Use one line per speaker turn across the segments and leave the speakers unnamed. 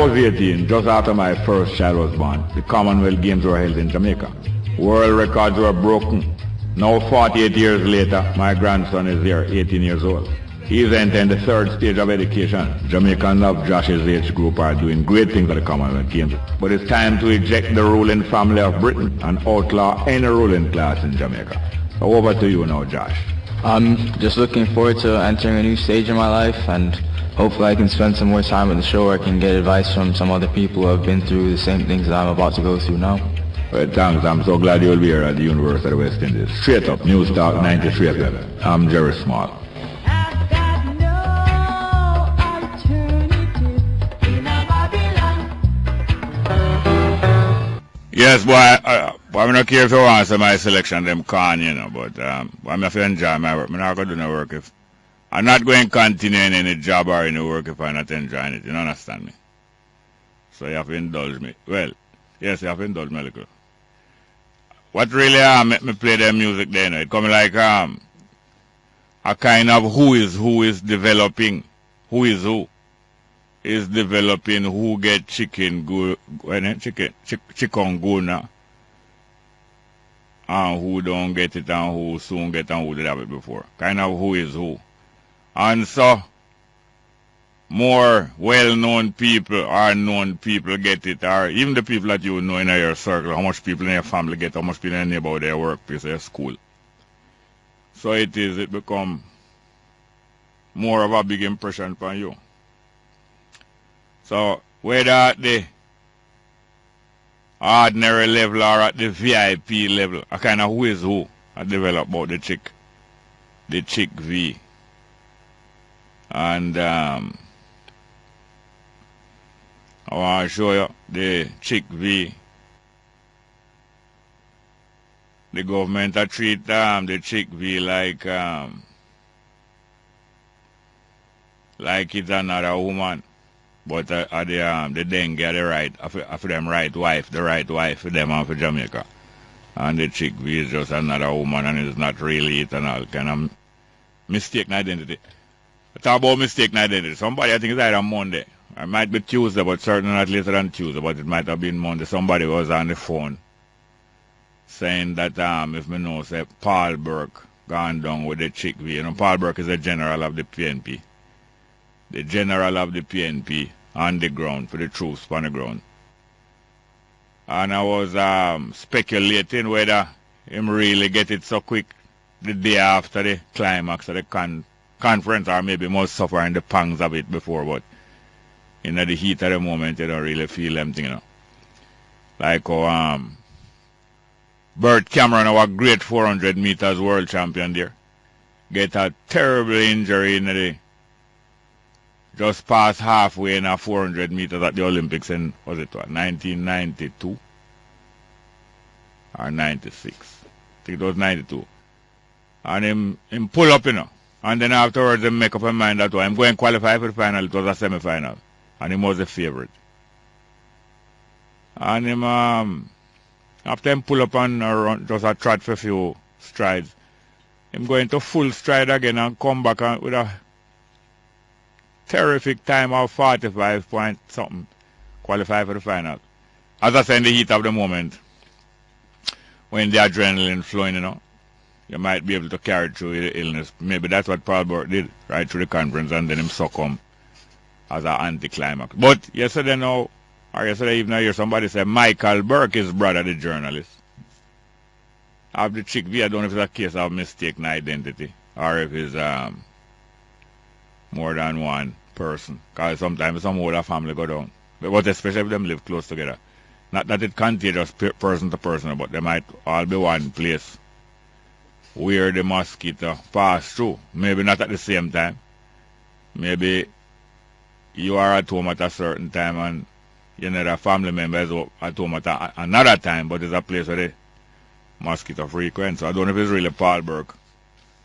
was 18, just after my first child was born, the Commonwealth Games were held in Jamaica. World records were broken. Now 48 years later, my grandson is here, 18 years old. He is entering the third stage of education. Jamaicans of Josh's age group are doing great things at the Commonwealth Games. But it's time to eject the ruling family of Britain and outlaw any ruling class in Jamaica. So over to you now, Josh.
I'm just looking forward to entering a new stage in my life, and hopefully I can spend some more time at the show where I can get advice from some other people who have been through the same things that I'm about to go through now.
Well, thanks. I'm so glad you'll be here at the University of the West Indies. Straight up, News Talk 93 FM. I'm Jerry Small.
Yes, boy, I'm not care if you want to my selection, them can, you know, but I'm not enjoy my work. I'm not going to do no work if I'm not going to continue in any job or any work if I'm not enjoying it. You understand me? So you have to indulge me. Well, yes, you have to indulge me a little. What really make me play their music there, you know, it come like a kind of who is developing, who is who. Is developing who get chikungunya and who don't get it and who soon get and who did have it before. Kind of who is who. And so more well-known people or known people get it, or even the people that you know in your circle, how much people in your family get, how much people in your neighborhood, their workplace, their school. So it become more of a big impression upon you. So, whether at the ordinary level or at the VIP level, a kind of who is who I develop about the chick V. And I want to show you the chick V. The government treat the chick V like it's another woman. But the dengue are the right, for them right wife, the right wife for them and for Jamaica. And the chick V is just another woman and it's not really it and all. Kind of mistaken identity. I talk about mistaken identity. Somebody, I think it's either Monday. It might be Tuesday, but certainly not later than Tuesday, but it might have been Monday. Somebody was on the phone saying that if me know, say Paul Burke gone down with the chick V. You know, Paul Burke is the general of the PNP. The general of the PNP on the ground, for the troops on the ground. And I was speculating whether him really get it so quick the day after the climax of the conference, or maybe must suffer in the pangs of it before, but in the heat of the moment you don't really feel them thing, you know. Like how Bert Cameron, our great 400 meters world champion there, get a terrible injury in the just past halfway in a 400 meters at the Olympics in, was it what, 1992 or 96? I think it was 92. And him pull up, you know. And then afterwards, him make up his mind that I'm going to qualify for the final. It was a semi-final. And him was the favorite. And him, after him pull up and run, just a trot for a few strides, him going to full stride again and come back with a terrific time of 45 point something, qualify for the final. As I said, in the heat of the moment, when the adrenaline flowing, you know, you might be able to carry through the illness. Maybe that's what Paul Burke did, right through the conference, and then him succumb as an anticlimax. But yesterday now, or yesterday evening, I hear somebody say Michael Burke is brother, the journalist. Of the chick V, I don't know if it's a case of mistaken identity, or if it's more than one person, because sometimes some older family go down, but especially if them live close together. Not that it contagious person to person, but they might all be one place where the mosquito pass through. Maybe not at the same time. Maybe you are at home at a certain time and you know the family member is at home at another time, but it's a place where the mosquito frequent. So I don't know if it's really Paul Burke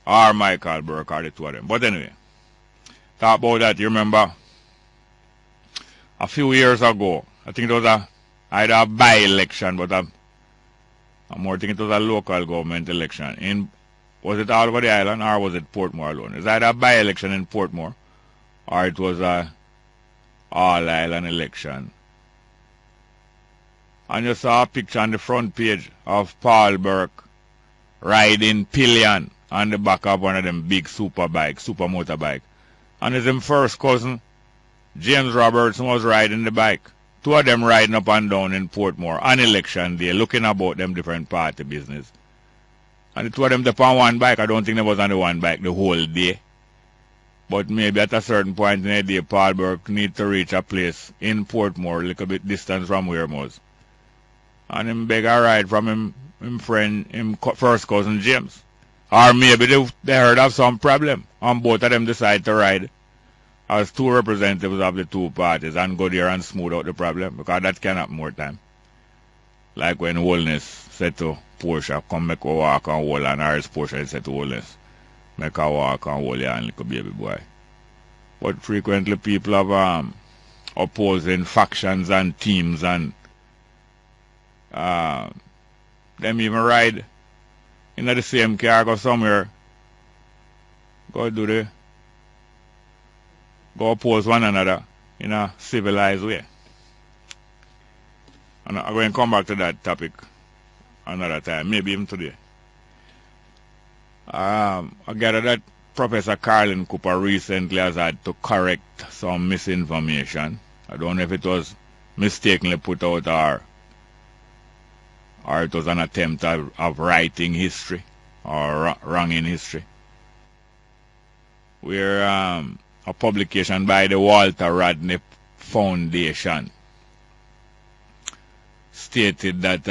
or Michael Burke or the two of them. But anyway, talk about that. You remember a few years ago, I think it was either a by-election, but I'm more thinking it was a local government election. Was it all over the island or was it Portmore alone? It's either a by-election in Portmore or it was a all island election. And you saw a picture on the front page of Paul Burke riding pillion on the back of one of them big super motorbike. And it's his first cousin, James Robertson, was riding the bike. Two of them riding up and down in Portmore on election day, looking about them different party business. And the two of them upon one bike. I don't think they was on the one bike the whole day. But maybe at a certain point in the day, Paul Burke need to reach a place in Portmore, a little bit distance from where he was. And him beg a ride from him friend, him first cousin James. Or maybe they heard of some problem, and both of them decide to ride as two representatives of the two parties and go there and smooth out the problem, because that can happen more time. Like when Holness said to Portia, come make a walk on wall, and Harris Portia said to Holness, make a walk on wall and little baby boy. But frequently people have opposing factions and teams, and them even ride in the same car, go somewhere, go oppose one another in a civilized way. And I'm going to come back to that topic another time, maybe even today. I gather that Professor Carlin Cooper recently has had to correct some misinformation. I don't know if it was mistakenly put out or it was an attempt of writing history or wrong in history. Where a publication by the Walter Rodney Foundation stated that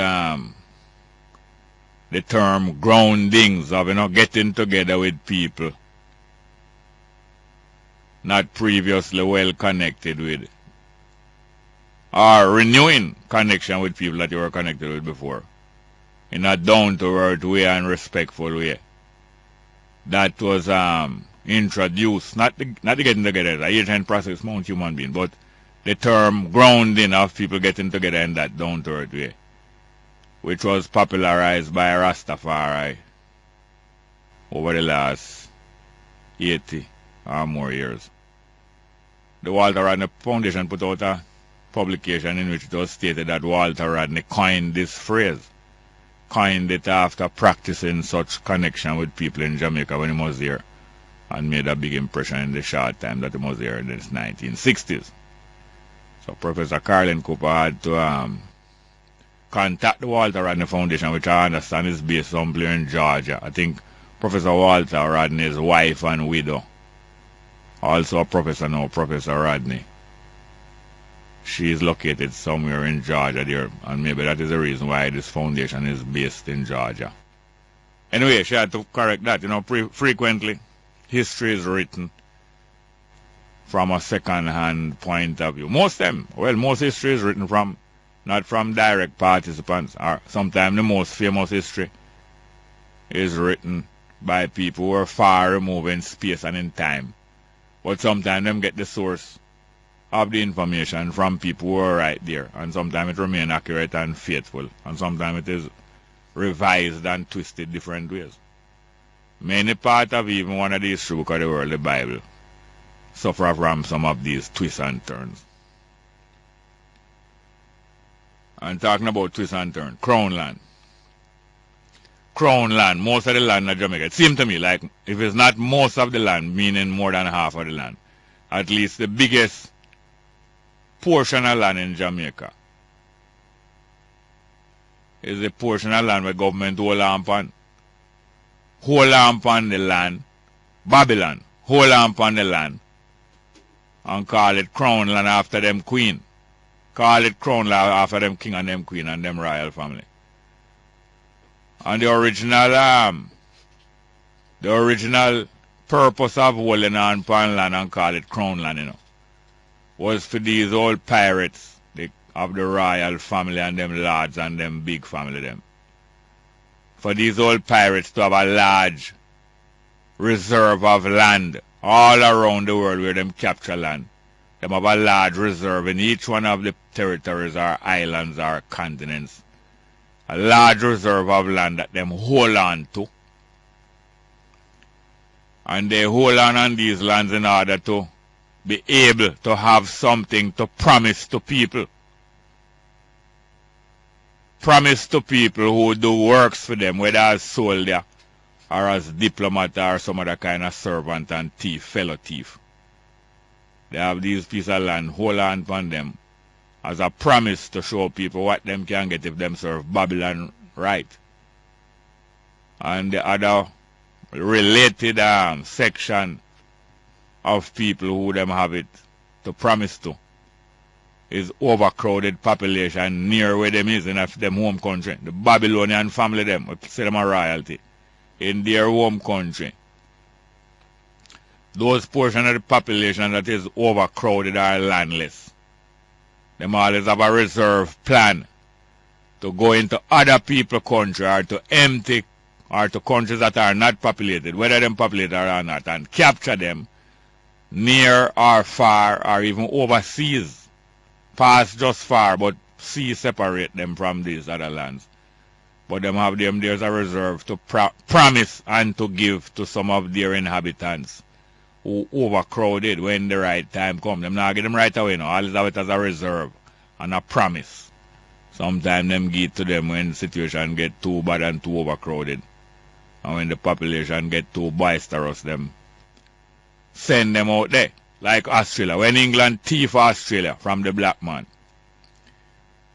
the term groundings of getting together with people not previously well connected with, or renewing connection with people that you were connected with before in a down-to-earth way and respectful way. That was introduced, not the getting together, the agent process among human beings, but the term grounding of people getting together in that down-to-earth way, which was popularized by Rastafari over the last 80 or more years. The Walter Rodney Foundation put out a publication in which it was stated that Walter Rodney coined this phrase, coined it after practicing such connection with people in Jamaica when he was there, and made a big impression in the short time that he was there in the 1960s. So Professor Carlin Cooper had to contact the Walter Rodney Foundation, which I understand is based somewhere in Georgia. I think Professor Walter Rodney's wife and widow, also a professor now, Professor Rodney, she is located somewhere in Georgia there, and maybe that is the reason why this foundation is based in Georgia. Anyway, she had to correct that. Frequently history is written from a second-hand point of view. Most history is written from, not from direct participants, or sometimes the most famous history is written by people who are far removed in space and in time. But sometimes them get the source of the information from people who are right there, and sometimes it remains accurate and faithful, and sometimes it is revised and twisted different ways. Many part of even one of these books of the world, the Bible, suffer from some of these twists and turns. And talking about twists and turns, Crown Land. Crown Land, most of the land in Jamaica, it seems to me like if it's not most of the land, meaning more than half of the land, at least the biggest portion of land in Jamaica is the portion of land where government hold on the land, Babylon, hold on the land, and call it Crown Land after them queen. Call it Crown Land after them king and them queen and them royal family. And the original purpose of holding on land and call it Crown Land, was for these old pirates of the royal family and them lords and them big family them. For these old pirates to have a large reserve of land all around the world where them capture land. Them have a large reserve in each one of the territories or islands or continents. A large reserve of land that them hold on to. And they hold on these lands in order to be able to have something to promise to people. Promise to people who do works for them, whether as soldier or as diplomat or some other kind of servant and thief, fellow thief. They have these pieces of land, hold on upon them as a promise to show people what them can get if them serve Babylon right. And the other related section of people who them have it to promise to is overcrowded population near where them is in them home country. The Babylonian family them, we say them a royalty, in their home country. Those portion of the population that is overcrowded are landless. Them always have a reserve plan to go into other people's country or to empty or to countries that are not populated, whether them populated or not, and capture them near or far or even overseas. Pass just far, but sea separate them from these other lands. But them have them, there's a reserve to promise and to give to some of their inhabitants who overcrowded when the right time comes. Them not get them right away, no. Always have it as a reserve and a promise. Sometimes them give to them when the situation get too bad and too overcrowded. And when the population get too boisterous, them send them out there. Like Australia. When England thief Australia from the black man.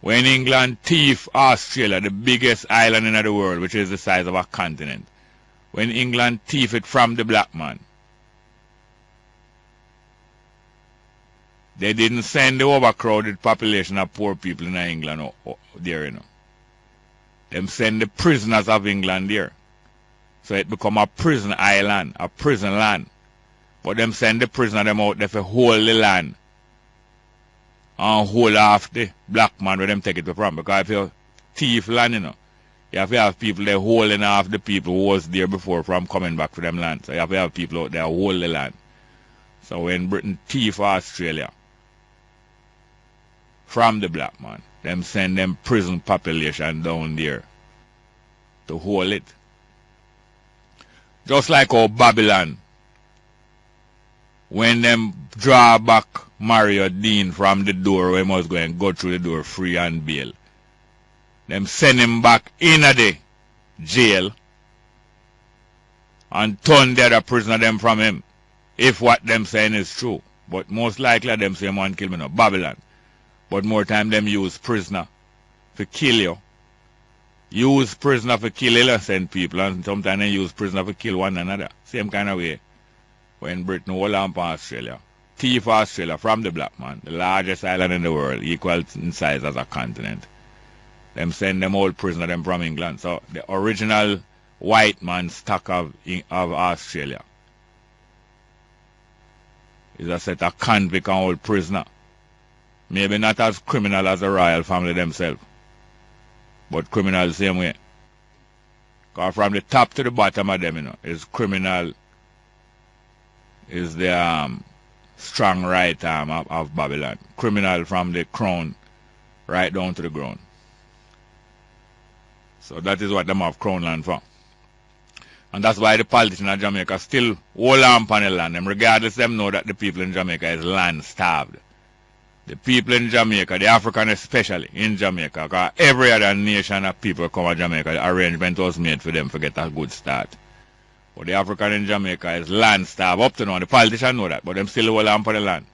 When England thief Australia, the biggest island in the world, which is the size of a continent. When England thief it from the black man, they didn't send the overcrowded population of poor people in England there, you know. Them send the prisoners of England there. So it become a prison island, a prison land. But them send the prisoner them out there for hold the land and hold off the black man where them take it from. Because if you thief land, you know, you have to have people there holding off the people who was there before from coming back to them land. So you have to have people out there hold the land. So when Britain thief Australia from the black man, them send them prison population down there to hold it. Just like how Babylon, when them draw back Mario Dean from the door, we must go and go through the door free and bail. Them send him back in the jail and turn the other prisoner them from him, if what them saying is true. But most likely them say man kill me now, Babylon. But more time them use prisoner for kill you. Use prisoner for kill innocent people, and sometimes they use prisoner for kill one another. Same kind of way. When Britain hold on to Australia, thief Australia from the black man, the largest island in the world, equal in size as a continent. Them send them all prisoner them from England. So the original white man stock of Australia is a set of convict and old prisoner. Maybe not as criminal as the royal family themselves, but criminal the same way. Because from the top to the bottom of them, you know, is criminal. Is the strong right arm of Babylon. Criminal from the crown right down to the ground. So that is what them have crown land for. And that's why the politicians of Jamaica still hold on upon the land. Them regardless them know that the people in Jamaica is land starved. The people in Jamaica, the African especially in Jamaica, because every other nation of people come to Jamaica, the arrangement was made for them to get a good start. But the African in Jamaica is land starved up to now. The politicians know that, but them still hold on for the land.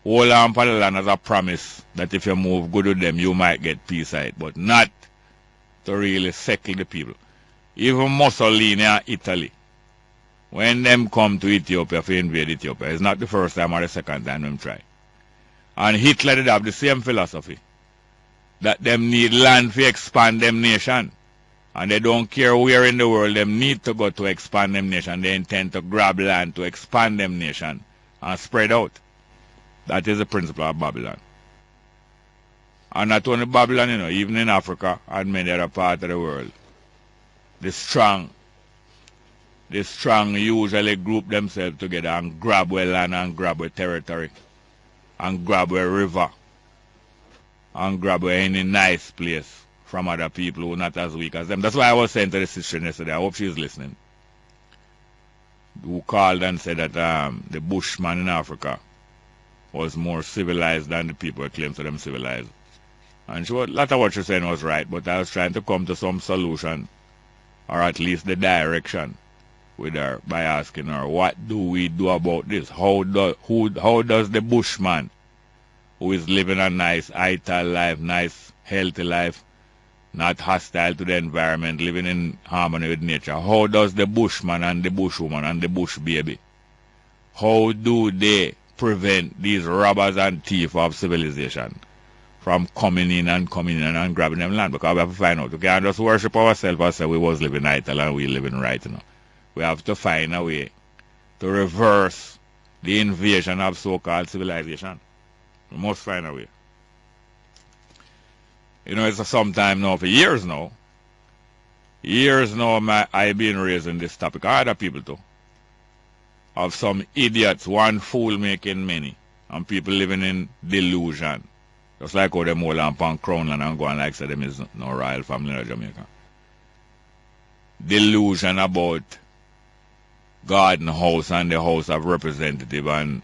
Hold on for the land as a promise that if you move good with them, you might get peace out, but not to really settle the people. Even Mussolini and Italy, when them come to Ethiopia to invade Ethiopia, it's not the first time or the second time them try. And Hitler did have the same philosophy, that them need land to expand them nation. And they don't care where in the world them need to go to expand them nation. They intend to grab land to expand them nation and spread out. That is the principle of Babylon. And not only Babylon, you know, even in Africa and many other parts of the world, the strong usually group themselves together and grab where land and grab where territory and grab where river and grab where any nice place from other people who are not as weak as them. That's why I was saying to the sister yesterday, I hope she's listening, who called and said that the Bushman in Africa was more civilized than the people who claim to them civilized. And a lot of what she saying was right, but I was trying to come to some solution, or at least the direction, with her by asking her, what do we do about this? How does the bushman, who is living a nice, ital life, nice, healthy life, not hostile to the environment, living in harmony with nature, how does the bushman and the bushwoman and the bush baby, how do they prevent these robbers and thieves of civilization from coming in and grabbing them land? Because we have to find out. We can't just worship ourselves and say we was living ital and we living right. We have to find a way to reverse the invasion of so-called civilization. We must find a way. It's some time now, for years now. I've been raising this topic. Other people too. Of some idiots, one fool making many, and people living in delusion. Just like how them hold on Crownland and go and like say them is no royal family in Jamaica. Delusion about Garden House and the House of Representatives and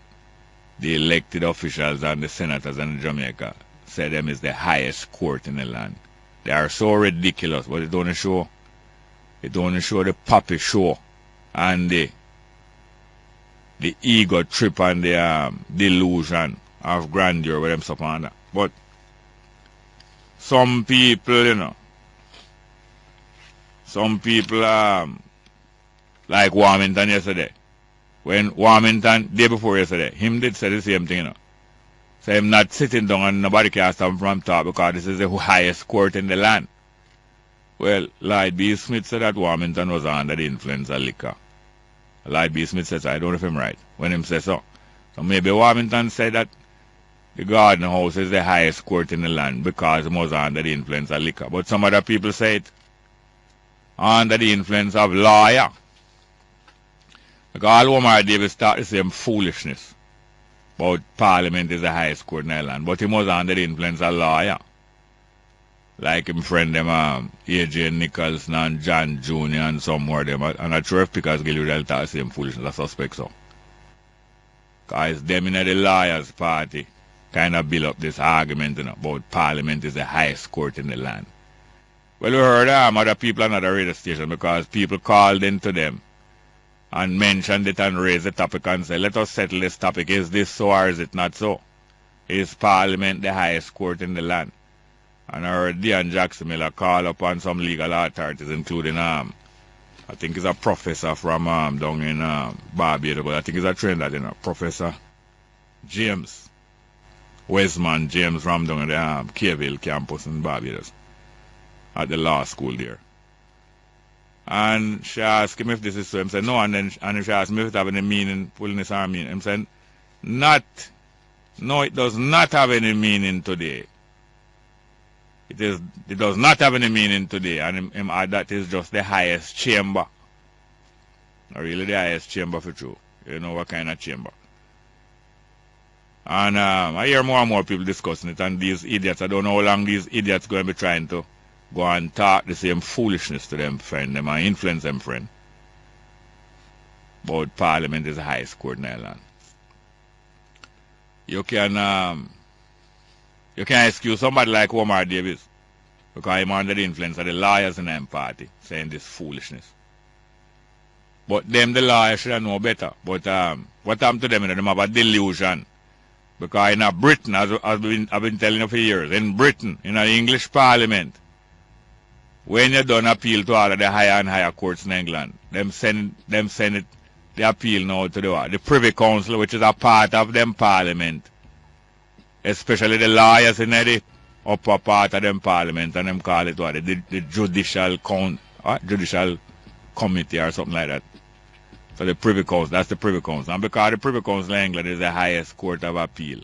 the elected officials and the senators in Jamaica say them is the highest court in the land. They are so ridiculous, but it only show the puppy show and the ego trip and the delusion of grandeur with them stuff on that. But some people, like Warmington yesterday. When Warmington, day before yesterday, him did say the same thing, So him not sitting down and nobody can stop him from top because this is the highest court in the land. Well, Lloyd B. Smith said that Warmington was under the influence of liquor. Lloyd B. Smith said so. I don't know if I'm right when him says so. So maybe Warmington said that the Garden House is the highest court in the land because it was under the influence of liquor. But some other people say it under the influence of lawyer. Because all Omar Davis start the same foolishness about Parliament is the highest court in the land. But he was under the influence of lawyer. Like him friend them A.J. Nicholson and John Jr. and some more of them. I'm not sure if Pickers Gill will talk the same foolishness, I suspect so. Because them in the lawyers party kind of build up this argument about Parliament is the highest court in the land. Well, we heard other people on other radio station because people called into them and mentioned it and raised the topic and said, let us settle this topic. Is this so or is it not so? Is Parliament the highest court in the land? And I heard Dean Jackson Miller call upon some legal authorities, including, I think he's a professor from down in Barbados, but I think he's a trainer, Professor James Westman James from down in the Kayville campus in Barbados at the law school there. And she asked him if this is so. He said no, and she asked me if it have any meaning, pulling this arm in. He said, no, it does not have any meaning today. It does not have any meaning today, and him add that is just the highest chamber. Or really the highest chamber for true. You know what kind of chamber. And I hear more and more people discussing it, and these idiots, I don't know how long these idiots going to be trying to go and talk the same foolishness to them friend, them and influence them friend. But Parliament is the highest court in Ireland. You can excuse somebody like Omar Davis because he's under the influence of the lawyers in them party saying this foolishness. But them, the lawyers, should know better. But what happened to them? Them have a delusion. Because in Britain, as I've been telling you for years, in Britain, in the English Parliament, when you done appeal to all of the higher and higher courts in England, them send it, the appeal now to the Privy Council, which is a part of them Parliament. Especially the lawyers in the upper part of them Parliament, and them call it the judicial committee or something like that. So the Privy Council, that's the Privy Council. And because the Privy Council in England is the highest court of appeal,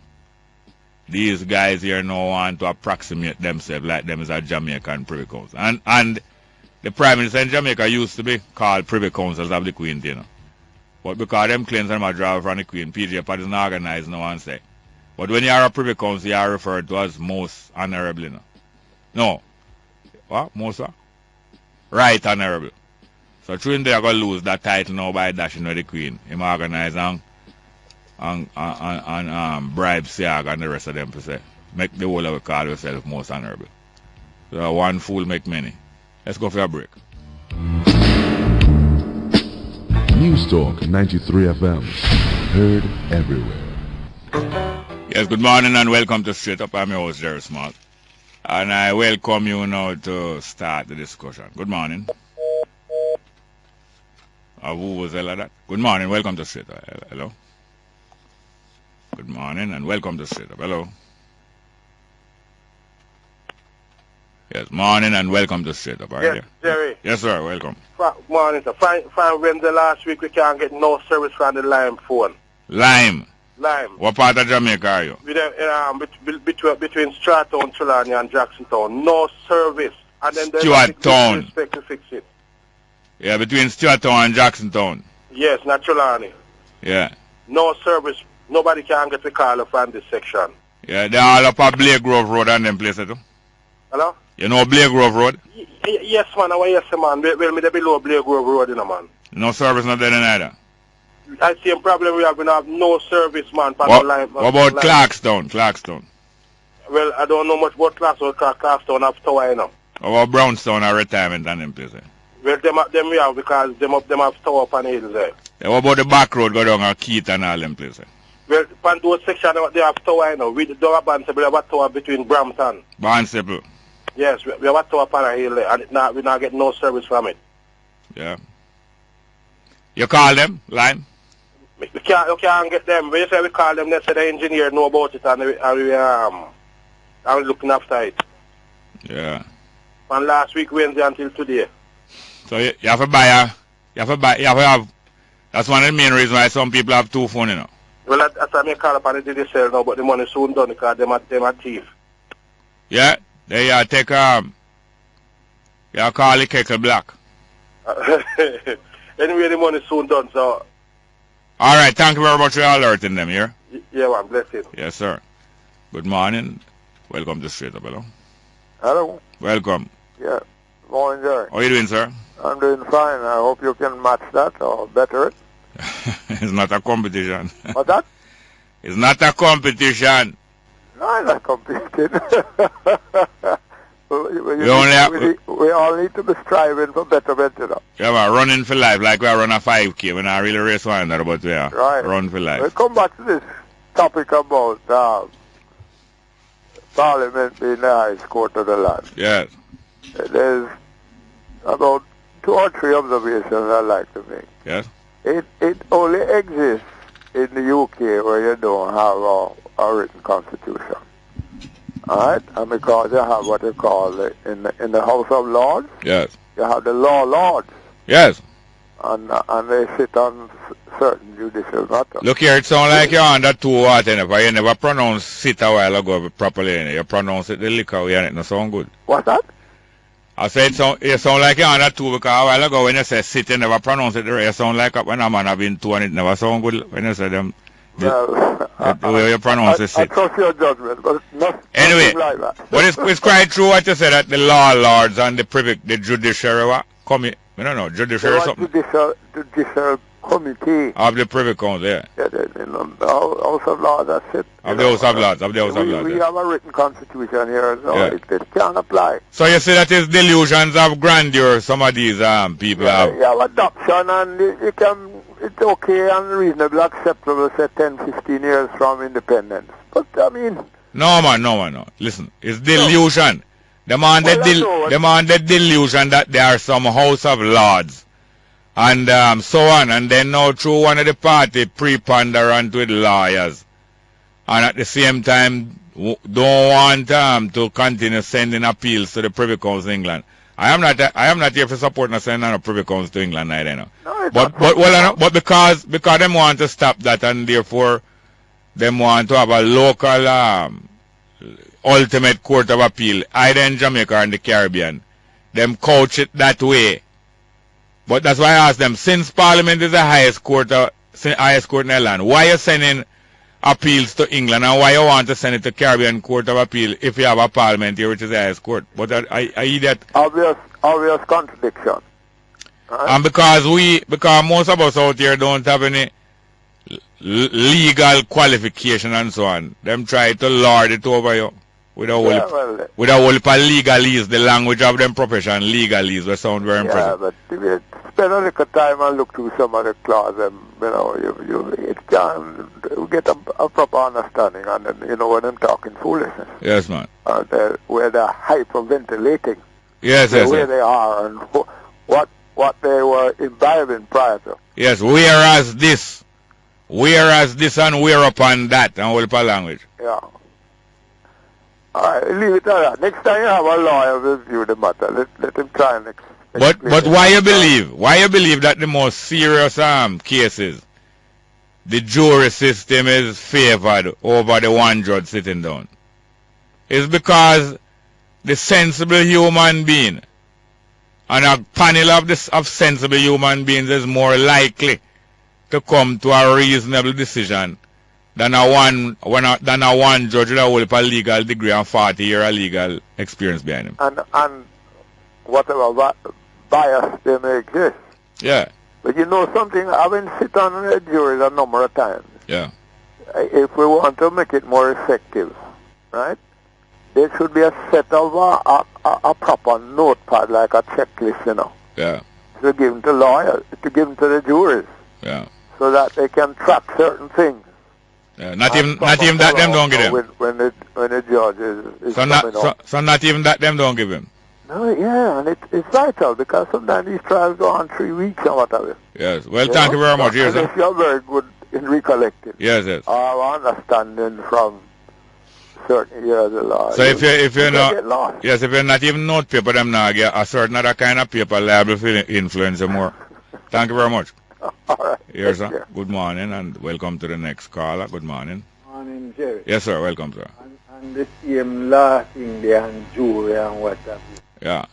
these guys here now want to approximate themselves like them as a Jamaican Privy Council. And the Prime Minister in Jamaica used to be called Privy Councils of the Queen, But because them claims them are drawn from the Queen, PJ Pat is not organized now and say. But when you are a Privy Council, you are referred to as most honorable, No. What? Most what? Right honorable. So Trinity are going to lose that title now by dashing with the Queen. Him organize and and bribe Siag and the rest of them to say, make the whole of it call yourself most honorable. So one fool make many. Let's go for a break.
News Talk 93 FM. Heard everywhere.
Yes, good morning and welcome to Straight Up. I'm your host, Jerry Smart. And I welcome you now to start the discussion. Good morning. Who was that? Good morning, welcome to Straight Up. Hello. Good morning and welcome to Straight Up. Hello. Yes, morning and welcome to Straight Up.
Yes, Jerry.
Yes, sir, welcome.
Morning, sir. Fine Wednesday last week we can't get no service from the Lime phone.
Lime?
Lime.
What part of Jamaica are you?
Between Stratton, Trelawney and Jacksontown. No service. And then
Stewarttown.
Expect to fix it.
Yeah, between Stewarttown and Jacksontown.
Yes, not Trelawney.
Yeah.
No service. Nobody can get the call from this section.
Yeah, they're all up at Blake Grove Road and them places too.
Hello?
You know Blake Grove Road?
Yes, man. Yes, man. Well, me below Blake Grove Road, you know, man.
No service, not there neither.
I see a problem we have. We have no service, man.
What about Clarkstown?
Well, I don't know much about Clarkstown have tower, you know.
How about Brownstown or retirement and them places?
Well, them we have because them have tower up on the hills there.
Yeah, what about the back road go down on Keith and all them places?
Well, on those sections they have tower, you know. We don't have Barnstable, we have a tower between Brampton.
Barnstable?
Yes, we have a tower up on the hill there, and we not get no service from it.
Yeah. You call them, Lime?
You can't get them. When you say we call them, they say the engineer know about it and we looking after it.
Yeah.
From last week Wednesday until today.
So you have to have, that's one of the main reasons why some people have two phones, you know.
Well, that's why I call up and they did sell now, but the money soon done because them are thief.
Yeah, they take you call it Keckle Black.
Anyway, the money soon done, so.
All right, thank you very much for alerting them here.
Yeah, man, bless you.
Yes, sir. Good morning. Welcome to Straight Up, hello.
Hello.
Welcome.
Yeah. Morning, Jerry.
How are you doing, sir?
I'm doing fine. I hope you can match that or better it.
It's not a competition.
What's that?
It's not a competition.
No, I'm not competing. we all need to be striving for better, you know.
Yeah, man, running for life, like we are run a 5K. We're not really race one another, but we are run for life.
We'll come back to this topic about Parliament being the highest court of the land.
Yes.
There's about 2 or 3 observations I'd like to make.
Yes.
It only exists in the UK where you don't have a written constitution. Alright? And because you have what you call in the House of Lords,
yes,
you have the law lords.
Yes.
And they sit on certain judicial matters.
Look here, it sounds like you're under 2 water. You never pronounced sit a while ago properly. You pronounce it the liquor way and it not sound good.
What's that?
I said it sound like you're under 2 because a while ago when you say sit, you never pronounce it the way. It sound like when a man have been 2 and it never sound good when you say them.
Well,
the way you pronounce it.
I trust your judgment, but nothing like that.
But it's quite true what you said that the law lords and the judiciary judiciary something.
Judicial committee
of the Privy Council, yeah.
Yeah, the House of Lords, that's it.
Of the House of Lords,
We have a written constitution here, so it can't apply.
So you say that is delusions of grandeur some of these people have?
You have adoption and it's okay and reasonably acceptable, say 10, 15 years from independence. But, I mean...
No. Listen, it's delusion. The man that delusion that there are some House of Lords and so on, and then now through one of the party preponderant with lawyers, and at the same time don't want to continue sending appeals to the Privy Council of England. I am not here for support not sending a Privy Council to England either, no. But because them want to stop that, and therefore them want to have a local ultimate court of appeal either in Jamaica or in the Caribbean. Them couch it that way. But that's why I asked them, since Parliament is the highest court in the land, why are you sending appeals to England, and why you want to send it to Caribbean Court of Appeal if you have a Parliament here which is the highest court? But I hear that
obvious contradiction. Right?
And because most of us out here don't have any legal qualification and so on. Them try to lord it over you with a whole heap of legalese, the language of them profession, legalese, will sound very impressive.
Yeah, but if you spend a little time and look through some of the clauses, it can get a proper understanding, and then, when I'm talking foolishness.
Yes, man.
Where they're hyperventilating.
Yes.
Where they are and what they were imbibing prior to.
Yes, whereas this and whereupon that, and all the language.
Yeah. All right, leave it at that. Next time you have a lawyer review the matter, let him try and explain.
But why you believe that the most serious cases, the jury system is favored over the one judge sitting down? It's because the sensible human being and a panel of sensible human beings is more likely to come to a reasonable decision than a one judge with a whole legal degree and 40-year legal experience behind him.
And whatever bias they may exist.
Yeah.
But something, I've been sit on the jury a number of times.
Yeah.
If we want to make it more effective, right, there should be a set of a proper notepad, like a checklist,
Yeah.
to give them to lawyers, to give them to the jurors.
Yeah.
So that they can track certain things.
Yeah. Not even that them don't give him.
When the judge is
so not even that them don't give him.
No, yeah, and it's vital because sometimes these trials go on 3 weeks and whatever.
Yes. Well, thank you very much. Yes,
and if you're very good in recollecting.
Yes.
Our understanding from certain years of law.
So if you're not, if you're not even note paper, them now get a certain other kind of paper liable to influence you more. Thank you very much.
All right.
Yes, sir. Good morning and welcome to the next caller. Good morning.
Morning, Jerry.
Yes, sir. Welcome, sir.
And the same law thing there and jury and what have you.
Yeah.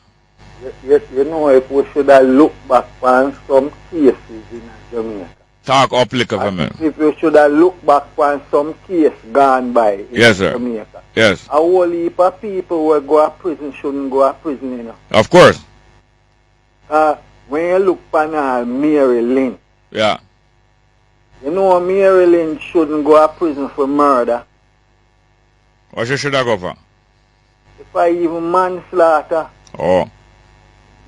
Yes, if we should have looked back on some cases in Jamaica.
Talk up little for me.
If we should have looked back on some case gone by in Jamaica.
Yes.
A whole heap of people who go to prison shouldn't go to prison,
Of course.
When you look on Mary Lynn.
Yeah.
Mary Lynn shouldn't go to prison for murder.
What she should have go for?
If I even manslaughter.
Oh.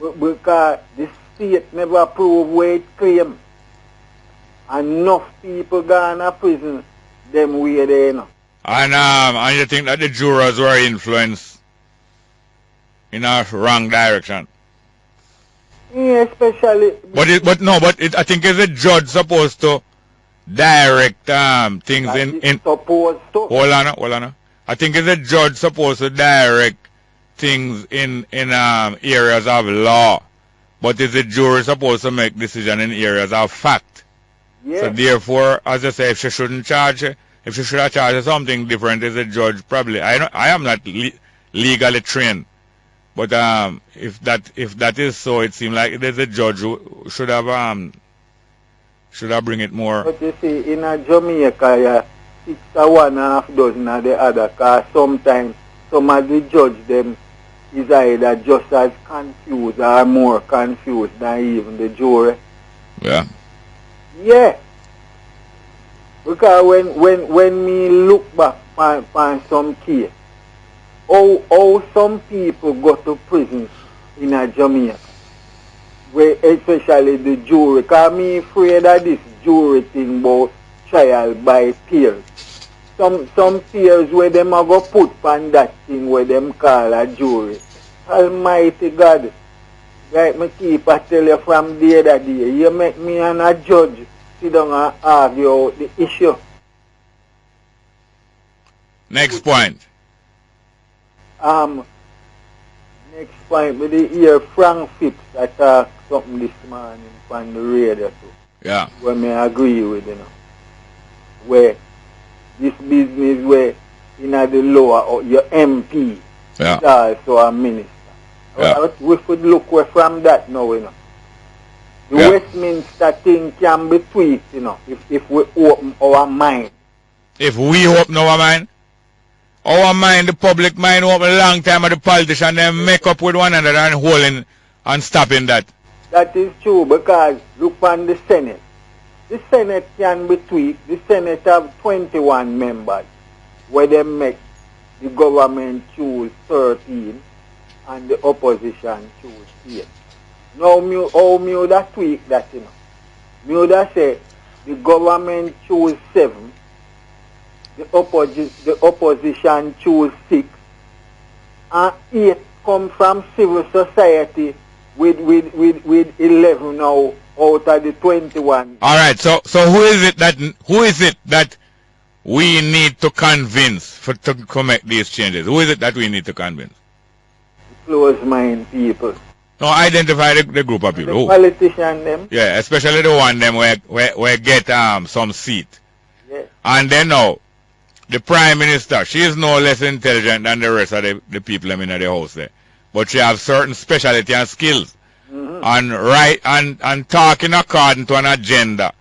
Because the state never proved where it claimed. Enough people gone to prison them way there,
And you think that the jurors were influenced in a wrong direction?
Yeah, especially.
But I think is a judge supposed to direct things in.
Supposed to.
Hold on. I think is a judge supposed to direct things in areas of law, but is the jury supposed to make decision in areas of fact?
Yeah.
So therefore, as I say, if she shouldn't charge, if she should have charged something different as a judge, probably. I am not legally trained, but if that is so, it seems like there's a judge who should have bring it more.
But you see, in Jamaica, 6 or 1.5 dozen of the other, because sometimes some of the judge them is either just as confused or more confused than even the jury.
Yeah.
Yeah. Because when me look back on some case, how some people go to prison in Jamaica, where especially the jury, because me afraid of this jury thing about trial by peers. Some peers where them are going to put on that thing where them call a jury. Almighty God, like me keep I tell you from the other day, you make me and a judge sit down and argue out the issue.
Next point.
Next point, with the ear Frank Phipps, I talk something this morning on the radio too.
Yeah.
Where me agree with, where this business where in the lower or your MP is also a minister.
Yeah.
We should look away from that now, The Westminster thing can be tweaked, if we open our mind.
If we open our mind? Our mind, the public mind, open a long time of the politicians, they make up with one another and holding and stopping that.
That is true, because look on the Senate. the Senate can be tweaked. The Senate have 21 members, where they make the government choose 13 and the opposition choose 8. Now, how me would have tweak that, you know? Me would have say the government choose 7, the opposition choose 6, and 8 come from civil society with 11 now out of the 21.
All right. So who is it that we need to convince to make these changes? Who is it that we need to convince?
Close-mind people.
No, identify the group of people.
The politicians them.
Yeah, especially the one them where get some seat.
Yeah.
And then now, the Prime Minister, she is no less intelligent than the rest of the people in the house there. But she has certain specialty and skills. And talking according to an agenda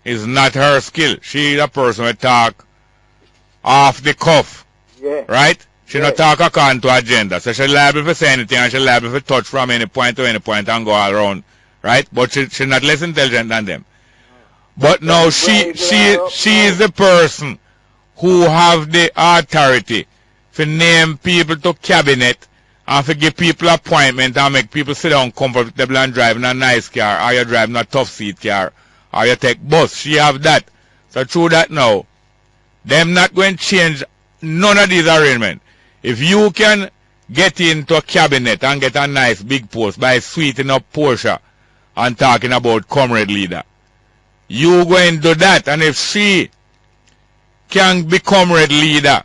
is not her skill. She is a person who talk off the cuff.
Yeah.
Right? She not talk according to agenda. So she's liable to say anything and she's liable to touch from any point to any point and go all around. Right? But she's not less intelligent than them. But now she is the person who have the authority to name people to cabinet and to give people appointment and make people sit down comfortable and drive in a nice car, or you drive in a tough seat car, or you take bus. She have that. So through that now, them not going to change none of these arrangements. If you can get into a cabinet and get a nice big post by sweetening up Portia and talking about comrade leader, you going to do that. And if she can be comrade leader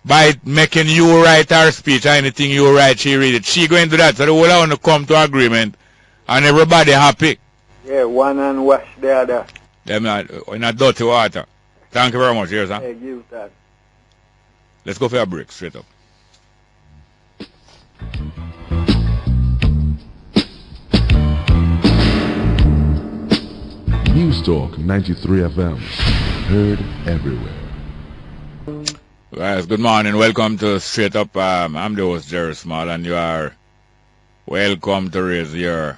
by making you write her speech or anything you write, she read it, she going to do that. So the whole want to come to agreement and everybody happy.
Yeah, one and wash the other.
Them not in a dirty water. Thank you very much. Yes, sir.
Yeah, give that.
Let's go for a break, straight up.
News Talk 93 FM. Heard everywhere.
Guys, good morning. Welcome to Straight Up. I'm the host, Jerry Small, and you are welcome to raise your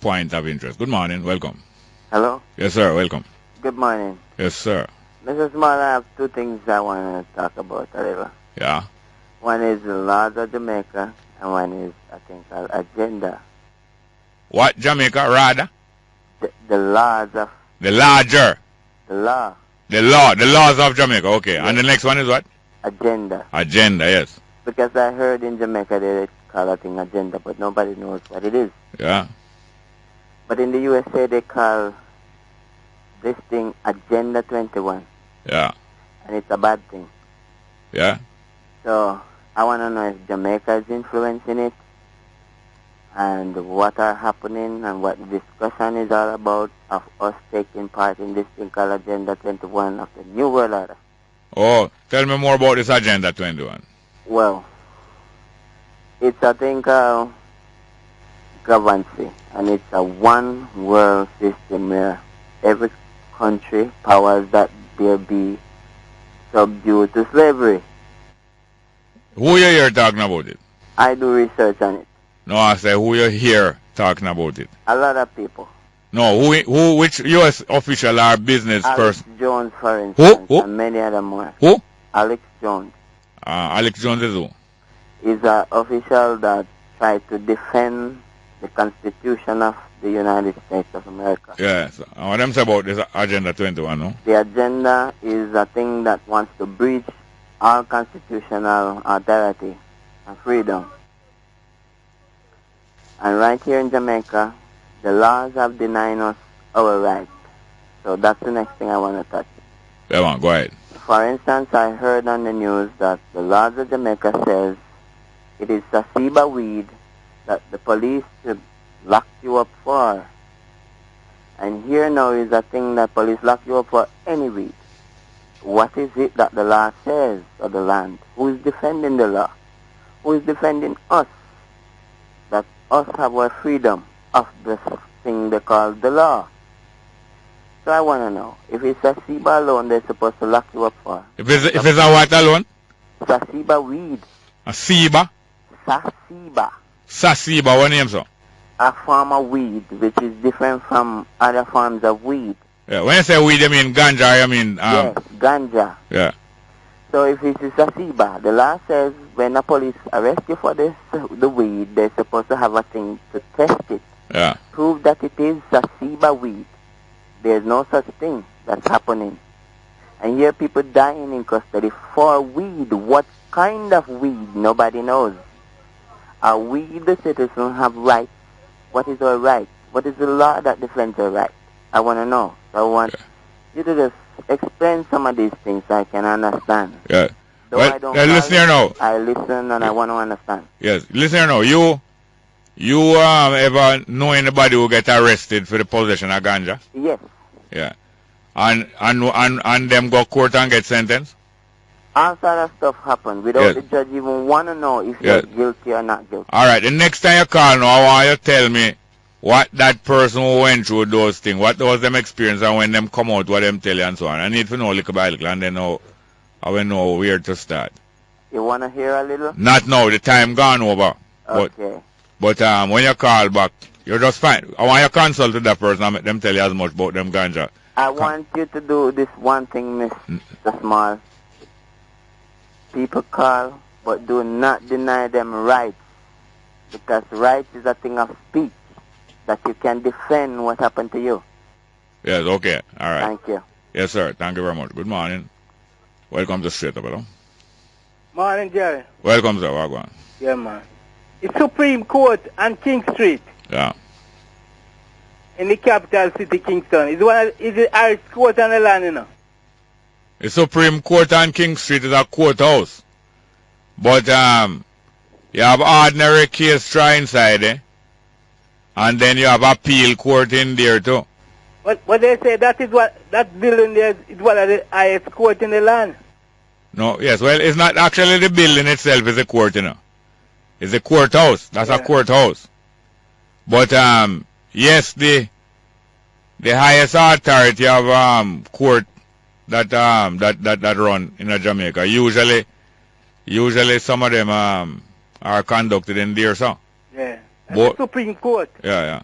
point of interest. Good morning. Welcome.
Hello?
Yes, sir. Welcome.
Good morning.
Yes, sir.
Mr. Small, I have two things I want to talk about a little.
Yeah.
One is the laws of Jamaica, and one is, I think, agenda.
What Jamaica, rather?
The laws of...
The larger.
The law.
The laws of Jamaica. Okay. Yes. And the next one is what?
Agenda.
Agenda, yes.
Because I heard in Jamaica they call that thing agenda, but nobody knows what it is.
Yeah.
But in the USA they call this thing Agenda 21.
Yeah.
And it's a bad thing.
Yeah.
So I want to know if Jamaica is influencing it and what are happening and what the discussion is all about of us taking part in this thing called Agenda 21 of the New World Order.
Oh, tell me more about this Agenda 21.
Well, it's a thing called governance, and it's a one world system where every country powers that there be subdued to slavery.
Who you here talking about it?
I do research on it.
No, I say who you here talking about it?
A lot of people.
No, which U.S. official or business person?
Alex Jones, for instance, and many other more.
Who?
Alex Jones.
Alex Jones is who?
He's an official that tried to defend the Constitution of the United States of America.
Yes. What them say about this Agenda 21, no?
The agenda is a thing that wants to breach all constitutional authority and freedom. And right here in Jamaica, the laws have denied us our rights. So that's the next thing I want to touch.
Yeah, go ahead.
For instance, I heard on the news that the laws of Jamaica says it is sativa weed that the police should lock you up for. And here now is a thing that police lock you up for any weed. What is it that the law says of the land? Who is defending the law? Who is defending us? That us have our freedom of this thing they call the law. So I want to know, if it's sativa alone they're supposed to lock you up for.
If it's a what alone?
Sativa weed.
A Siba?
Sativa.
Sativa, what name so?
a form of weed which is different from other forms of weed.
Yeah. When you say weed, you mean ganja, you mean...
Yes, ganja.
Yeah.
So if it is sativa, the law says when the police arrest you for this, the weed, they're supposed to have a thing to test it.
Yeah.
Prove that it is sativa weed. There's no such thing that's happening. And here people dying in custody for weed. What kind of weed? Nobody knows. Are we the citizens have rights? What is our right? What is the law that defends our right? I want to know. I want you to just explain some of these things so I can understand.
Yeah.
Though
Well,
I don't
listen here now.
I listen and I want to understand.
Yes. Listen here now. You ever know anybody who get arrested for the possession of ganja?
Yes.
Yeah. And them go court and get sentenced?
All sort of stuff happen without the judge even want to know if you're guilty or not guilty.
All right. The next time you call now, I want you to tell me what that person who went through those things, what was them experience, and when them come out, what them tell you and so on. I need to know little by little, and then I will know where to start.
You want to hear a little?
Not now. The time gone over.
Okay.
But when you call back, you're just fine. I want you to consult with that person and make them tell you as much about them ganja.
I want you to do this one thing, Mr. Small. People call, but do not deny them rights. Because rights is a thing of speech. That you can defend what happened to you.
Yes, okay. All right.
Thank you.
Yes, sir. Thank you very much. Good morning. Welcome to Straight Up, hello.
Morning, Jerry.
Welcome, sir. Wagwan.
Yeah, man. It's Supreme Court on King Street.
Yeah.
In the capital city, Kingston. Is the Irish court on the land, you know?
The Supreme Court on King Street is a courthouse. But you have ordinary case trial inside, eh? And then you have appeal court in there too.
But they say that building there is one of the highest court in the land.
No, yes, well, it's not actually the building itself is a court, you know. It's a courthouse. That's a courthouse. But yes, the highest authority of court that run in Jamaica. Usually some of them are conducted in there, so.
Yeah. The Supreme Court.
Yeah.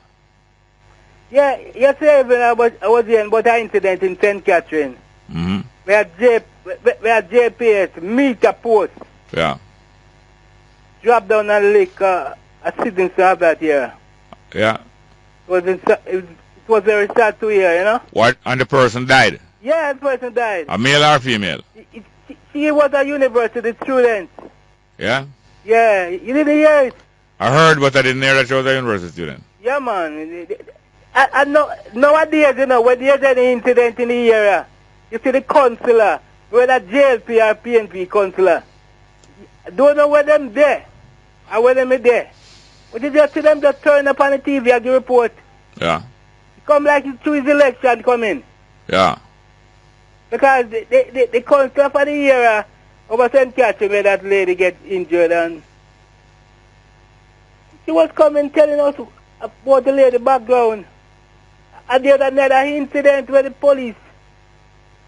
Yeah, yesterday when I was here about an incident in St. Catherine.
Mm-hmm.
We had JPS meter post.
Yeah.
Drop down a lake, a citizen have that here.
Yeah.
It was very sad to hear, you know.
What? And the person died?
Yeah, the person died.
A male or female?
She was a university student.
Yeah?
Yeah, you didn't hear it?
I heard, but I didn't hear that she was a university student.
Yeah, man. I know, nowadays, you know, when there's any incident in the area, you see the consular, whether JLP or PNP consular, don't know where them there, or where them is there. But you just see them just turn up on the TV and give report.
Yeah.
Come like it's through his election coming.
Yeah.
Because the consular for the area over St. Catherine where that lady get injured, and she was coming telling us about the lady background. And there's another incident where the police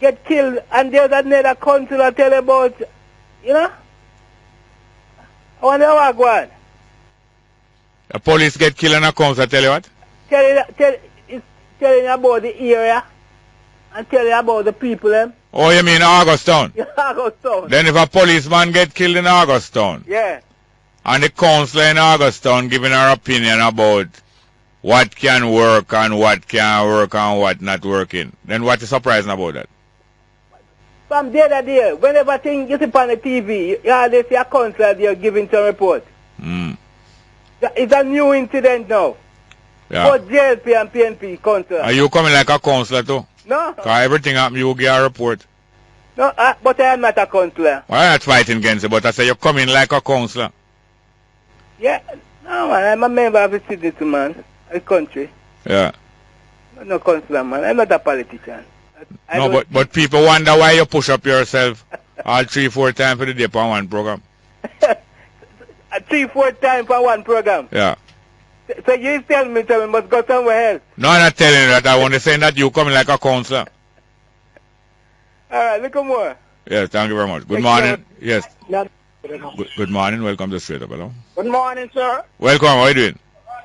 get killed, and there's another consular tell about, you know? I wonder how I go on.
The police get killed and a consular tell you what?
Telling about the area and telling about the people, them.
Oh, you mean Augustown?
Yeah, Augustown.
Then if a policeman get killed in Augustown,
yeah,
and the councillor in Augustown giving her opinion about what can work and what can't work and what not working, then what is surprising about that?
From the other day, whenever thing you see on the TV, you always see a councillor there giving some report. It's a new incident now.
Yeah.
For JLP and PNP councillor.
Are you coming like a councillor too?
No.
Because everything happen, you give a report.
No, but I am not a councillor.
Well, I'm not fighting against it, but I say you're coming like a councillor.
Yeah. No, man, I'm a member of the city, man. A country.
Yeah.
No councillor, man. I'm not a politician.
But people wonder why you push up yourself all 3-4 times for the day for one program.
3-4 times for one program?
Yeah.
So you tell me we must go somewhere else?
No, I'm not telling you that. I want to say that you coming like a councillor.
All right, look more.
Yes, thank you very much. Good morning. Yes. Good morning. Welcome to Straight Up, hello.
Good morning, sir.
Welcome. How are you doing?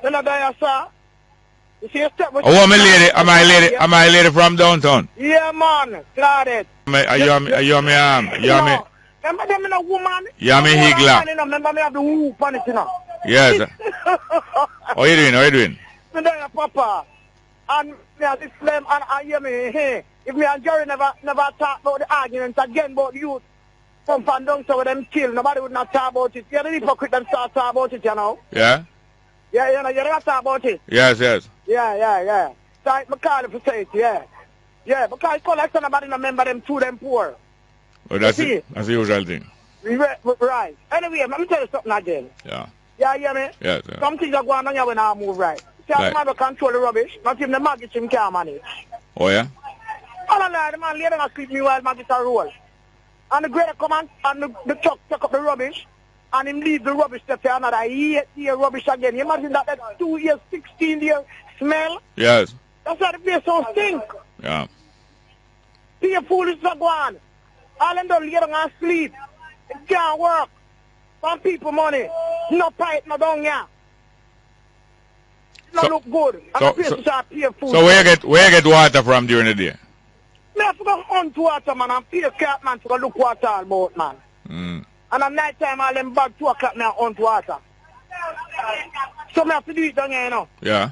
You know there, sir. You see, step with
Oh, am I lady from downtown?
Yeah, man. Got it.
You me
Remember them in a woman?
Yeah, me Higla.
Remember me have the whoop on it, you know.
Yes. How you doing? How you doing?
Me there, Papa. And me have this flame and I hear me, hey, if me and Jerry never talk about the arguments again about the youth from down so with them kill, nobody would not talk about it. You know, the hypocrite them start talk about it, you know.
Yeah?
Yeah, you know, you never talk about it.
Yes.
Yeah. So I call it for say it, yeah. Yeah, because I call like somebody not remember them too, them poor.
Well, that's the usual thing.
Right. Anyway, let me tell you something again.
Yeah.
Yeah, you hear me?
Yes.
Some things are going on here when I move right. See, I have to control the rubbish. Not even the maggots him can't manage.
Oh, yeah?
I don't know, the man later and sleep me while maggots are roll. And the grader come and the truck take up the rubbish. And him leave the rubbish there for another 8 year rubbish again. You imagine that 2 years, 16 year smell?
Yes.
That's why the place so stink.
Yeah.
See your foolish are gone. All them done lay down and sleep. It can't work. Some people money. No pipe, no down here. It don't look good. And the place start pay food.
So where you get water from during the day?
Me have to go hunt water, man, and pay cat man to go look water all about, man. And at night time, all them bad 2 o'clock, me I hunt water. So me have to do it down here, you know.
Yeah.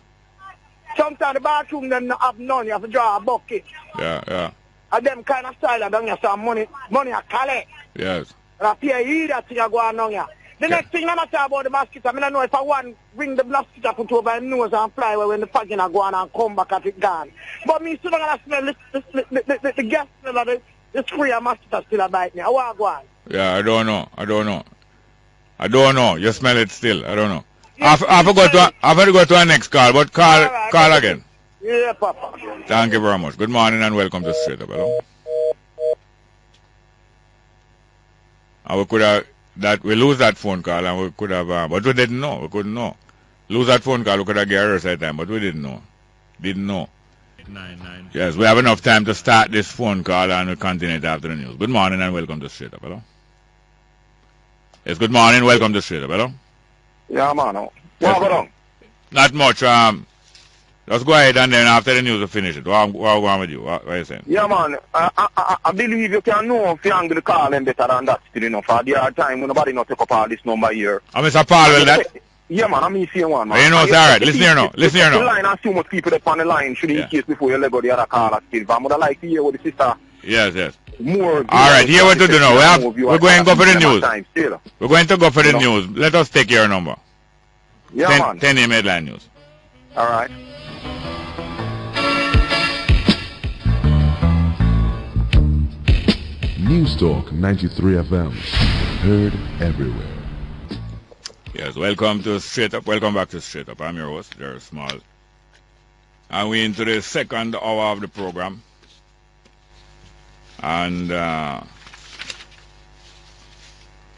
Sometimes the bathroom them not have none. You have to draw a bucket.
Yeah.
And them kind of style down here, so money I collect.
Yes.
And I pay that thing I go on down here. The next thing I'm talking about the mosquito, I don't know if I want bring the mosquito put over his nose and fly away when the fucking I go on and come back at it gone. But me still gonna smell the gas smell of the spray of mosquito still a bite me. I want to go on.
Yeah, I don't know. You smell it still. I don't know. Yes, I forgot to go to our next call, but call again.
Yeah, Papa.
Thank you very much. Good morning and welcome to Straight Up. Hello. And we could have we lose that phone call and we could have, but we didn't know. We couldn't know. Lose that phone call, we could have get errors at time, but we didn't know. Yes, we have enough time to start this phone call and we'll continue it after the news. Good morning and welcome to Straight Up. Hello. Yes, good morning. Welcome to Straight Up. Hello.
Yeah, man. What go on?
Not much. Let's go ahead and then after the news we finish it. What going with you? What are you saying?
Yeah, man. I believe you can know if you angle the call them better than that still, you know. For the hard time when nobody not take up all this number here.
Mr. Paul, well, that?
Yeah, man. I'm saying one, man.
You know, it's all right. Listen here now.
The line has too much people up on the line. Should in case before you let go the other caller still. But I would like to hear what the sister.
Yes.
More.
All right, here what to do now. We're going to go for the news. We're going to go for the news. Let us take your number.
Yeah, man.
10 a.m. headline news.
All right.
News Talk 93 FM. Heard everywhere.
Yes, welcome to Straight Up. Welcome back to Straight Up. I'm your host, Jerry Small. And we're into the second hour of the program. And we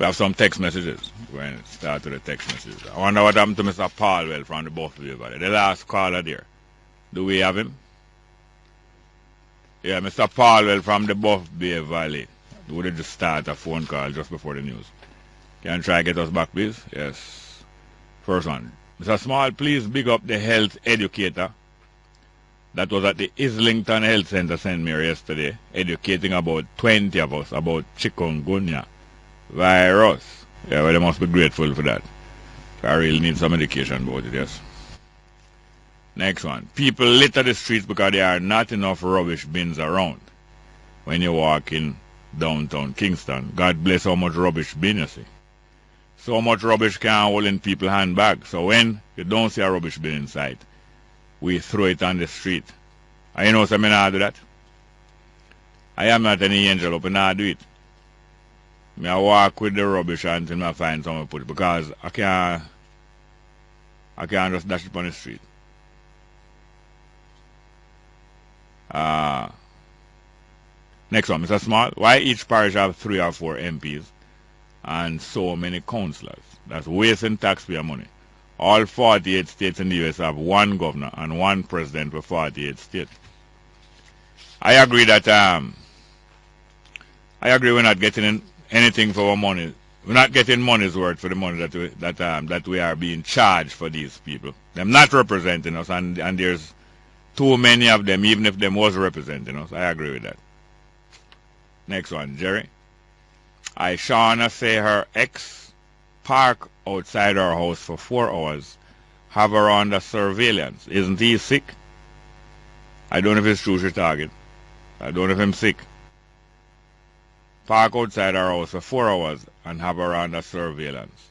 have some text messages. We're going to start with the text messages. I wonder what happened to Mr. Paulwell from the Buff Bay Valley. The last caller there. Do we have him? Yeah, Mr. Paulwell from the Buff Bay Valley. We did just start a phone call just before the news. Can you try to get us back, please? Yes. First one. Mr. Small, please big up the health educator that was at the Islington Health Center St. Mary yesterday, educating about 20 of us about chikungunya virus. Yeah, well, they must be grateful for that. I really need some education about it, yes. Next one. People litter the streets because there are not enough rubbish bins around. When you walk in downtown Kingston, God bless how much rubbish bin you see. So much rubbish can't hold in people's handbags. So when you don't see a rubbish bin inside, we throw it on the street. And you know something, I do that? I am not any angel up and I do it. I walk with the rubbish until I find somewhere to put it because I can't just dash it on the street. Next one, Mr. Small. Why each parish have 3 or 4 MPs and so many councillors? That's wasting taxpayer money. All 48 states in the U.S. have 1 governor and 1 president for 48 states. I agree that I agree we're not getting anything for our money we're not getting money's worth for the money that we are being charged for these people. Them not representing us, and there's too many of them, even if them was representing us. I agree with that. Next one, Jerry. Shauna say her ex park outside her house for 4 hours, have her under surveillance. Isn't he sick? I don't know if it's true she's talking. I don't know if I'm sick. Park outside her house for 4 hours and have her under surveillance.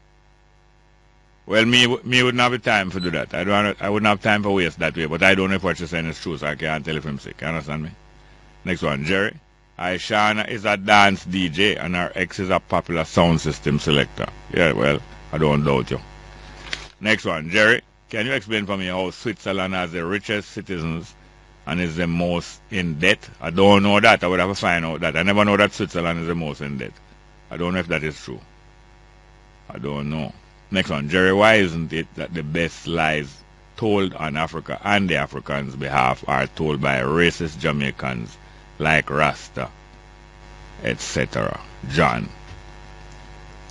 Well, me wouldn't have the time to do that. I wouldn't have time for waste that way, but I don't know if what she's saying is true, so I can't tell if I'm sick. You understand me? Next one, Jerry. Shauna is a dance DJ and her ex is a popular sound system selector. Yeah, well, I don't doubt you. Next one, Jerry. Can you explain for me how Switzerland has the richest citizens and is the most in debt? I don't know that. I would have to find out that. I never know that Switzerland is the most in debt. I don't know if that is true. I don't know. Next one, Jerry. Why isn't it that the best lies told on Africa and the Africans' behalf are told by racist Jamaicans like Rasta, etc.? John.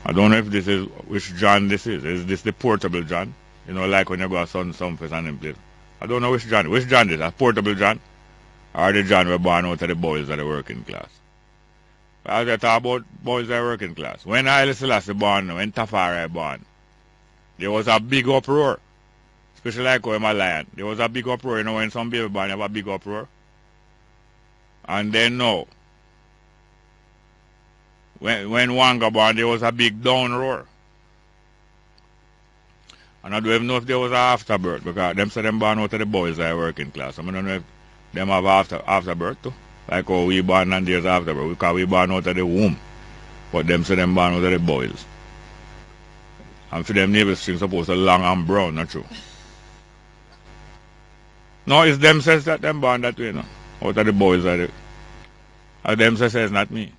I don't know if this is which John this is. Is this the portable John? You know, like when you go to Sunfest and them place. I don't know which John. Which John is that? Portable John? Or the John were born out of the boys of the working class? As I talk about boys of the working class. When Haile Selassie born, when Tafari born, there was a big uproar. Especially like when I'm a lion. There was a big uproar. You know, when some baby born, you have a big uproar. And then now, when Wanga born, there was a big down roar. And I don't even know if there was an afterbirth, because them say them born out of the boys that are working class. I don't know if them have afterbirth too. Like how we born and there's afterbirth, because we born out of the womb. But them say them born out of the boys. And for them navel string supposed to long and brown, not true. No, it's them says that them born that way, no. Out of the boys are the. And them says not me.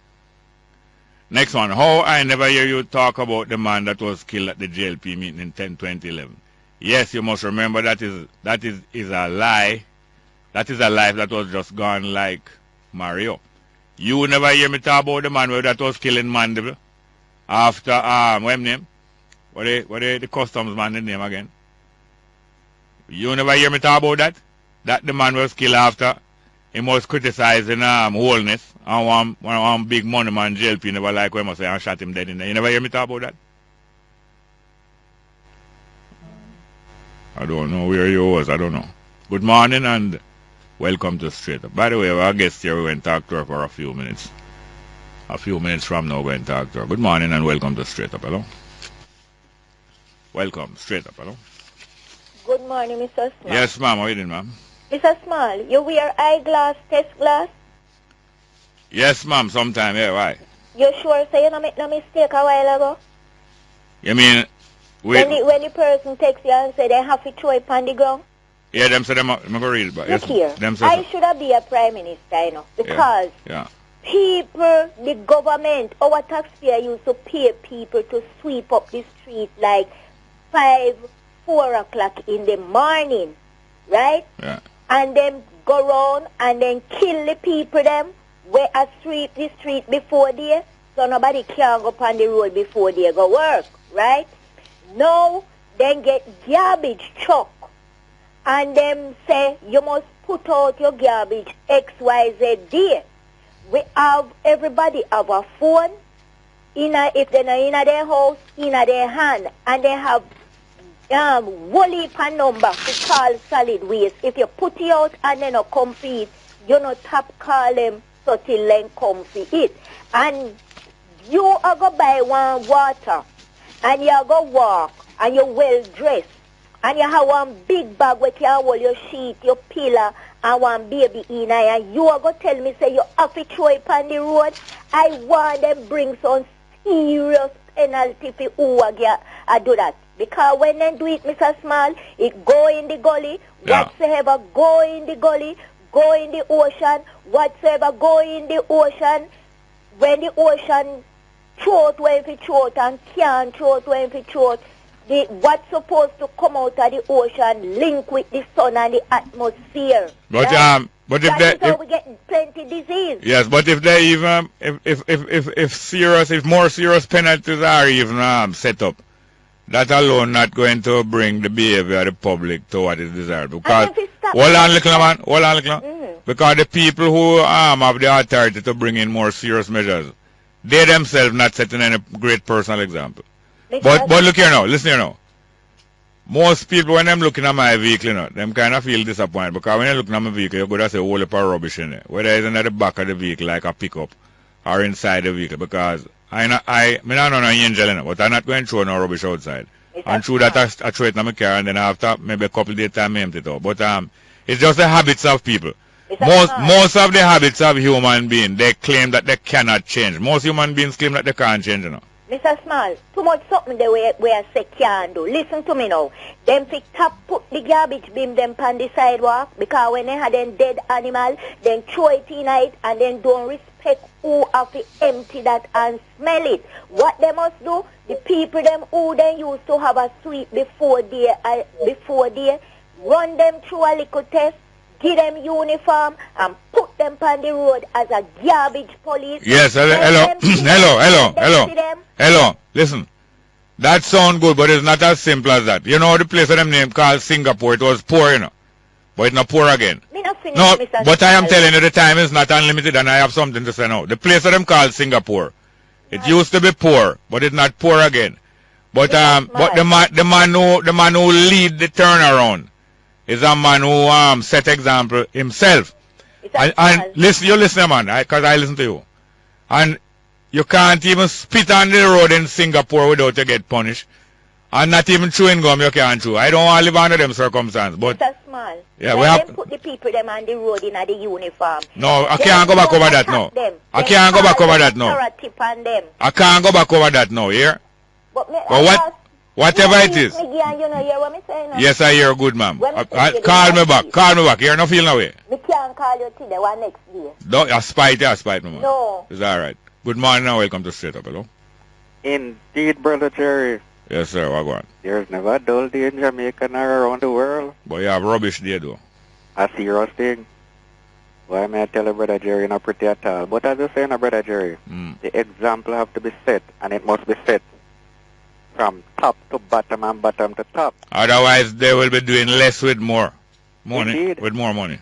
Next one. How I never hear you talk about the man that was killed at the JLP meeting in 2011. Yes, you must remember that is a lie. That is a life that was just gone like Mario. You never hear me talk about the man that was killing Mandeville after what's name? What the customs man name again? You never hear me talk about that? That the man was killed after he was criticizing wholeness and one big money man JLP never like when I say and shot him dead in there. You never hear me talk about that? I don't know where you was, I don't know. Good morning and welcome to Straight Up. By the way, our guest here, we went to talk to her for a few minutes. A few minutes from now, we went to talk to her. Good morning and welcome to Straight Up. Hello? Welcome, Straight Up. Hello?
Good morning, Mr. Small.
Yes, ma'am. How are you doing, ma'am?
Mr. Small, you wear eyeglass, test glass?
Yes, ma'am. Sometime, yeah, why?
You sure say you not make no mistake a while ago?
You mean...
When the person takes you and say they have to throw it on the ground?
Yeah, them say them... I'm going to read it. But
look
yes,
here.
them say
I should have been a prime minister, you know, because
yeah.
people, the government, our taxpayer used to pay people to sweep up the street like 4 o'clock in the morning, right?
Yeah.
And then go around and then kill the people them where I sweep the street before there, so nobody can go on the road before they go work, right? Now, then get garbage truck and them say you must put out your garbage XYZ day. We have, everybody have a phone, if they're not in their house, in their hand, and they have whole pan number to call solid waste. If you put it out and then not complete, you not tap call them so till then come for it. And you are go buy one water and you are go walk and you're well dressed and you have one big bag where you hold your sheet, your pillow and one baby in and you are go tell me say you have to throw it on the road. I want them bring some serious penalty for who I do that. Because when they do it, Mr. Small, it go in the gully, whatsoever go in the gully, go in the ocean, whatsoever go in the ocean. When the ocean throw it when it throw it and can't throw it when it throw it, what's supposed to come out of the ocean link with the sun and the atmosphere.
But
right?
but
that
if
is how we get plenty disease.
Yes, but if they even if more serious penalties are even set up, that alone not going to bring the behavior of the public to what is desired. Because hold on, little man. Because the people who have the authority to bring in more serious measures, they themselves not setting any great personal example. But look here now, listen here now. Most people, when them looking at my vehicle, them kind of feel disappointed because when you're looking at my vehicle, you're going to say a whole heap of rubbish in it. Whether it's in the back of the vehicle, like a pickup, or inside the vehicle, because I don't know no angel, but I'm not going to throw no rubbish outside. And through that, I throw it in my car, and then after maybe a couple of days time, I empty it out. But it's just the habits of people. Most of the habits of human beings, they claim that they cannot change. Most human beings claim that they can't change,
Mr. Small, too much something the way I say can do. Listen to me now. Them fi put the garbage bin them on the sidewalk because when they had them dead animal, then throw it in it and then don't respect who have to empty that and smell it. What they must do, the people them who they used to have a sweep before they run them through a little test, give them uniform and put them on the road as a garbage police.
Yes, hello. Listen, that sound good, but it's not as simple as that. You know the place of them name called Singapore, it was poor, but it's not poor again. No, but I am telling you the time is not unlimited and I have something to say now. The place of them called Singapore, it used to be poor, but it's not poor again. But the man who lead the turnaround is a man who set example himself. And listen, you listen, man, because I listen to you. And you can't even spit on the road in Singapore without you get punished. And not even chewing gum you can't chew. I don't want to live under them circumstances. But
Mr. Small,
yeah, we have
put the people them on the road in the uniform.
No, I can't go back over that now. I can't go back over that now. I can't go back over that now, here. But whatever it is. Yes, I hear good, ma'am. Call me back. You're not feeling away.
We can't call you today, one next day.
Don't, I spite me, man.
No.
It's alright. Good morning and welcome to Straight Up, hello.
Indeed, Brother Jerry.
Yes, sir, what going?
There's never a dull day in Jamaica nor around the world.
But you have rubbish there, though.
A serious thing. Why may I tell you, Brother Jerry, not pretty at all. But as you say, Brother Jerry, the example have to be set, and it must be set from top to bottom and bottom to top.
Otherwise, they will be doing less with more money.
Indeed.
With more money.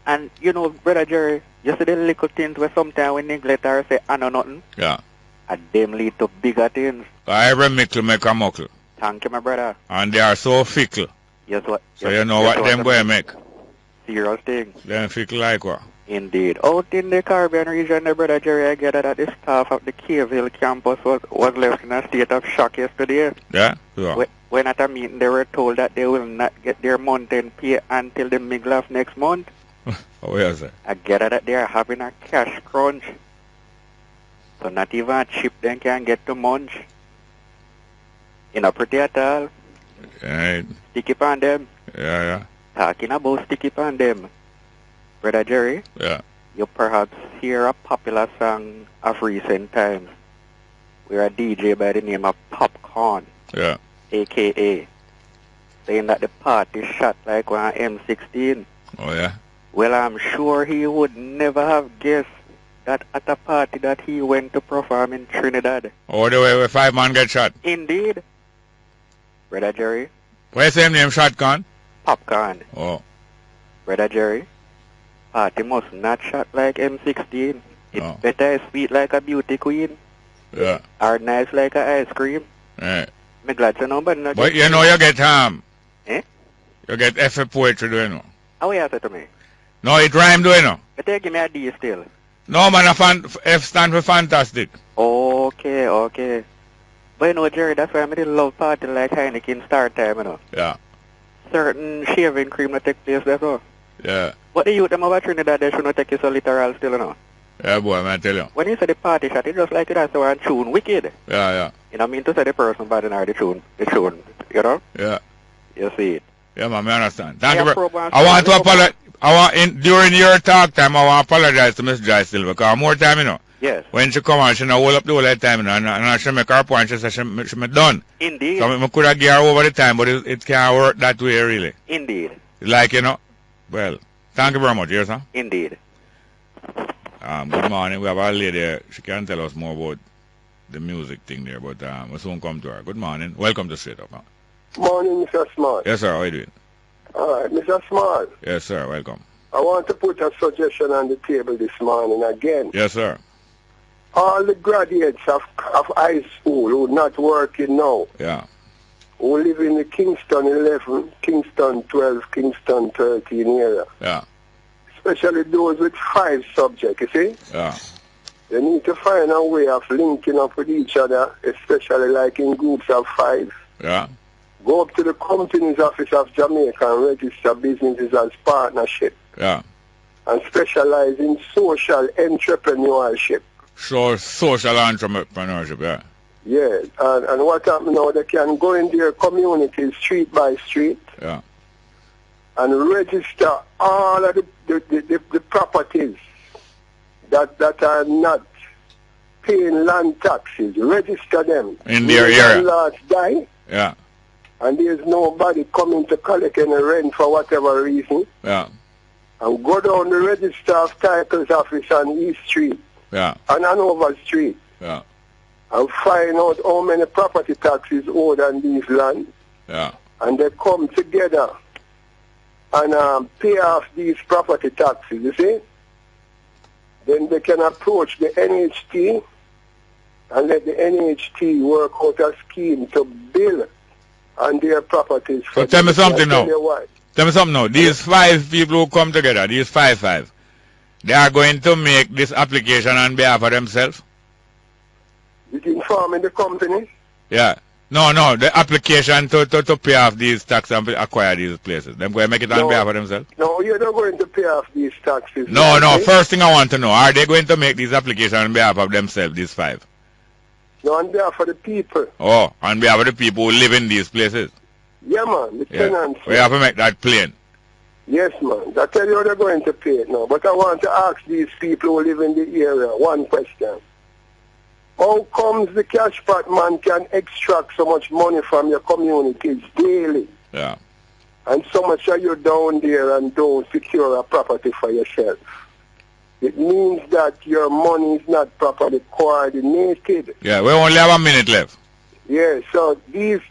And, you know, Brother Jerry, you see the little things where sometimes we neglect or say, I know nothing.
Yeah.
And them lead to bigger things.
Every mickle make a muckle.
Thank you, my brother.
And they are so fickle.
Yes, what?
So you know what them going to make.
Serious thing.
Them fickle like what?
Indeed. Out in the Caribbean region, the Brother Jerry, I gathered that the staff of the Cave Hill campus was left in a state of shock yesterday.
Yeah? Sure.
When at a meeting, they were told that they will not get their month-end pay until the middle of next month.
Oh, yes, sir.
I gathered that they are having a cash crunch. So not even a chip then can get to munch. You know, pretty at all.
Right.
Sticky on them.
Yeah.
Talking about sticky on them. Brother Jerry.
Yeah.
You perhaps hear a popular song of recent times. Where a DJ by the name of Popcorn.
Yeah.
A.K.A. saying that the party shot like one M16.
Oh, yeah?
Well, I'm sure he would never have guessed that at a party that he went to perform in Trinidad.
Oh, the way where 5 man get shot?
Indeed. Brother Jerry.
Where's the name Shotgun?
Popcorn.
Oh.
Brother Jerry. Party must not shot like M16. It's better sweet like a beauty queen.
Yeah.
Or nice like a ice cream.
Right.
Me glad you know, but not.
But you know you get
Eh?
You get F poetry, do you know?
How you say to me?
No, it rhyme, do you know?
But they give me a D still.
No, man, F stand for fantastic.
Okay. But you know, Jerry, that's why I didn't love party like Heineken Star Time, you know.
Yeah.
Certain shaving cream that take place, that's all.
Yeah.
But the youth them over Trinidad, they should not take it so literal still, you know.
Yeah, boy, man, I tell you.
When you say the party shot, it's just like it has to one tune wicked.
Yeah.
You know, I mean to say the person bad in the tune, you know?
Yeah.
You see it.
Yeah, man, I understand. Thank you, bro. I want to apologize. During your talk time, I want to apologize to Miss Joyce still because more time, you know.
Yes.
When she come on, she not hold up the whole time, and she make her point, she say she done.
Indeed.
So I could have give her over the time, but it can't work that way, really.
Indeed.
Like, well, thank you very much, yes, sir?
Indeed.
Good morning. We have a lady, she can tell us more about the music thing there, but we'll soon come to her. Good morning. Welcome to Straight Up.
Morning, Mr. Smart.
Yes, sir. How are you doing?
All right, Mr. Smart.
Yes, sir. Welcome.
I want to put a suggestion on the table this morning again.
Yes, sir.
All the graduates of high school who not working now,
yeah,
who live in the Kingston 11, Kingston 12, Kingston 13 area,
yeah,
especially those with 5 subjects, you see?
Yeah.
They need to find a way of linking up with each other, especially like in groups of 5.
Yeah.
Go up to the Companies Office of Jamaica and register businesses as partnership.
Yeah.
And specialize in social entrepreneurship.
So, social entrepreneurship, yeah.
Yeah, and what happens now, they can go in their communities street by street.
Yeah.
And register all of the properties that are not paying land taxes. Register them.
In their area.
Landlords die.
Yeah.
And there's nobody coming to collect any rent for whatever reason.
Yeah.
And go down the Register of Titles office on East Street.
Yeah.
And Hanover Street.
Yeah.
And find out how many property taxes owed on these lands.
Yeah.
And they come together and pay off these property taxes, you see? Then they can approach the NHT and let the NHT work out a scheme to build on their properties.
So tell me something now. Tell me something now. These 5 people who come together, these 5, they are going to make this application on behalf of themselves?
You informing the company?
Yeah. No, the application to pay off these taxes and acquire these places. They're going to make it on behalf of themselves?
No, you're not going to pay off these taxes.
No. First thing I want to know, are they going to make these applications on behalf of themselves, these 5?
No, on behalf of the people.
Oh, on behalf of the people who live in these places?
Yeah, man, the tenants.
We have to make that plain.
Yes, man. I tell you how they're going to pay it now. But I want to ask these people who live in the area one question. How comes the cash pot man can extract so much money from your communities daily?
Yeah.
And so much are you down there and don't secure a property for yourself? It means that your money is not properly coordinated.
Yeah, we only have a minute left.
Yeah, so these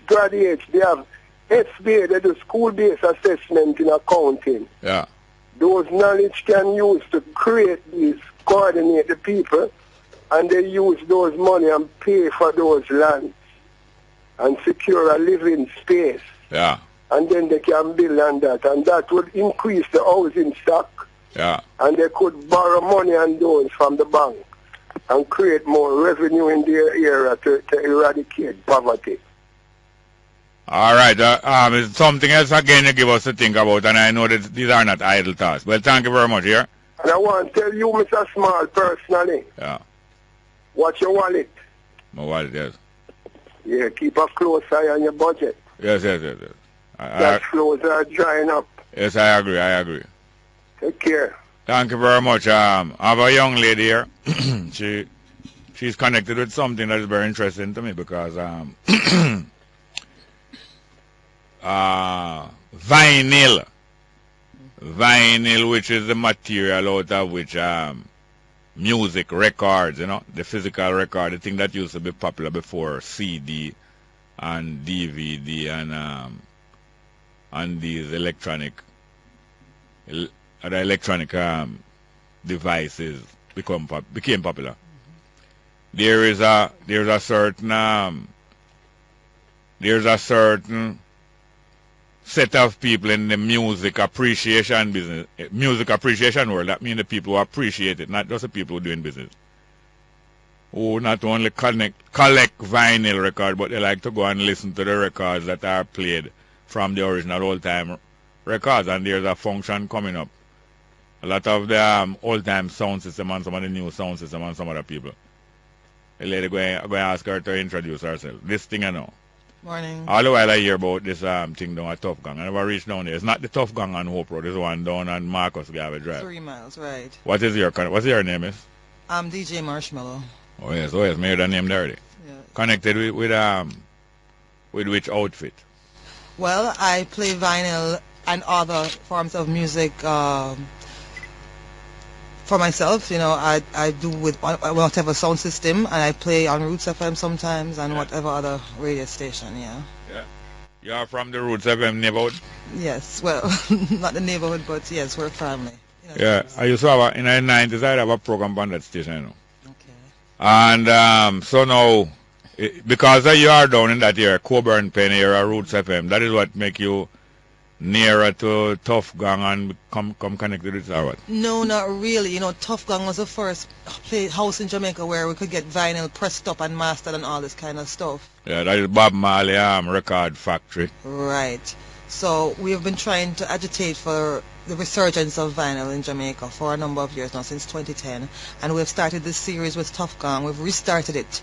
graduates, they have SBA, they do school-based assessment in accounting.
Yeah.
Those knowledge can use to create these, coordinate the people, and they use those money and pay for those lands and secure a living space.
Yeah.
And then they can build on that, and that would increase the housing stock.
Yeah.
And they could borrow money on those from the bank and create more revenue in their area to eradicate poverty.
All right. It's something else again you give us to think about, and I know that these are not idle tasks. Well, thank you very much, yeah?
And I want to tell you, Mr. Small, personally,
yeah,
watch your wallet.
My wallet, yes.
Yeah, keep a close eye on your budget.
Yes.
Cash flows are drying up.
Yes, I agree.
Take care.
Thank you very much. I have a young lady here. She's connected with something that is very interesting to me because vinyl, which is the material out of which music records, the physical record, the thing that used to be popular before CD and DVD and these electronic devices became popular. There's a certain set of people in the music appreciation world. That means the people who appreciate it, not just the people who doing business, who not only collect vinyl record, but they like to go and listen to the records that are played from the original old-time records. And there's a function coming up. A lot of the old-time sound system and some of the new sound system and some other people. The lady going to ask her to introduce herself. This thing I know.
Morning.
All the while I hear about this thing down at Tough Gong. I never reached down there. It's not the Tough Gong on Hope Road. It's one down on Marcus Garvey Drive.
3 miles, right.
What's your name is?
I'm DJ Marshmello.
Oh yes, made a name there.
Yeah.
Connected with which outfit?
Well, I play vinyl and other forms of music for myself. You know, I do with whatever sound system, and I play on Roots FM sometimes and whatever other radio station. Yeah.
Yeah. You are from the Roots FM neighborhood?
Yes. Well, not the neighborhood, but yes, we're family. You know,
yeah. I used to have in the 90s. I have a program on that station. You know. And so now, because you are down in that area, Coburn Pen area, Roots FM, that is what make you nearer to Tough Gong and come connected with it or what?
No, not really. You know, Tough Gong was the first house in Jamaica where we could get vinyl pressed up and mastered and all this kind of stuff.
Yeah, that is Bob Marley Record Factory.
Right. So we have been trying to agitate for the resurgence of vinyl in Jamaica for a number of years now, since 2010. And we've started this series with Tough Gong. We've restarted it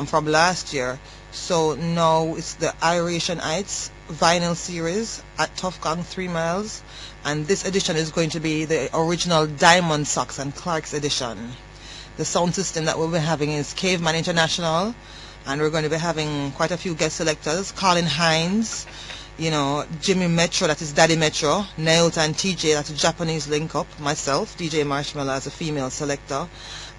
from last year. So now it's the Iration vinyl series at Tough Gong 3 Miles. And this edition is going to be the original Diamond Socks and Clark's edition. The sound system that we'll be having is Caveman International. And we're going to be having quite a few guest selectors. Colin Hines, you know, Jimmy Metro, that is Daddy Metro, Nailta and TJ, that's a Japanese link-up, myself, DJ Marshmello as a female selector,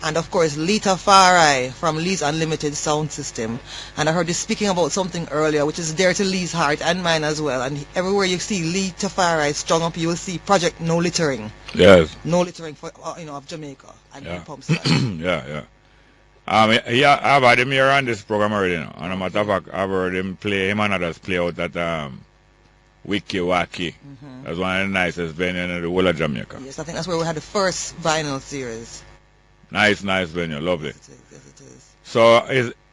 and of course Lita Farai from Lee's Unlimited Sound System. And I heard you speaking about something earlier which is dear to Lee's heart and mine as well, and everywhere you see Lita Farai strung up, you will see Project No Littering.
Yes.
No Littering for, you know, of Jamaica and pumps.
Yeah. I've had him here on this program already, you know. And a matter of fact, I've heard him and others play out at Wiki Waki. That's one of the nicest venues in the whole of Jamaica.
Yes, I think that's where we had the first vinyl series.
Nice venue, lovely.
Yes, it is.
So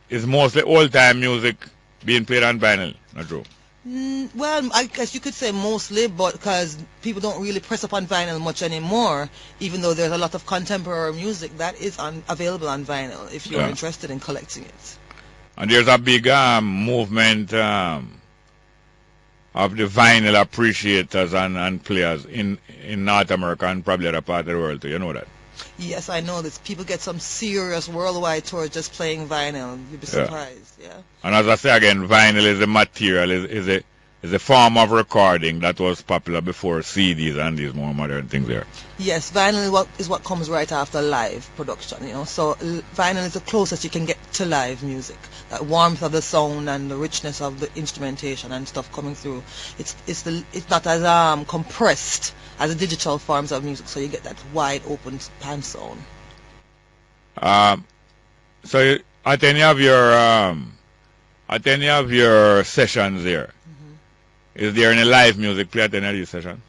is mostly old-time music being played on vinyl, not true?
Well, I guess you could say mostly, but because people don't really press up on vinyl much anymore, even though there's a lot of contemporary music that is available on vinyl if you're interested in collecting it.
And there's a big movement of the vinyl appreciators and players in North America and probably other part of the world too. You know that?
Yes, I know this. People get some serious worldwide tours just playing vinyl. You'd be surprised, yeah.
And as I say again, vinyl is a material, is a form of recording that was popular before CDs and these more modern things there.
Yes, vinyl is what comes right after live production, you know. So vinyl is the closest you can get to live music. That warmth of the sound and the richness of the instrumentation and stuff coming through. It's not as compressed as the digital forms of music, so you get that wide open pan sound.
So at any of your sessions there, is there any live music played at any of these sessions?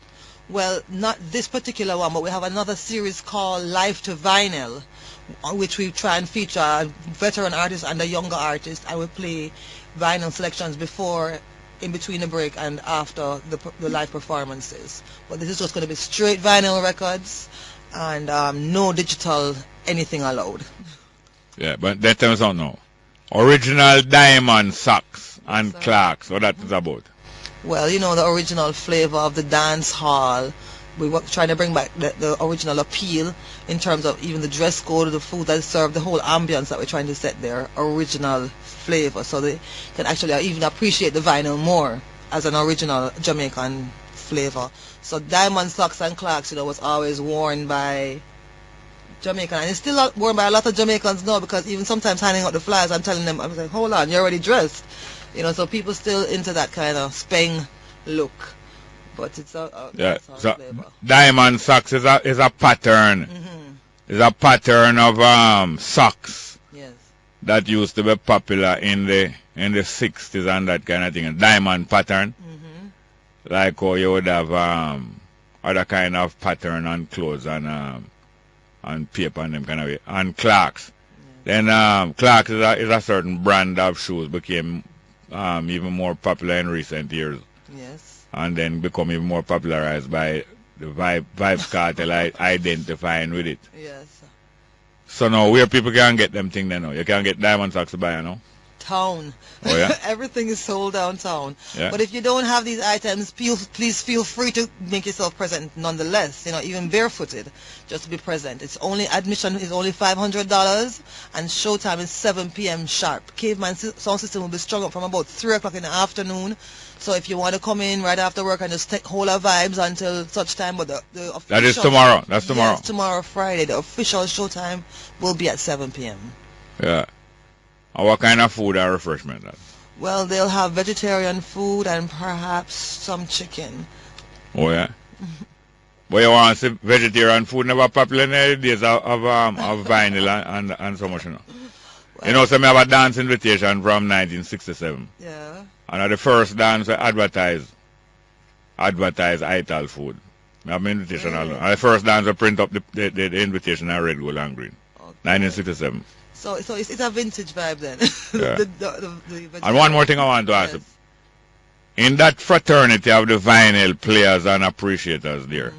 Well, not this particular one, but we have another series called Live to Vinyl, on which we try and feature a veteran artist and a younger artist, and we play vinyl selections before, in between the break and after the live performances. But this is just going to be straight vinyl records and no digital anything allowed.
Yeah, but that tells us now. Original Diamond Socks and Clarks, what that is about?
Well, you know, the original flavor of the dance hall. We were trying to bring back the original appeal in terms of even the dress code, the food that's served, the whole ambience that we're trying to set there, original flavor, so they can actually even appreciate the vinyl more as an original Jamaican flavor. So Diamond Socks and Clarks, you know, was always worn by Jamaican, and it's still worn by a lot of Jamaicans now, because even sometimes handing out the flyers, I'm telling them, I'm like, hold on, you're already dressed. You know, so people still into that kind of Speng look. But it's
so Diamond Socks is a pattern. It's a pattern of socks.
Yes.
That used to be popular in the 60s and that kind of thing. A diamond pattern. Like how you would have other kind of pattern on clothes and paper and them kind of way. And Clarks. Then Clarks is a certain brand of shoes, became even more popular in recent years.
Yes.
And then become even more popularized by the Vibes Cartel identifying with it.
Yes.
So now where people can get them things then now? You can get Diamond Socks to buy, you know?
downtown.
Oh, yeah?
Everything is sold downtown.
Yeah.
But if you don't have these items, please feel free to make yourself present nonetheless. Even barefooted, just to be present. Admission is only $500, and showtime is 7 p.m. sharp. Caveman sound system will be strung up from about 3 o'clock in the afternoon. So if you want to come in right after work and just take whole of vibes until such time, but the official...
That is tomorrow. That's tomorrow.
Yes, tomorrow, Friday. The official showtime will be at 7 p.m.
Yeah. And what kind of food or refreshment?
Well, they'll have vegetarian food and perhaps some chicken.
Oh, yeah? But you want to see vegetarian food never popular in the days of vinyl and so much, Well, so I have a dance invitation from 1967.
Yeah.
And at the first dance, I advertise Ital food. I have my invitation alone. And the first dance, I print up the invitation in red, gold, and green. Okay. 1967.
So it's a vintage vibe then.
Yeah. And one more thing I want to ask you. In that fraternity of the vinyl players and appreciators there,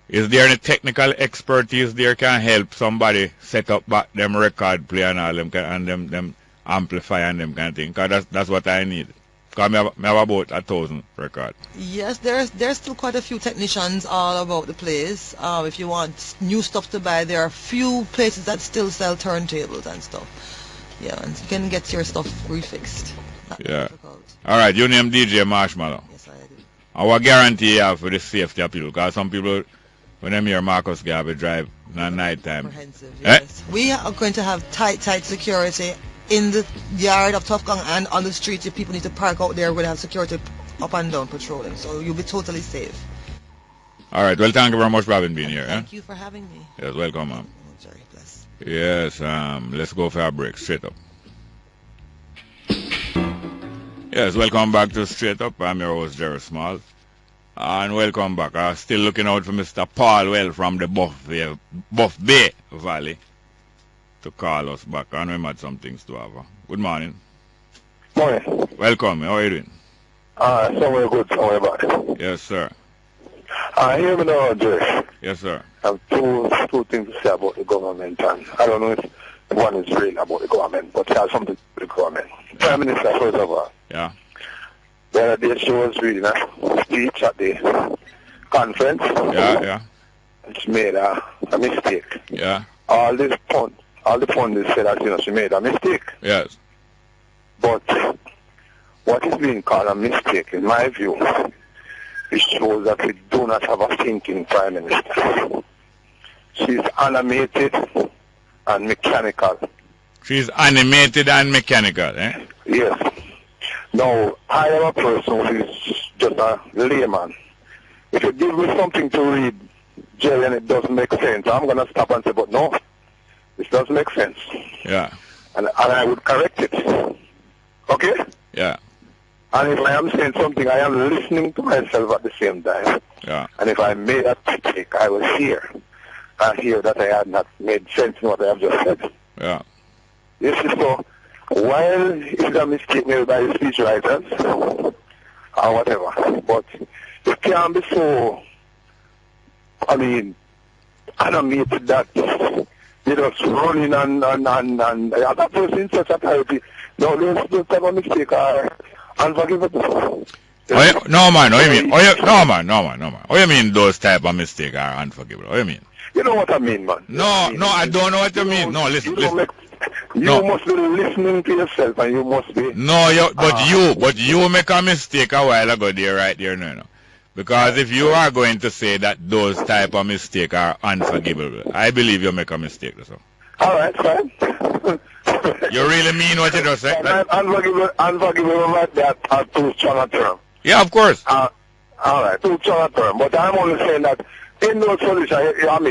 is there any technical expertise there can help somebody set up back them record player and all them and them amplify and them kind of thing? Because that's what I need. Because I have about 1,000 records.
Yes, there's still quite a few technicians all about the place. If you want new stuff to buy, there are a few places that still sell turntables and stuff. Yeah, and you can get your stuff refixed.
Yeah. All right, you name DJ Marshmello.
Yes, I do.
Our guarantee you have for the safety of people, because some people, when they hear Marcus Garvey drive at night time.
Yes. We are going to have tight security in the yard of Tough Gong and on the street. If people need to park out there, we're going to have security up and down patrolling, so you'll be totally safe.
All right, well, thank you very much for having been here.
Thank you for having me.
Yes, welcome, ma'am.
Oh, Jerry, bless.
Yes, let's go for a break, straight up. Yes, welcome back to Straight Up. I'm your host, Jerry Small. And welcome back. I'm still looking out for Mr. Paul Well from the Buff Bay Valley to call us back. And we had some things to have. Good morning.
Morning.
Welcome. How are you doing?
Somewhere good, somewhere bad.
Yes, sir.
Hear me now, Jerry.
Yes, sir.
I have two things to say about the government, and I don't know if one is really about the government, but it has something to do with the government. Prime Minister, first of all.
Yeah.
The other day she was reading a speech at the conference.
Yeah.
She made a mistake.
Yeah.
All the pundits said that, she made a mistake.
Yes.
But what is being called a mistake, in my view, it shows that we do not have a thinking Prime Minister. She's animated and mechanical.
She's animated and mechanical, eh?
Yes. Now, I am a person who is just a layman. If you give me something to read, Jerry, and it doesn't make sense, I'm going to stop and say, but no, this does make sense.
Yeah.
And I would correct it. Okay?
Yeah.
And if I am saying something, I am listening to myself at the same time.
Yeah.
And if I made a mistake, I will hear. I hear that I had not made sense in what I have just said.
Yeah.
Yes, so while it's a mistake made by the speechwriters or whatever, but it can't be so, animated that they just running and other person in such authority. No, those type of mistake are unforgivable.
No, man. What you mean? No, man. What you mean those type of mistakes are unforgivable? What you mean?
You know what I mean, man.
No, I don't know what you mean. No, listen.
You must be listening to yourself, and you must be.
No, but you make a mistake a while ago there, right there, no. Because if you are going to say that those type of mistakes are unforgivable, I believe you make a mistake. So.
All right, fine.
You really mean what you just said?
Unforgivable like that are too strong a term.
Yeah, of course.
All right, too strong a term. But I'm only saying that in those solutions, you have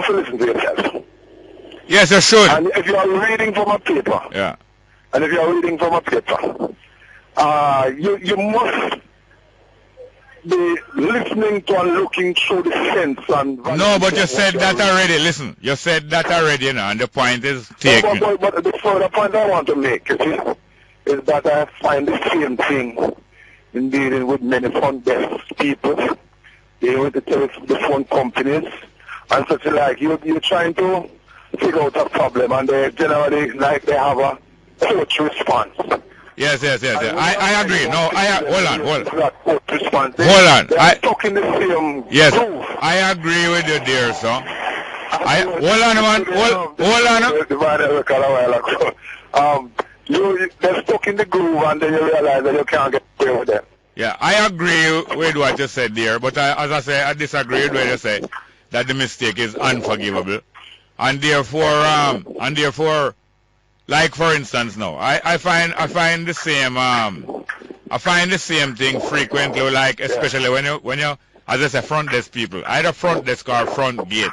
to listen to yourself.
Yes, you should.
And if you are reading from a paper,
yeah.
And if you are reading from a paper, you must be listening to and looking through the sense and...
No, but you said that already. Listen, you said that already, and the point is taken.
But the further point I want to make, you see, is that I find the same thing in dealing with many front desk people, dealing with the phone companies, and such like. You're trying to figure out a problem, and they generally like they have a coach response.
Yes. I agree. No, hold on.
They're stuck in the same groove.
I agree with you there, sir. Hold on, man.
They're stuck in the groove, and then you realize that you can't get away with them.
Yeah, I agree with what you said there, but as I say, I disagree with what you said, that the mistake is unforgivable, and therefore, like for instance, now I find the same thing frequently, like especially when you as I say, front desk people, either front desk or front gate.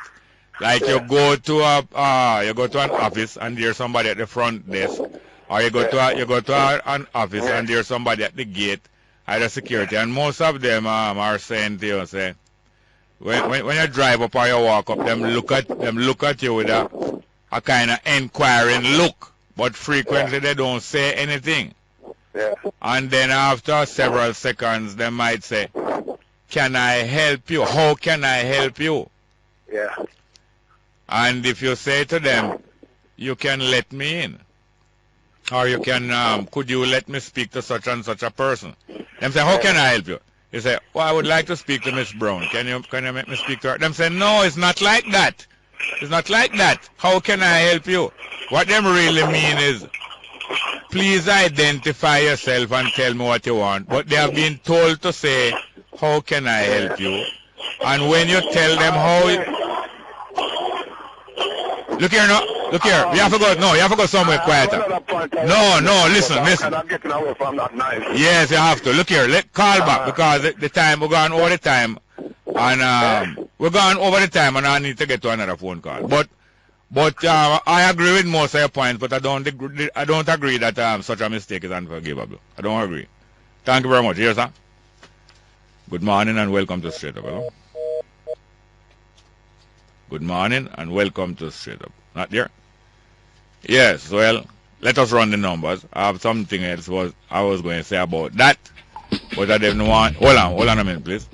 Like you go to an office and there's somebody at the front desk, or you go to an office and there's somebody at the gate, either security, and most of them are saying to you, say, when you drive up or you walk up, them look at you with a kind of inquiring look, but frequently they don't say anything. And then after several seconds, they might say, "Can I help you? How can I help you?" And if you say to them, "You can let me in," or you can, "Could you let me speak to such and such a person?" Them say, "How can I help you?" You say, "Well, I would like to speak to Miss Brown. Can you make me speak to her?" Them say, "No, it's not like that. It's not like that. How can I help you?" What them really mean is, please identify yourself and tell me what you want. But they have been told to say, "How can I help you?" And when you tell them how Look here, you have to go somewhere quieter. No, listen. Yes, you have to. Look here, call back, because the time, we're going over the time, and I need to get to another phone call. But I agree with most of your points, but I don't agree that such a mistake is unforgivable. I don't agree. Thank you very much. Yes, sir. Good morning and welcome to Straight Up. Hello? Good morning and welcome to Straight Up. Not there? Yes, well, let us run the numbers. I have something else I was going to say about that, but I didn't want... Hold on a minute, please.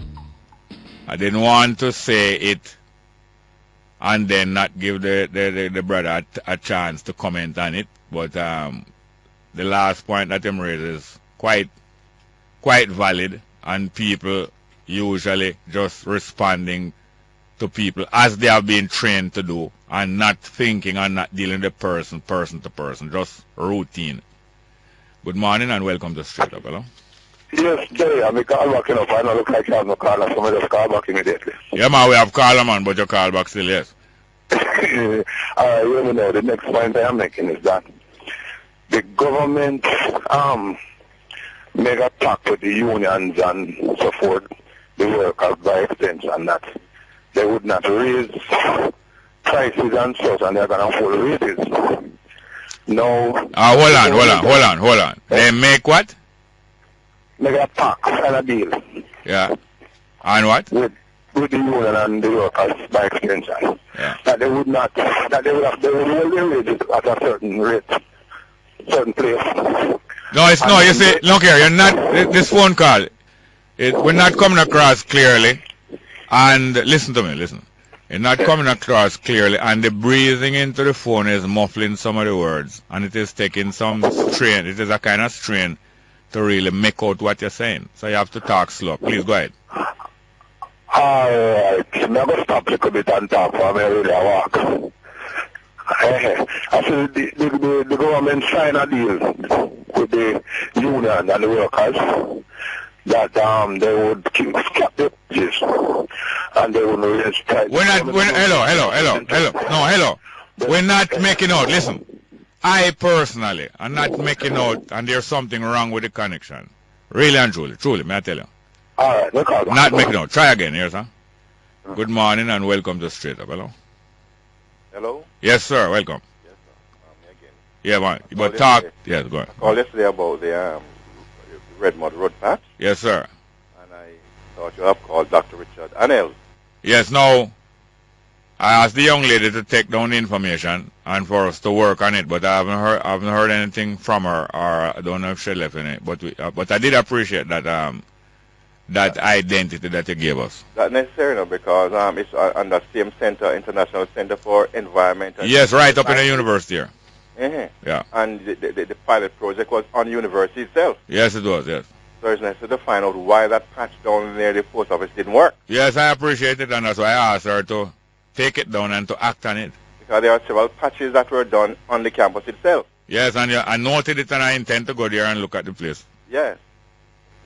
I didn't want to say it and then not give the brother a chance to comment on it, but the last point that him raised is quite valid, and people usually just responding to people as they have been trained to do, and not thinking and not dealing with the person to person, just routine. Good morning and welcome to Straight Up. Hello?
Yes, Jerry, I'm call back enough. I don't look like you have no caller, so I just call back immediately.
Yeah, man, we have caller, man, but your call back still, yes.
Alright, you know, the next point I am making is that the government make a pact with the unions and so forth, the workers by extension, that they would not raise prices and such, and they're going to hold raises. No.
Hold on. They make what?
Make a pact and a deal.
Yeah. And what?
With the union and the workers by extension.
Yeah.
That they would hold their wages at a certain rate, certain place.
No, you see, look here, you're not, this phone call, we're not coming across clearly, and listen to me, you're not coming across clearly, and the breathing into the phone is muffling some of the words, and it is taking some strain, it is a kind of strain to really make out what you're saying, so you have to talk slow. Please go ahead.
Alright, I'm going to stop a little bit and talk for me really walk. I said the government signed a deal with the union and the workers that they would cap the wages and they wouldn't raise prices.
Hello. We're not making out. Listen, I personally am not making out, and there's something wrong with the connection. Really and truly, may I tell you?
Alright, no problem.
Not making out. Try again, yes, sir. Good morning and welcome to Straight Up. Hello?
Hello?
Yes, sir. Welcome.
Yes, sir. Me again.
Yeah, man. But talk. Yes, go on.
I called yesterday about the Red Mud Road patch.
Yes, sir.
And I thought you have called Dr. Richard Anel.
Yes, no. I asked the young lady to take down the information and for us to work on it, but I haven't heard anything from her, or I don't know if she left in it. But I did appreciate that that identity that you gave us?
Not necessarily, no, because it's under same center, International Center for Environment. And
Yes, right up in the university here. Yeah.
And the pilot project was on university itself.
Yes, it was, yes.
So it's necessary to find out why that patch down near the post office didn't work.
Yes, I appreciate it, and that's why I asked her to take it down and to act on it.
Because there are several patches that were done on the campus itself.
Yes, and I noted it, and I intend to go there and look at the place.
Yes.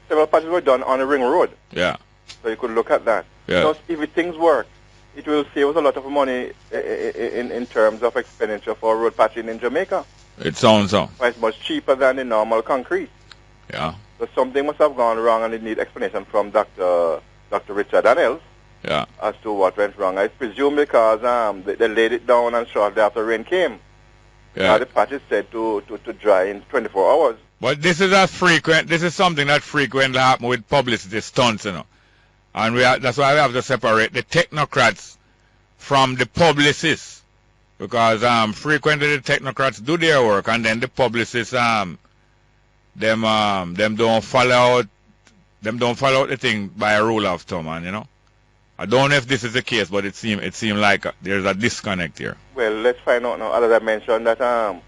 Several patches were done on the ring road.
Yeah.
So you could look at that.
Yeah.
So if things work, it will save us a lot of money in terms of expenditure for road patching in Jamaica.
It sounds so.
It's much cheaper than the normal concrete.
Yeah.
So something must have gone wrong, and it needs explanation from Dr. Richard Daniels.
Yeah.
As to what went wrong. I presume because they laid it down and shortly after rain came.
Yeah.
The patch is said to dry in 24 hours.
But this is something that frequently happens with publicity stunts, you know. And that's why we have to separate the technocrats from the publicists. Because frequently the technocrats do their work, and then the publicists them don't follow out the thing by a rule of thumb, and you know. I don't know if this is the case, but it seemed like there's a disconnect here.
Well, let's find out now. As I mentioned that the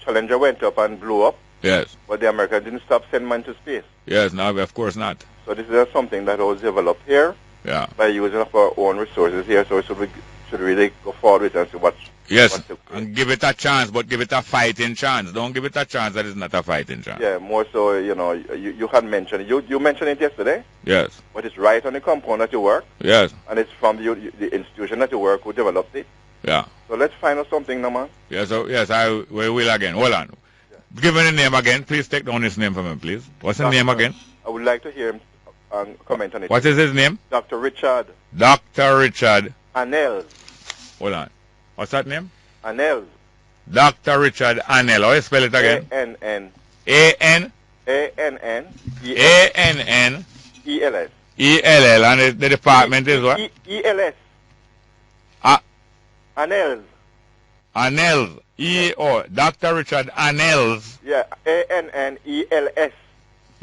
Challenger went up and blew up.
Yes.
But the Americans didn't stop sending man to space.
Yes, no, of course not.
So this is something that was developed here.
Yeah.
By using of our own resources here. So we should really go forward with it and see what.
Yes, and give it a chance, but give it a fighting chance. Don't give it a chance that is not a fighting chance.
Yeah, more so, you know, you had mentioned, you mentioned it yesterday.
Yes.
But it's right on the compound that you work.
Yes.
And it's from the institution that you work who developed it.
Yeah.
So let's find out something now, man.
Yes, we will again. Hold on. Yeah. Give me the name again. Please take down his name for me, please. What's his name again?
I would like to hear him comment on it.
What is his name?
Dr. Richard.
Dr. Richard.
Anel.
Hold on. What's that name?
Anel.
Dr. Richard Anel. How do you spell it again?
A-N-N.
A-N?
A-N-N.
A-N-N.
E-L-S.
E-L-L. And the department is what?
E-L-S. Anels.
Anels. E-O. Dr. Richard Anels.
Yeah. A-N-N-E-L-S.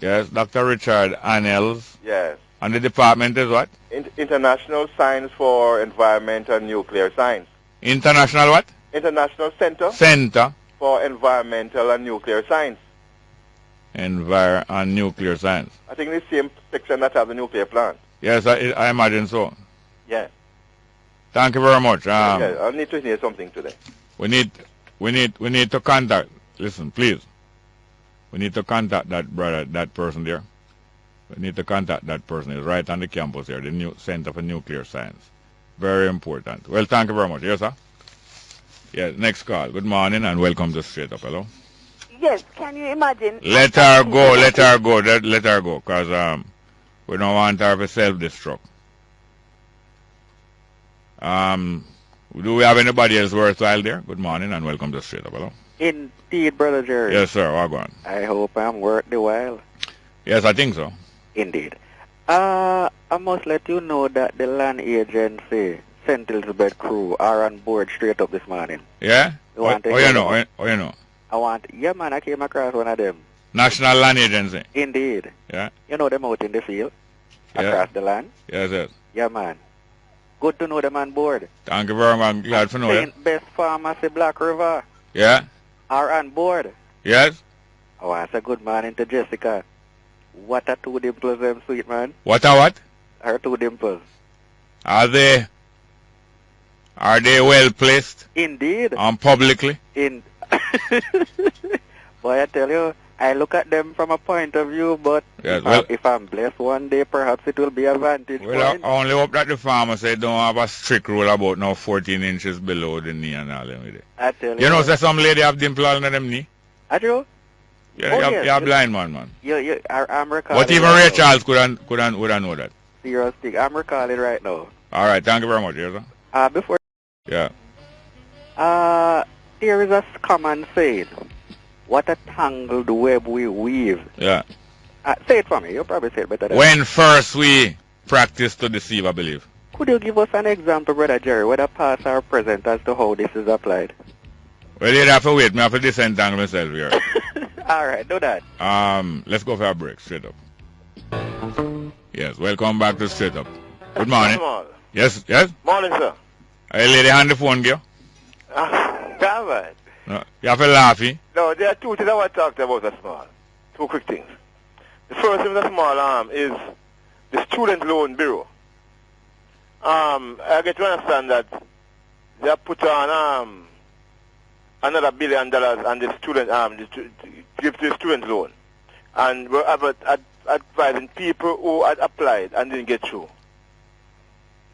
Yes, Dr. Richard Anels.
Yes.
And the department is what?
International Science for Environment and Nuclear Science.
International what?
International Center.
Center.
For Environmental and Nuclear Science.
And Nuclear Science.
I think the same section that have the nuclear plant.
Yes, I imagine so.
Yeah.
Thank you very much.
Yeah, I need to hear something today.
We need to contact. Listen, please. We need to contact that person there. We need to contact that person. It's right on the campus here, the new Center for Nuclear Science. Very important. Well, thank you very much. Yes, sir? Yes, next call. Good morning and welcome to Straight Up. Hello?
Yes, can you imagine?
Let her go, let her go, let her go, because we don't want her to self-destruct. Do we have anybody else worthwhile there? Good morning and welcome to Straight Up. Hello?
Indeed, Brother Jerry.
Yes, sir. What going?
I hope I'm worth the while.
Yes, I think so.
Indeed. I must let you know that the land agency, St. Elizabeth crew, are on board straight up this morning.
Yeah?
You want
you know?
Yeah, man, I came across one of them.
National Land Agency?
Indeed.
Yeah?
You know them out in the field? Across the land?
Yes, yes.
Yeah, man. Good to know them on board.
Thank you very much. Glad to know
St. Best Pharmacy, Black River.
Yeah?
Are on board.
Yes?
Oh, that's a good morning to Jessica. What a two dimples, them sweet man.
What a what?
Her two dimples.
Are they well placed?
Indeed.
And publicly?
Boy, I tell you, I look at them from a point of view, but
yes,
if I'm blessed one day, perhaps it will be a vantage point.
I only hope that the pharmacy don't have a strict rule about now 14 inches below the knee and all them with it.
I tell you.
You know, say some lady have dimple under them knee?
I do?
Yeah, you're a blind man.
I'm recalling.
But even Ray Charles would know that.
Serious thing. I'm recalling right now.
All right, thank you very much, yes, sir.
Before.
Yeah.
There is a common saying. What a tangled web we weave.
Yeah.
Say it for me. You'll probably say it better than
when first we practice to deceive, I believe.
Could you give us an example, Brother Jerry, whether past or present, as to how this is applied?
Well, you'd have to wait. I have to disentangle myself here.
All right, do that.
Let's go for a break, straight up. Yes, welcome back to Straight Up. Good morning.
Small.
Yes, yes?
Morning, sir.
Hey, lady, hand the phone, girl.
Come on.
No, you have to laugh, eh?
No, there are two things I want to talk about as small. Two quick things. The first thing that's small is the Student Loan Bureau. I get to understand that they have put on another $1 billion on the student to give to the student loan, and we're advising people who had applied and didn't get through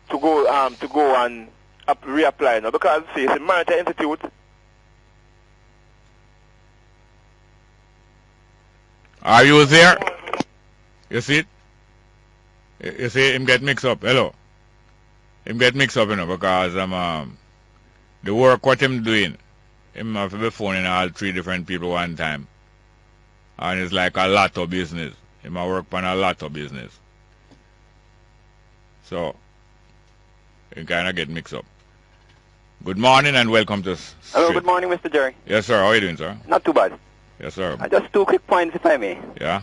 to go and reapply now, because see, it's a maritime institute.
Are you there? You see it? You see him get mixed up. Hello. Him get mixed up, you know, because the work what him doing, him have to be phoning all 3 different people one time. And it's like a lot of business. Him a work on a lot of business. So you kinda get mixed up. Good morning and welcome to
Hello, good morning, Mr. Jerry.
Yes, sir. How are you doing, sir?
Not too bad.
Yes, sir.
Just 2 quick points, if I may.
Yeah.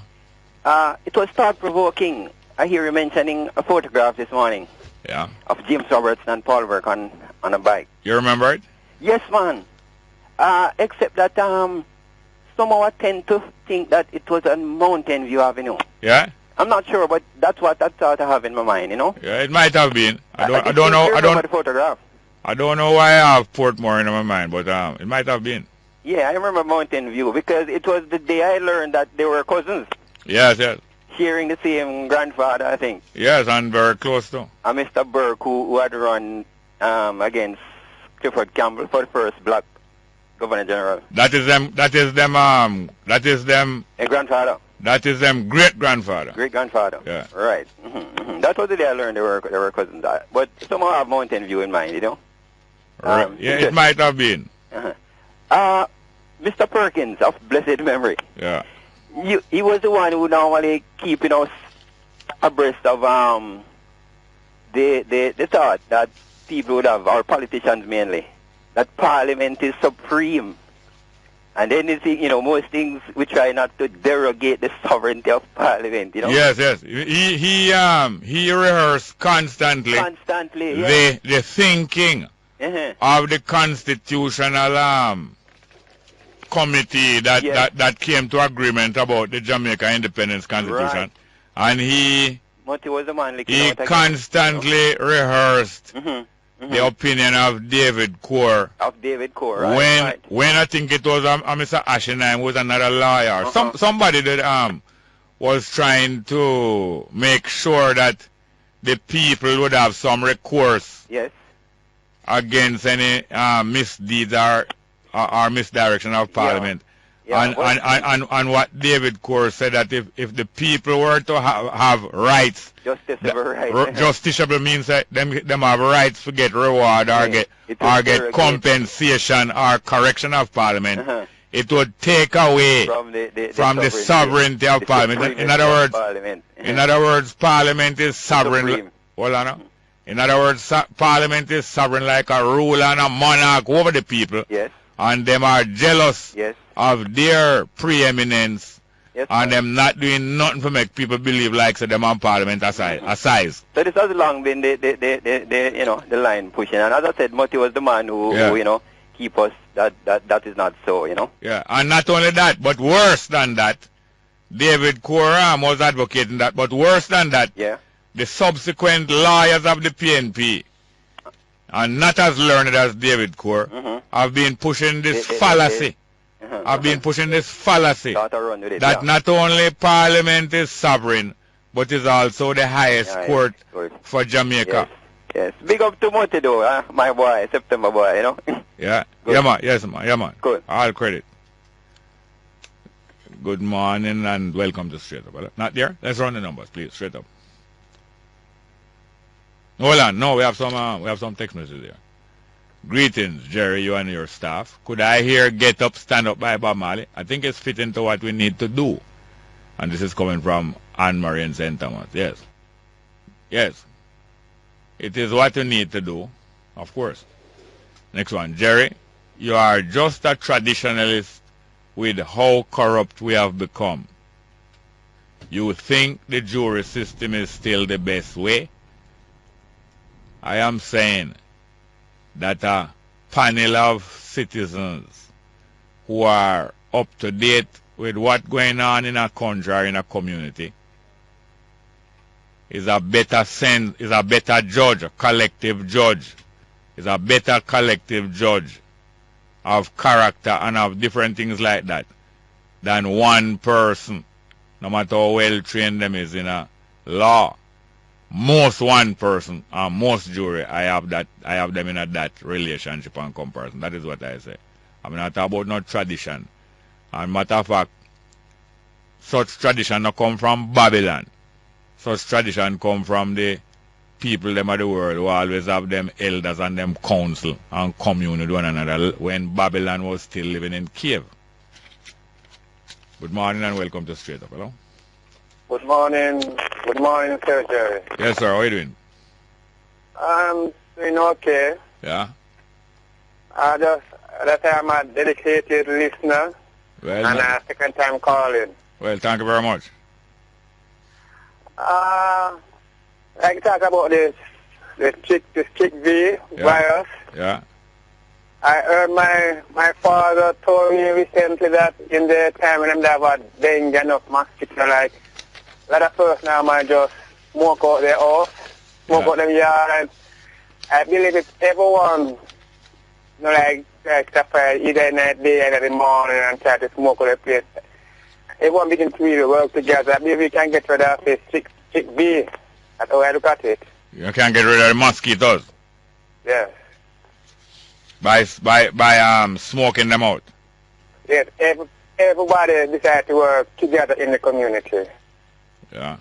It was thought-provoking. I hear you mentioning a photograph this morning.
Yeah.
Of James Robertson and Paul Burke on a bike.
You remember it?
Yes, man. Except that somehow I tend to think that it was on Mountain View Avenue.
Yeah.
I'm not sure, but that's what I thought I have in my mind, you know.
Yeah, it might have been. I don't
know the photograph.
I don't know why I have Portmore in my mind, but it might have been.
Yeah, I remember Mountain View because it was the day I learned that they were cousins.
Yes, yes.
Sharing the same grandfather, I think.
Yes, and very close too.
And Mr. Burke, who had run against Clifford Campbell for the first black Governor General.
That is them.
A grandfather.
That is them great grandfather.
Great grandfather.
Yeah.
Right. That was the day I learned they were cousins. But somehow I have Mountain View in mind, you know.
Right. Yeah, it might have been.
Mr. Perkins of blessed memory.
Yeah.
He was the one who normally keeping us abreast of the thought that people would have, our politicians mainly, that Parliament is supreme. And anything, you know, most things we try not to derogate the sovereignty of Parliament, you know.
Yes, yes. He rehearsed constantly.
Constantly, yeah.
The thinking of the constitutional committee that came to agreement about the Jamaica Independence Constitution,
right.
And he
was the man
constantly rehearsed the opinion of David Core.
Of David Core, right.
When I think it was Mr. Ashenheim was another lawyer, somebody that was trying to make sure that the people would have some recourse against any misdeeds or misdirection of Parliament. And what David Core said, that if the people were to have rights, justiciable means that them have rights to get reward or get compensation or correction of Parliament, it would take away from the sovereignty of Parliament. In other words, Parliament is sovereign. Hold on now. In other words, Parliament is sovereign like a ruler and a monarch over the people.
Yes.
And them are jealous of their preeminence, and them not doing nothing to make people believe like so them on Parliament a size.
So this has long been the line pushing, and as I said, Moti was the man who you know, keep us that is not so, you know.
Yeah, and not only that, but worse than that, David Coram was advocating that, but worse than that, the subsequent lawyers of the PNP, and not as learned as David Core, have been pushing this fallacy. Have been pushing this fallacy that not only Parliament is sovereign, but is also the highest court for Jamaica.
Yes. Big up to Monte though, my boy, September boy, you know.
Yeah. Yeah, man. Yes, man. Yeah, man.
Good.
All credit. Good morning and welcome to Straight Up. Not there? Let's run the numbers, please. Straight up. Hold on. No, we have some text messages there. Greetings, Jerry, you and your staff. Could I hear Get Up, Stand Up by Bob Marley? I think it's fitting to what we need to do. And this is coming from Anne-Marie in St. Thomas. Yes. Yes. It is what you need to do, of course. Next one. Jerry, you are just a traditionalist with how corrupt we have become. You think the jury system is still the best way? I am saying that a panel of citizens who are up to date with what's going on in a country or in a community is a better judge, a collective judge, is a better collective judge of character and of different things like that than one person, no matter how well trained them is in a law. Most one person and most jury, I have them in that relationship and comparison. That is what I say. I'm not talking about no tradition. And matter of fact, such tradition not come from Babylon. Such tradition come from the people them of the world who always have them elders and them council and commune with one another when Babylon was still living in cave. Good morning and welcome to Straight Up. Hello?
Good morning, Sir Jerry.
Yes, sir. How are you doing?
I'm doing okay.
Yeah?
I'm a dedicated listener.
Well,
and a second time calling.
Well, thank you very much.
I can talk about this chick V virus.
Yeah.
I heard my father told me recently that in the time when they have a dengue enough mosquito, like a lot of person now might just smoke out their house, smoke out them yard, and I believe it's everyone, like stuff either in the day and in the morning and try to smoke out the place. Everyone begin to really work together. I believe we can get rid of this chick V. That's how I look at it.
You can get rid of the mosquitoes?
Yes.
By smoking them out?
Yes, everybody decide to work together in the community.
Yeah.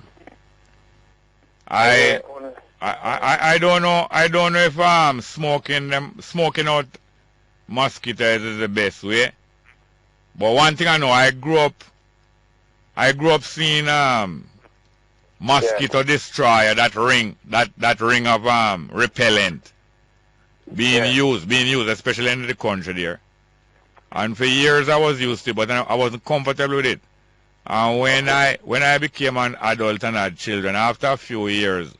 I don't know if smoking out mosquitoes is the best way. But one thing I know, I grew up seeing mosquito destroyer, that ring of repellent being used, especially in the country there. And for years I was used to it, but I wasn't comfortable with it. And when I became an adult and had children, after a few years,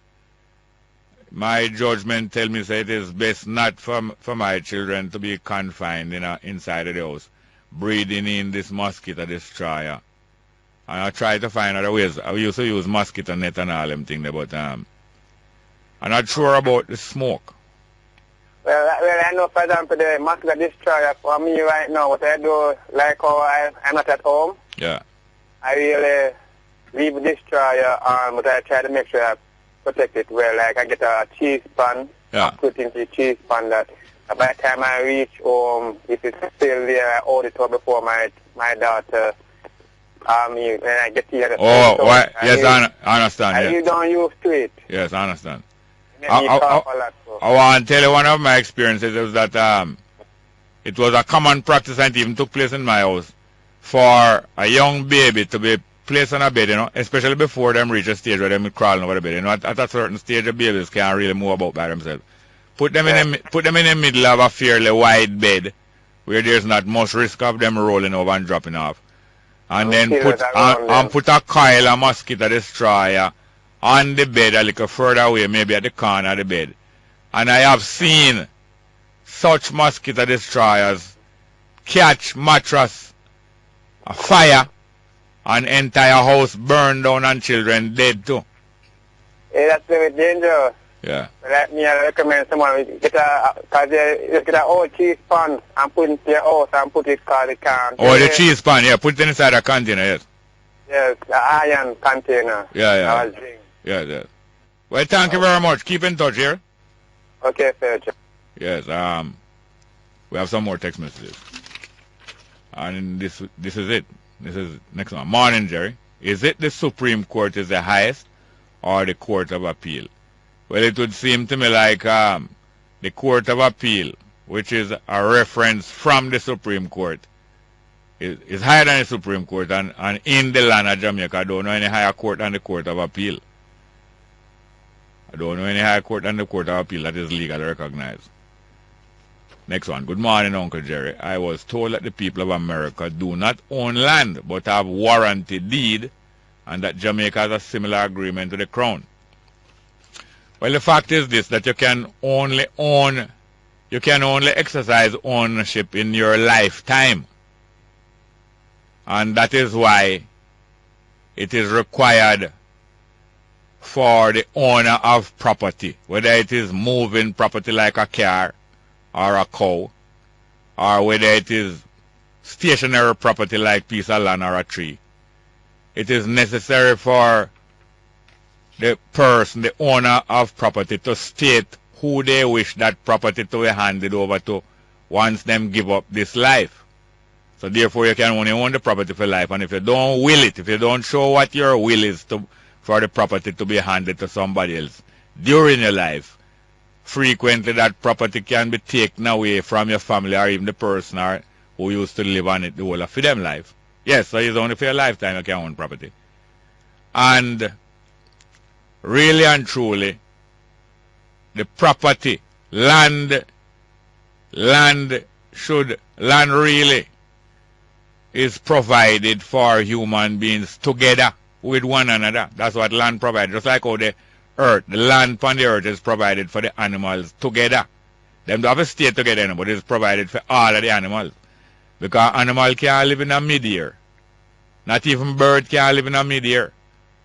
my judgment tell me that it is best not for my children to be confined inside of the house, breathing in this mosquito destroyer. And I try to find other ways. I used to use mosquito net and all them things, but I'm not sure about the smoke.
Well, I know, for example, the mosquito destroyer for me right now, what I do, like how I'm not at home.
Yeah.
I really leave the destroyer on, but I try to make sure I protect it well. Like I get a cheese pan, put into the cheese pan that by the time I reach home, if it's still there, I hold it up before my daughter. When I get here.
Yes, I understand.
I really don't used to it.
Yes, I understand. I want to tell you one of my experiences was that it was a common practice and it even took place in my house for a young baby to be placed on a bed, especially before them reach a stage where they're crawling over the bed. At a certain stage, the babies can't really move about by themselves. Put them in the middle of a fairly wide bed where there's not much risk of them rolling over and dropping off. And then put a coil of mosquito destroyer on the bed a little further away, maybe at the corner of the bed. And I have seen such mosquito destroyers catch mattress, a fire, and entire house burn down and children dead too.
Yeah, that's very dangerous.
Yeah.
Like me, I recommend someone get an old cheese pan and put it in your house and put it because it can't.
Oh, the cheese pan, yeah, put it inside a container, yes.
Yes, the iron container.
Yeah. Yeah. Well, thank you very much. Keep in touch here.
Okay, sir.
Yes, we have some more text messages. And this is it. This is next one. Morning, Jerry. Is it the Supreme Court is the highest or the Court of Appeal? Well, it would seem to me like the Court of Appeal, which is a reference from the Supreme Court, is higher than the Supreme Court. And in the land of Jamaica, I don't know any higher court than the Court of Appeal. I don't know any higher court than the Court of Appeal that is legally recognized. Next one. Good morning, Uncle Jerry. I was told that the people of America do not own land, but have warranty deed and that Jamaica has a similar agreement to the Crown. Well, the fact is this, that you can only exercise ownership in your lifetime. And that is why it is required for the owner of property, whether it is moving property like a car or a cow, or whether it is stationary property like piece of land or a tree. It is necessary for the person, the owner of property, to state who they wish that property to be handed over to once them give up this life. So therefore you can only own the property for life, and if you don't will it, if you don't show what your will is for the property to be handed to somebody else during your life, frequently that property can be taken away from your family or even the person who used to live on it the whole of them life. Yes, so it's only for your lifetime you can own property. And really and truly, the property, land really is provided for human beings together with one another. That's what land provides. Just like how the earth, the land upon the earth is provided for the animals together. Them don't have a stay together, but it's provided for all of the animals. Because animal can't live in a mid-air. Not even bird can't live in a mid-air.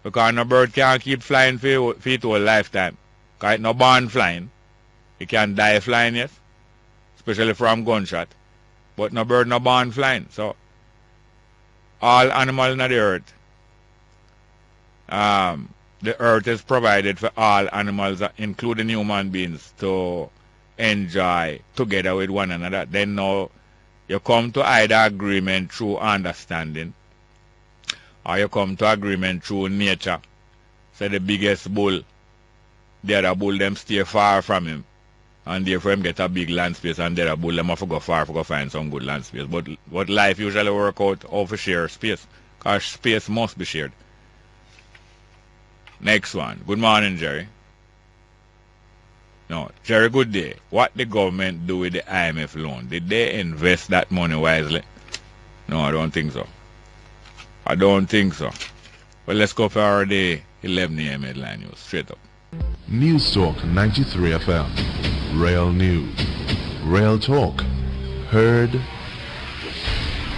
Because no bird can't keep flying for its whole lifetime. Because it's not born flying. It can die flying, yes. Especially from gunshot. But no bird no born flying. So all animals on the earth, the earth is provided for all animals, including human beings, to enjoy together with one another. Then now you come to either agreement through understanding, or you come to agreement through nature. Say the biggest bull, the other bull them stay far from him, and therefore him get a big land space, and the other bull them have to go far to go find some good land space. But life usually work out over share space, because space must be shared. Next one. Good morning, Jerry. No, Jerry, good day. What the government do with the IMF loan? Did they invest that money wisely? No, I don't think so. I don't think so. Well, let's go for the 11 a.m. headline news. Straight up.
News Talk 93 FM. Rail News. Rail Talk. Heard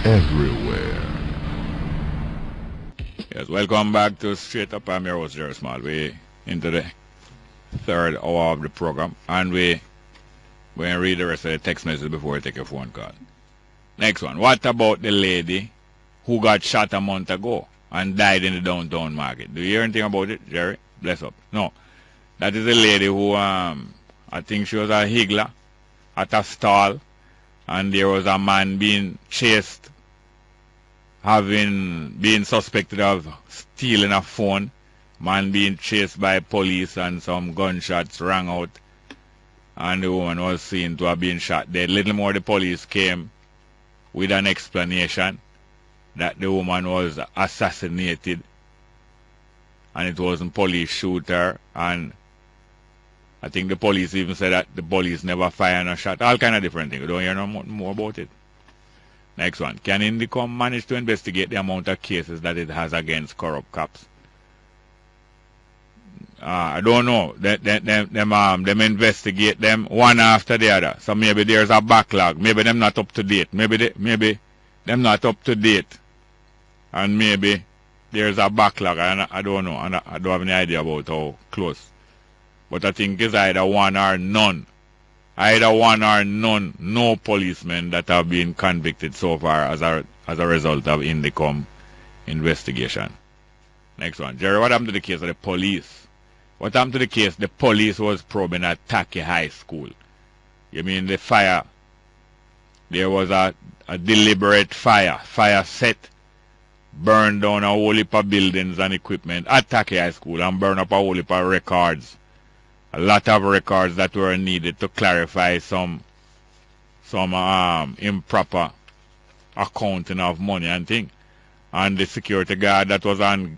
everywhere.
Yes, welcome back to Straight Up. I'm your host, Jerry Small. We're into the third hour of the program, and we're going to read the rest of the text message before we take a phone call. Next one. What about the lady who got shot a month ago and died in the downtown market? Do you hear anything about it, Jerry? Bless up. No. That is a lady who, I think she was a higgler at a stall, and there was a man being chased, being suspected of stealing a phone. Man being chased by police, and some gunshots rang out, and the woman was seen to have been shot dead. Little more the police came with an explanation that the woman was assassinated, and it wasn't police shoot her, and I think the police even said that the police never fired a shot. All kind of different things. We don't hear no more about it. Next one. Can Indicom manage to investigate the amount of cases that it has against corrupt cops? I don't know. Them investigate them one after the other. So maybe there's a backlog. Maybe them not up to date. Maybe them not up to date. And maybe there's a backlog. And I don't know. And I don't have any idea about how close. But I think it's either one or none. Either one or none. No policemen that have been convicted so far as a result of Indicom investigation. Next one. Jerry, what happened to the case of the police? What happened to the case? The police was probing at Taki High School. You mean the fire? There was a deliberate fire set, burned down a whole heap of buildings and equipment at Taki High School and burned up a whole heap of records. A lot of records that were needed to clarify some improper accounting of money and things. And the security guard that was on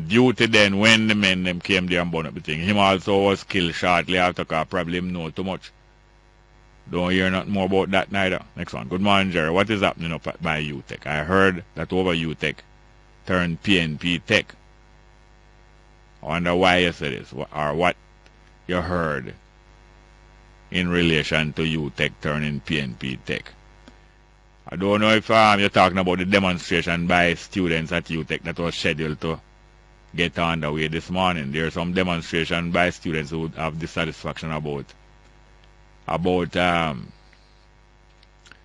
duty then when the men them came there and burned up the thing, him also was killed shortly after, because probably him know too much. Don't hear nothing more about that neither. Next one. Good morning, Jerry. What is happening up by UTech? I heard that over UTech turned PNP Tech. wonder why you said this, or what you heard in relation to UTech turning PNP Tech. I don't know if you're talking about the demonstration by students at UTech that was scheduled to get underway this morning. There's some demonstration by students who have dissatisfaction about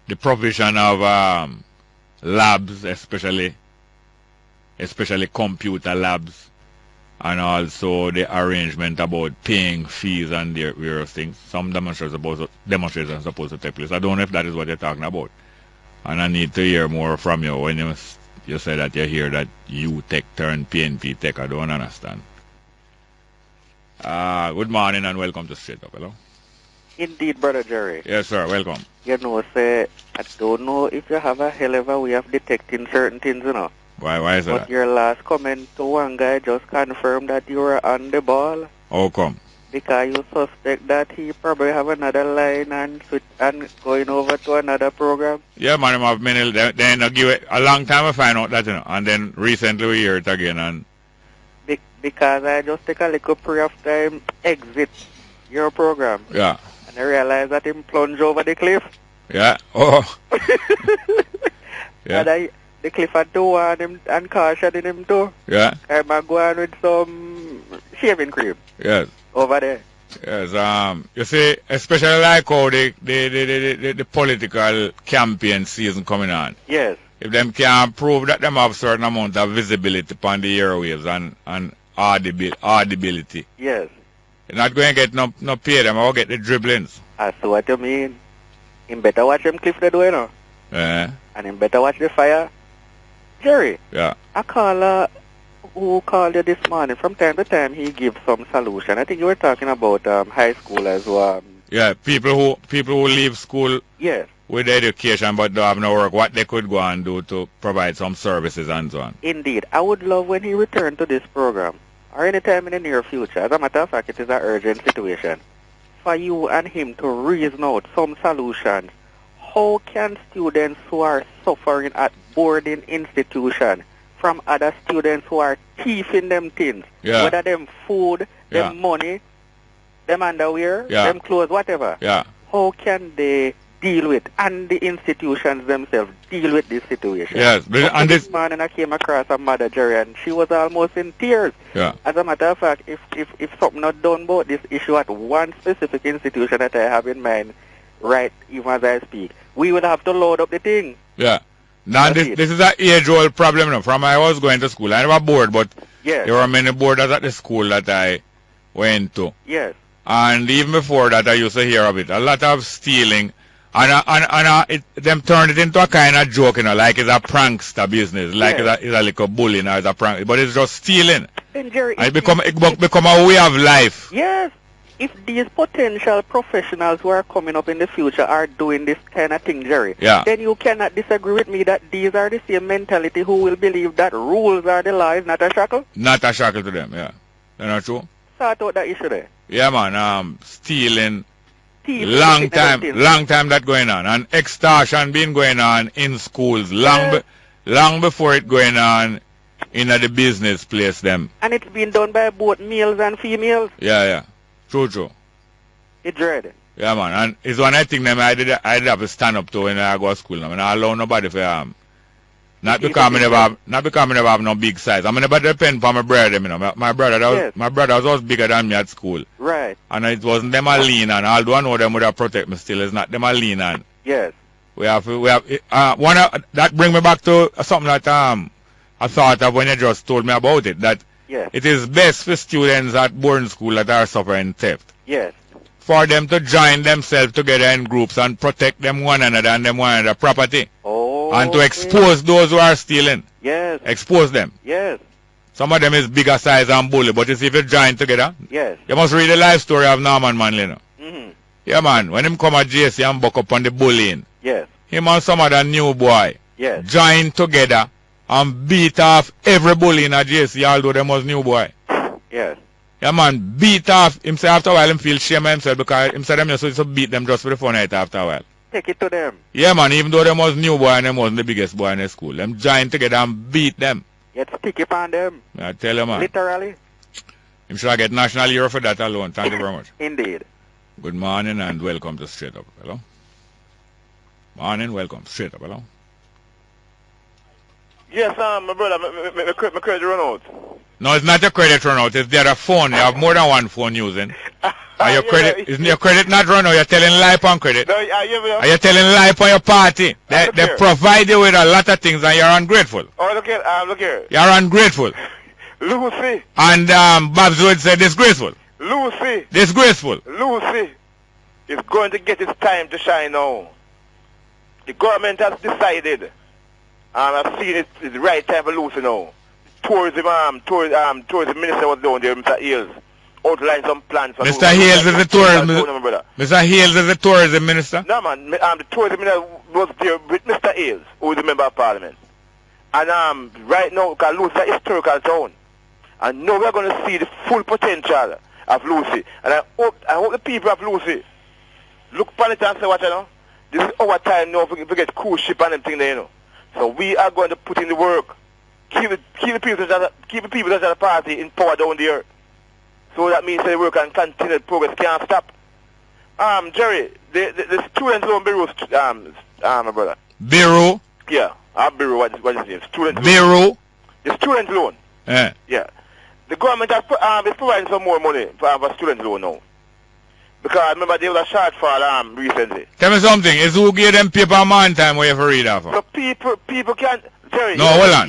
the provision of labs, especially computer labs, and also the arrangement about paying fees and their various things. Some demonstrations are supposed to take place. I don't know if that is what you're talking about. And I need to hear more from you when you say that you hear that UTech turned PNP Tech. I don't understand. Good morning and welcome to Straight Up. Hello?
Indeed, Brother Jerry.
Yes, sir. Welcome.
You know, say, I don't know if you have a hell of a way of detecting certain things, you know.
Why is that?
But your last comment to one guy just confirmed that you were on the ball.
How come?
Because you suspect that he probably have another line and going over to another program.
Yeah, man, have many. Then give it a long time to find out that, you know, and then recently we hear it again. And
because I just take a little period of time exit your program.
Yeah.
And I realize that him plunge over the cliff.
Yeah. Oh. Yeah.
And the cliff had to warn him and caution him too.
Yeah.
I'm going with some shaving cream.
Yes.
Over there.
Yes, you see, especially like how the political campaign season coming on.
Yes.
If them can prove that them have certain amount of visibility upon the airwaves and audibility.
Yes.
You're not going to get no pay them or get the dribblings.
I see what you mean. Him better watch them cliff the door, you know.
Yeah.
And him better watch the fire. Jerry.
Yeah.
I call who called you this morning. From time to time, he gives some solution. I think you were talking about high school as well.
Yeah, people who leave school.
Yes.
With education but don't have no work, what they could go and do to provide some services and so on.
Indeed. I would love when he returned to this program, or any time in the near future. As a matter of fact, it is an urgent situation, for you and him to reason out some solutions. How can students who are suffering at boarding institutions from other students who are thieving them things, whether them food, them money, them underwear, them clothes, whatever, how can they deal with, and the institutions themselves deal with this situation?
Yes, and
this morning I came across a mother, Jerry, and she was almost in tears.
Yeah.
As a matter of fact, if something not done about this issue at one specific institution that I have in mind, right, even as I speak, we would have to load up the thing.
Yeah. Now this is an age-old problem. You know, from I was going to school, I never bored, but there were many boarders at the school that I went to.
Yes.
And even before that, I used to hear of it. A lot of stealing. And them turned it into a kind of joke, you know, like it's a prankster business, like it's a little bullying or it's a prank, but it's just stealing.
And Jerry,
it become a way of life.
Yes. If these potential professionals who are coming up in the future are doing this kind of thing, Jerry, then you cannot disagree with me that these are the same mentality who will believe that rules are the law, not a shackle?
Not a shackle to them, yeah. That's not true?
Sort out that issue there.
Yeah, man, stealing. Long time that going on, and extortion been going on in schools long before it going on in the business place them.
And it's been done by both males and females.
Yeah, true.
It's dread.
Yeah, man, and it's one I think them I did have to stand up to when I go to school. I mean, I allow nobody for not because I never have no big size. I mean, never depend on my brother. You know, my brother was always bigger than me at school.
Right.
And it wasn't them I lean on. Although I know them would have protect me, still it's not them I lean on.
Yes.
We have that bring me back to something that I thought of when you just told me about it. That it is best for students at boarding school that are suffering theft.
Yes.
For them to join themselves together in groups and protect them one another and them one another property. And to expose those who are stealing.
Yes.
Expose them.
Yes.
Some of them is bigger size and bully, but you see if you join together.
Yes.
You must read the life story of Norman Manley. You know?
Mm-hmm.
Yeah, man. When him come at JC and buck up on the bullying.
Yes.
Him and some other new boy.
Yes.
Join together and beat off every bully in a JC, although them was new boy.
Yes.
Yeah, man. Beat off. Him say after a while him feel shame of himself because him say them used to beat them just for the fun of it after a while.
Take it to them.
Yeah, man, even though them was new boy and them wasn't the biggest boy in the school. Them join together and beat them.
Yet stick it on them.
I tell you, man.
Literally.
Him should get national hero for that alone. Thank you very much.
Indeed.
Good morning and welcome to Straight Up. Hello. Morning, welcome. Straight Up. Hello.
Yes, my brother, my credit run out.
No, it's not your credit run out. It's the other phone. You have more than one phone using. Are your credit? Isn't your credit not run out? You're telling lie on credit.
No,
Are you telling lie on your party? They provide you with a lot of things and you're ungrateful.
Oh, look here.
You're ungrateful.
Lucy.
And Babs would say disgraceful.
Lucy.
Disgraceful.
Lucy is going to get its time to shine now. The government has decided, and I've seen it's the right time for Lucy now. Tourism minister was down there, Mr. Hales, outlined some plans for
Mr. Hales is the tourism. Mr. Hales is the tourism minister.
No man, the tourism minister was there with Mr. Hales, who is a member of parliament. And right now, because Lucy is a historical town, and now we're going to see the full potential of Lucy. And I hope the people of Lucy look upon it and say, what you know, this is our time now to get cruise ship and everything there, you know. So we are going to put in the work. Keep the people that are the party in power down there. So that means the work and continued progress can't stop. Jerry, the student loan bureau, my brother.
Bureau?
Yeah, our bureau, what is his name? Student
bureau?
Loan. The student loan. Yeah. The government is providing some more money for student loan now. Because I remember there was a shortfall recently.
Tell me something. Is who gave them paper man time where you have to read off of?
So people can't... Jerry,
no, hold on.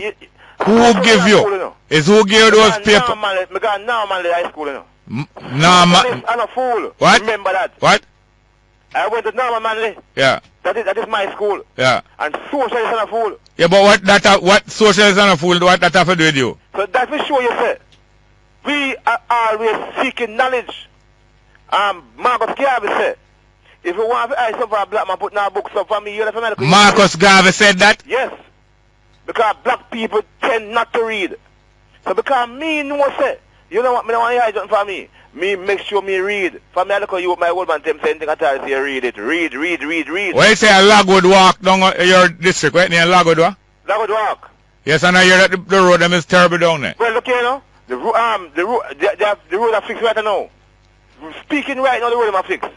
Who give you? Is who give those papers?
Because now I'm in high school, you know.
I'm
a fool.
What?
Remember that.
What?
I went to Norman Manley.
Yeah.
That is my school.
Yeah.
And socialist and a fool.
Yeah, but what socialist and a fool, what that have to do with you?
So that's for sure you say. We are always seeking knowledge. Marcus Garvey said, if you want to ask for a black man put now books up for me, you're the
Marcus Garvey said that?
Yes. Because black people tend not to read. So because me no say, you know what, me don't want to hear for me. Me make sure me read. For me I look at you my old man them saying thing I tell you read it. Read.
What you say a Lagwood walk down your district, right near Lagwood walk?
Lagwood walk.
Yes, and I hear that the road them is terrible down there.
Well look here now. The road are fixed right now. Speaking right now, the road are fixed.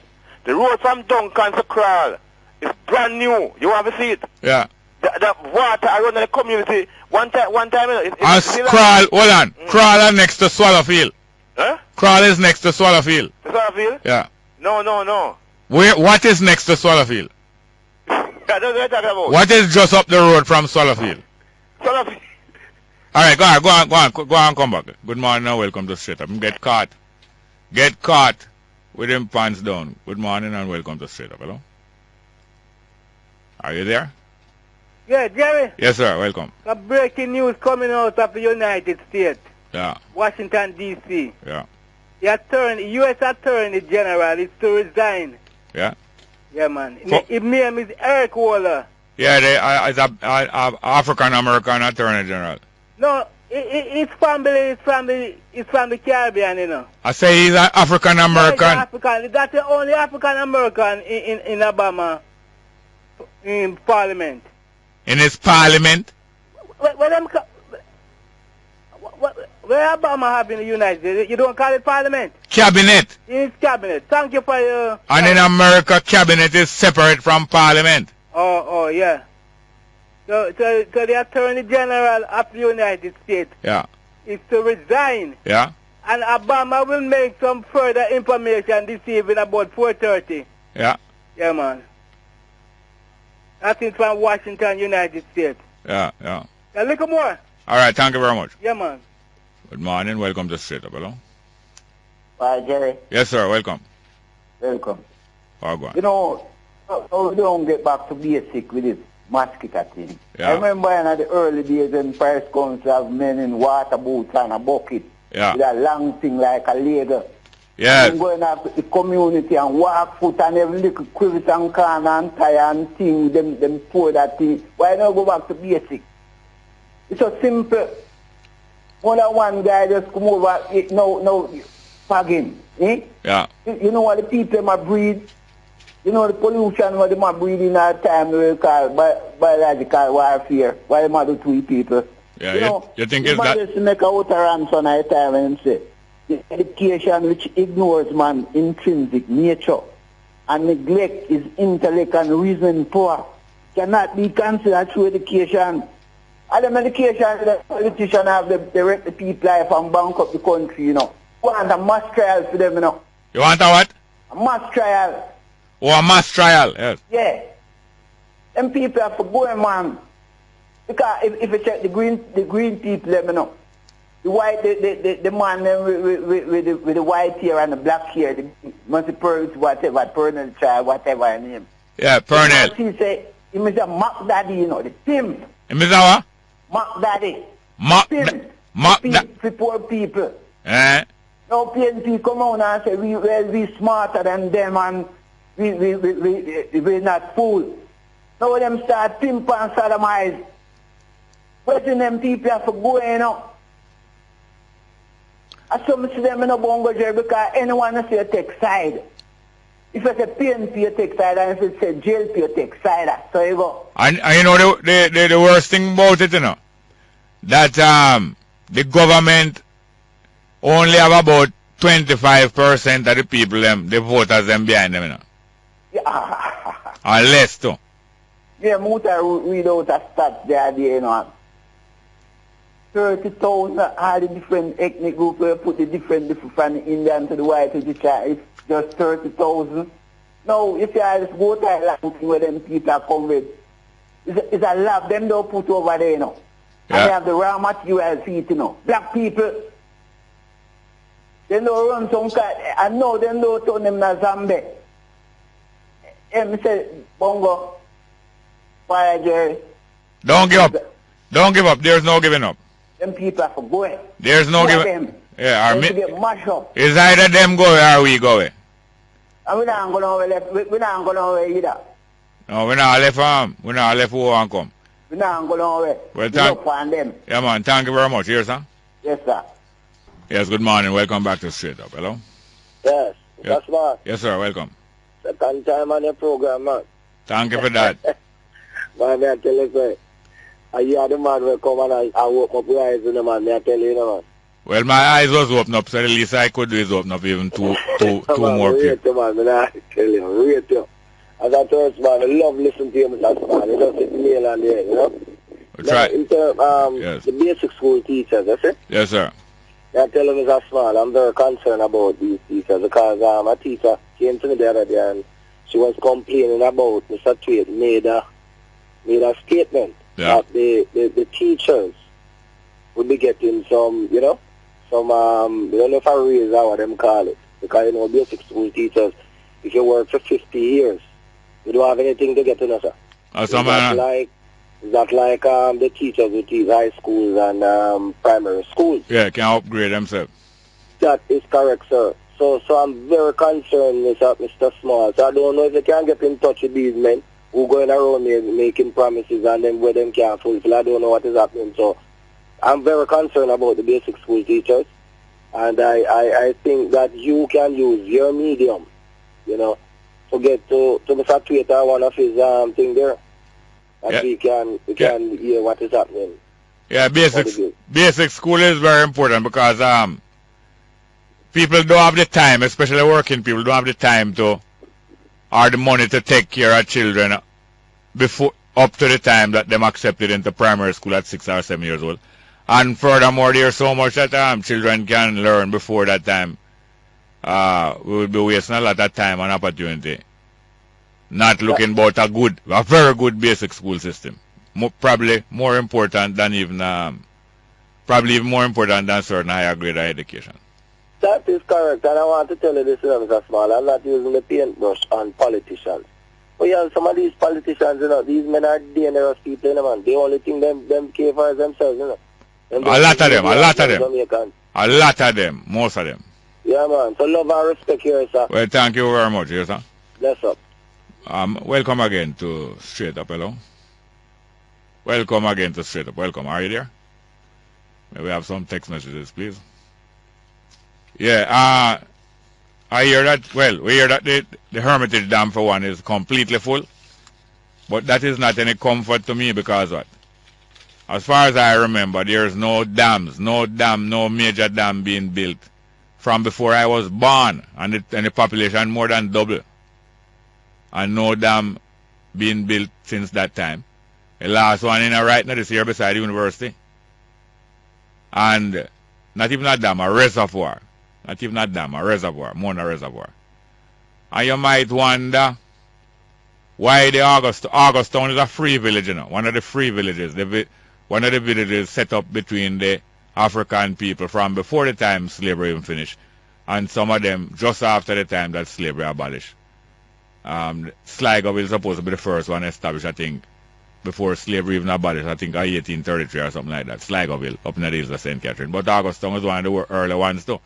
The road from Duncan to Crawl is brand new. You want to see it?
Yeah.
The water around the community. One time,
Crawl, hold on. Crawl is next to Swallowfield.
Huh?
Crawl is next to Swallowfield.
Swallowfield?
Yeah.
No.
What is next to Swallowfield?
I don't know what you're talking about.
What is just up the road from Swallowfield?
Swallowfield.
Alright, go on, come back. Good morning and welcome to Straight Up. Get caught with them pants down. Good morning and welcome to Straight Up. Hello? Are you there?
Yeah, Jerry.
Yes, sir. Welcome.
A breaking news coming out of the United States.
Yeah.
Washington, D.C.
Yeah.
The U.S. Attorney General is to resign.
Yeah?
Yeah, man. His name is Eric Waller.
Yeah, it's an African-American Attorney General.
No, his family is from the Caribbean, you know.
I say he's an African-American.
That's the only African-American in Obama in Parliament.
In his Parliament?
Where Obama have in the United States? You don't call it Parliament?
Cabinet.
It's Cabinet. Thank you for your...
And in America, Cabinet is separate from Parliament.
Oh, yeah. So the Attorney General of the United States is to resign.
Yeah.
And Obama will make some further information this evening about 4:30.
Yeah.
Yeah, man. That's in from Washington, United States.
Yeah.
A little more.
All right, thank you very much.
Yeah, man.
Good morning, welcome to Straight Up. Hello?
Hi, Jerry.
Yes, sir, welcome.
Welcome.
Oh, go on.
You know, we don't get back to basic with this mosquito thing.
Yeah.
I remember in the early days when Paris Council have men in water boots and a bucket.
Yeah.
With a long thing like a ladder.
Yes.
And going up the community and walk foot and every little quiver and corner and tire and thing, them pour that thing. Why not go back to basic? It's so simple. More than one guy just come over, no fagging. Eh?
Yeah.
You know what the people might breathe? You know the pollution what they might breathe in our time we call biological warfare. Why they might do to people?
Yeah, you think it's that?
Just make a utterance on our time and say, the education which ignores man's intrinsic nature and neglect his intellect and reasoning power cannot be considered true education. And the medication the politicians have, they wreck the people life and bank up the country, you know. You want a mass trial for them, you know.
You want a what?
A mass trial.
Oh, a mass trial, yes.
Yeah. Them people have to go, man. Because if you check the green people, them, you know, the white, the man them with the white hair and the black hair, the whatever, Pernell child, whatever his name.
Yeah, Pernell.
He say, he is a Mac Daddy, you know, the pimp.
He is a what?
Mac Daddy.
Mac Daddy.
For poor people.
Eh?
Now PNP come out and say, we smarter than them and we're not fools. Now them start pimp and sodomize. What's them people have to go, you know? I some see them in a bongo jail because anyone who say take side. If it's a PNP, you take side, and if it's a JLP, you take side. So you go.
And you know the worst thing about it, you know, that the government only have about 25% of the people, the voters, them behind them, you know.
Yeah.
Or less too.
Yeah, Muta read out a stat there, you know. 30,000, all the different ethnic groups, put the different from the Indian to the white to the child. It's just 30,000. Now, if you just go to Thailand where them people are come with, it's a lab, them don't put over there, you know.
Yeah.
And they have the raw materials for it, you know. Black people, they don't run some kind, and no, they don't turn them to zombie. And say, Bongo, fire Jerry.
Don't give up. Don't give up. There's no giving up.
Them people are for going.
There's no giving up. Yeah,
our get mashed up.
It's either them go or we go away.
And we're not going nowhere. We're not going nowhere either.
No, we're not left we're not left who want come.
We're not going nowhere.
Well,
them.
Yeah, man. Thank you very much. Here, sir.
Yes, sir.
Yes, good morning. Welcome back to Straight Up. Hello?
Yes, that's man.
Yes, sir. Welcome.
Second time on your program, man.
Thank you for that.
Man, I tell you, sir. You are the man will come and I open up your eyes, you know, man. I tell you, man.
Well, my eyes was open up, so the least I could do is open up even two more people.
Man, I tell you, rate you. As I told you, man, I love listening to you, Mr. Smart. You don't sit nail on there, you know?
Try.
In terms
yes.
the basic school teachers, that's it?
Yes, sir.
I tell you, Mr. Smart, I'm very concerned about these teachers because a teacher came to me the other day and she was complaining about Mr. Tweed made a statement that the teachers would be getting some, you know, some, I don't know if I raise that what them call it. Because, you know, basic school teachers, if you work for 50 years, you don't have anything to get to know, sir. Is that like the teachers who teach high schools and primary schools?
Yeah, can upgrade themselves.
That is correct, sir. So I'm very concerned, Mr. Small. So I don't know if you can get in touch with these men who going around making promises and then where them can't fulfill. I don't know what is happening. So I'm very concerned about the basic school teachers. And I think that you can use your medium, you know, to get to Mr. Twitter, one of his thing there. And we can hear what is happening.
Yeah, basic school is very important because people don't have the time, especially working people, don't have the time to or the money to take care of children before up to the time that them accepted into primary school at 6 or 7 years old. And furthermore, there's so much that children can learn before that time. We will be wasting a lot of time and opportunity not looking about a very good basic school system. Probably more important than even more important than certain higher grade education.
That is correct, and I want to tell you this, Mr. Small. I'm not using the paintbrush on politicians. But yeah, some of these politicians, you know, these men are dangerous people, you know, man. They only think them care for themselves, you know.
A lot of them, most of them.
Yeah, man. So love and respect here, sir.
Well, thank you very much, yes, sir.
Bless up.
Welcome again to Straight Up, hello. Welcome again to Straight Up. Welcome. Are you there? May we have some text messages, please? Yeah, I hear that, well, we hear that the Hermitage Dam, for one, is completely full. But that is not any comfort to me because what? As far as I remember, there's no dams, no major dam being built from before I was born, and the population more than double. And no dam being built since that time. The last one in a right now this year beside the university. And not even a dam, a reservoir. Not even a dam, a reservoir, more than a reservoir. And you might wonder why the Augustown is a free village, you know, one of the free villages. One of the villages set up between the African people from before the time slavery even finished, and some of them just after the time that slavery abolished. Sligo is supposed to be the first one established, I think, before slavery even abolished, I think 1833 or something like that. Sligoville, up in the hills of St. Catherine. But Augustown was one of the early ones too.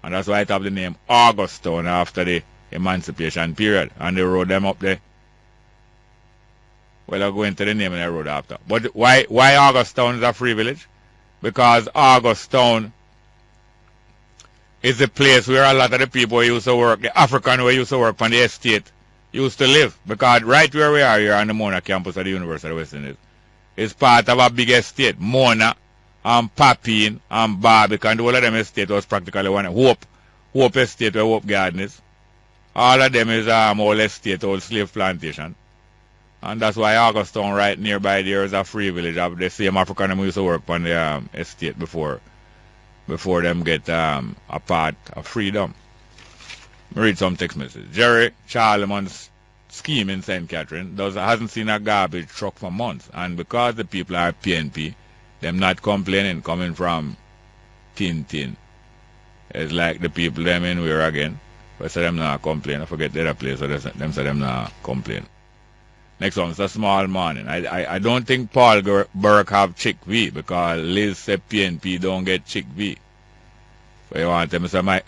And that's why it have the name Augustown after the emancipation period. And they wrote them up there. Well, I'll go into the name of the road after. But why Augustown is a free village? Because Augustown is the place where a lot of the people who used to work, the African who used to work on the estate, used to live. Because right where we are here on the Mona campus of the University of West Indies is part of a big estate. Mona and Papine and Barbican, all of them estate was practically one. Hope estate where Hope Garden is. All of them is old estate, old slave plantation. And that's why Augustown right nearby there is a free village of the same African who used to work on the estate before them get a part of freedom. Read some text message. Jerry Charlemon's scheme in St. Catherine hasn't seen a garbage truck for months, and because the people are PNP, them not complaining coming from Tintin. It's like the people them in where again, but say them not complain. I forget the other place, so them say them not complain. Next one, it's a small morning. I don't think Paul Burke have Chick V because Liz said PNP don't get Chick V. So you want them to say my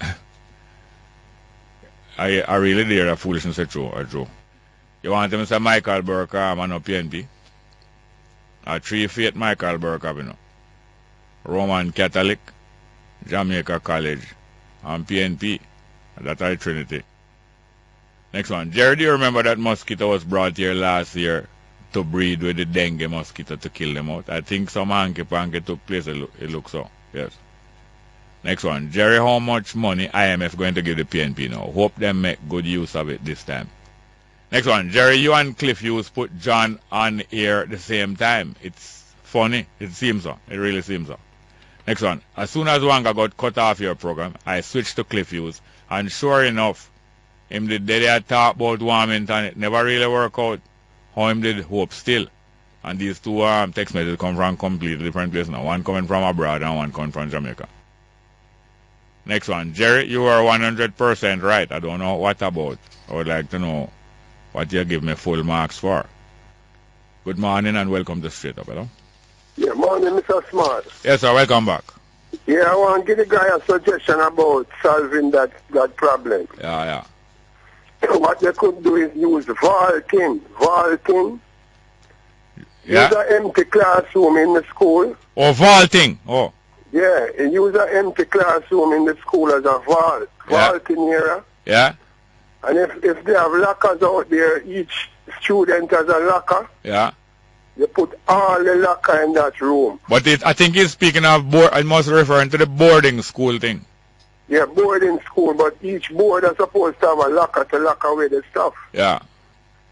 I really dare that foolishness is true or true. You want them to say Michael Burke and no PNP? A 3 faith Michael Burke, you know. Roman Catholic, Jamaica College, and PNP. That's our Trinity. Next one. Jerry, do you remember that mosquito was brought here last year to breed with the dengue mosquito to kill them out? I think some hanky-panky took place, it looks so. Yes. Next one. Jerry, how much money IMF going to give the PNP now? Hope them make good use of it this time. Next one. Jerry, you and Cliff Hughes put John on air at the same time. It's funny. It seems so. It really seems so. Next one. As soon as Wanga got cut off your program, I switched to Cliff Hughes, and sure enough, him did they talk about Warmington, it never really work out. How him did Hope still. And these two text messages come from completely different places now. One coming from abroad and one coming from Jamaica. Next one. Jerry, you are 100% right. I don't know what about. I would like to know what you give me full marks for. Good morning and welcome to Straight Up, hello?
Yeah, morning, Mr. Smart.
Yes, sir. Welcome back.
Yeah, I want to give the guy a suggestion about solving that problem.
Yeah.
What they could do is use vaulting.
Yeah.
Use an empty classroom in the school.
Oh, vaulting. Oh.
Yeah, use an empty classroom in the school as a vaulting area.
Yeah.
And if they have lockers out there, each student has a locker.
Yeah.
You put all the locker in that room.
But I think he's speaking of I must referring to the boarding school thing.
Yeah, boarding school, but each board is supposed to have a locker to lock away the stuff.
Yeah.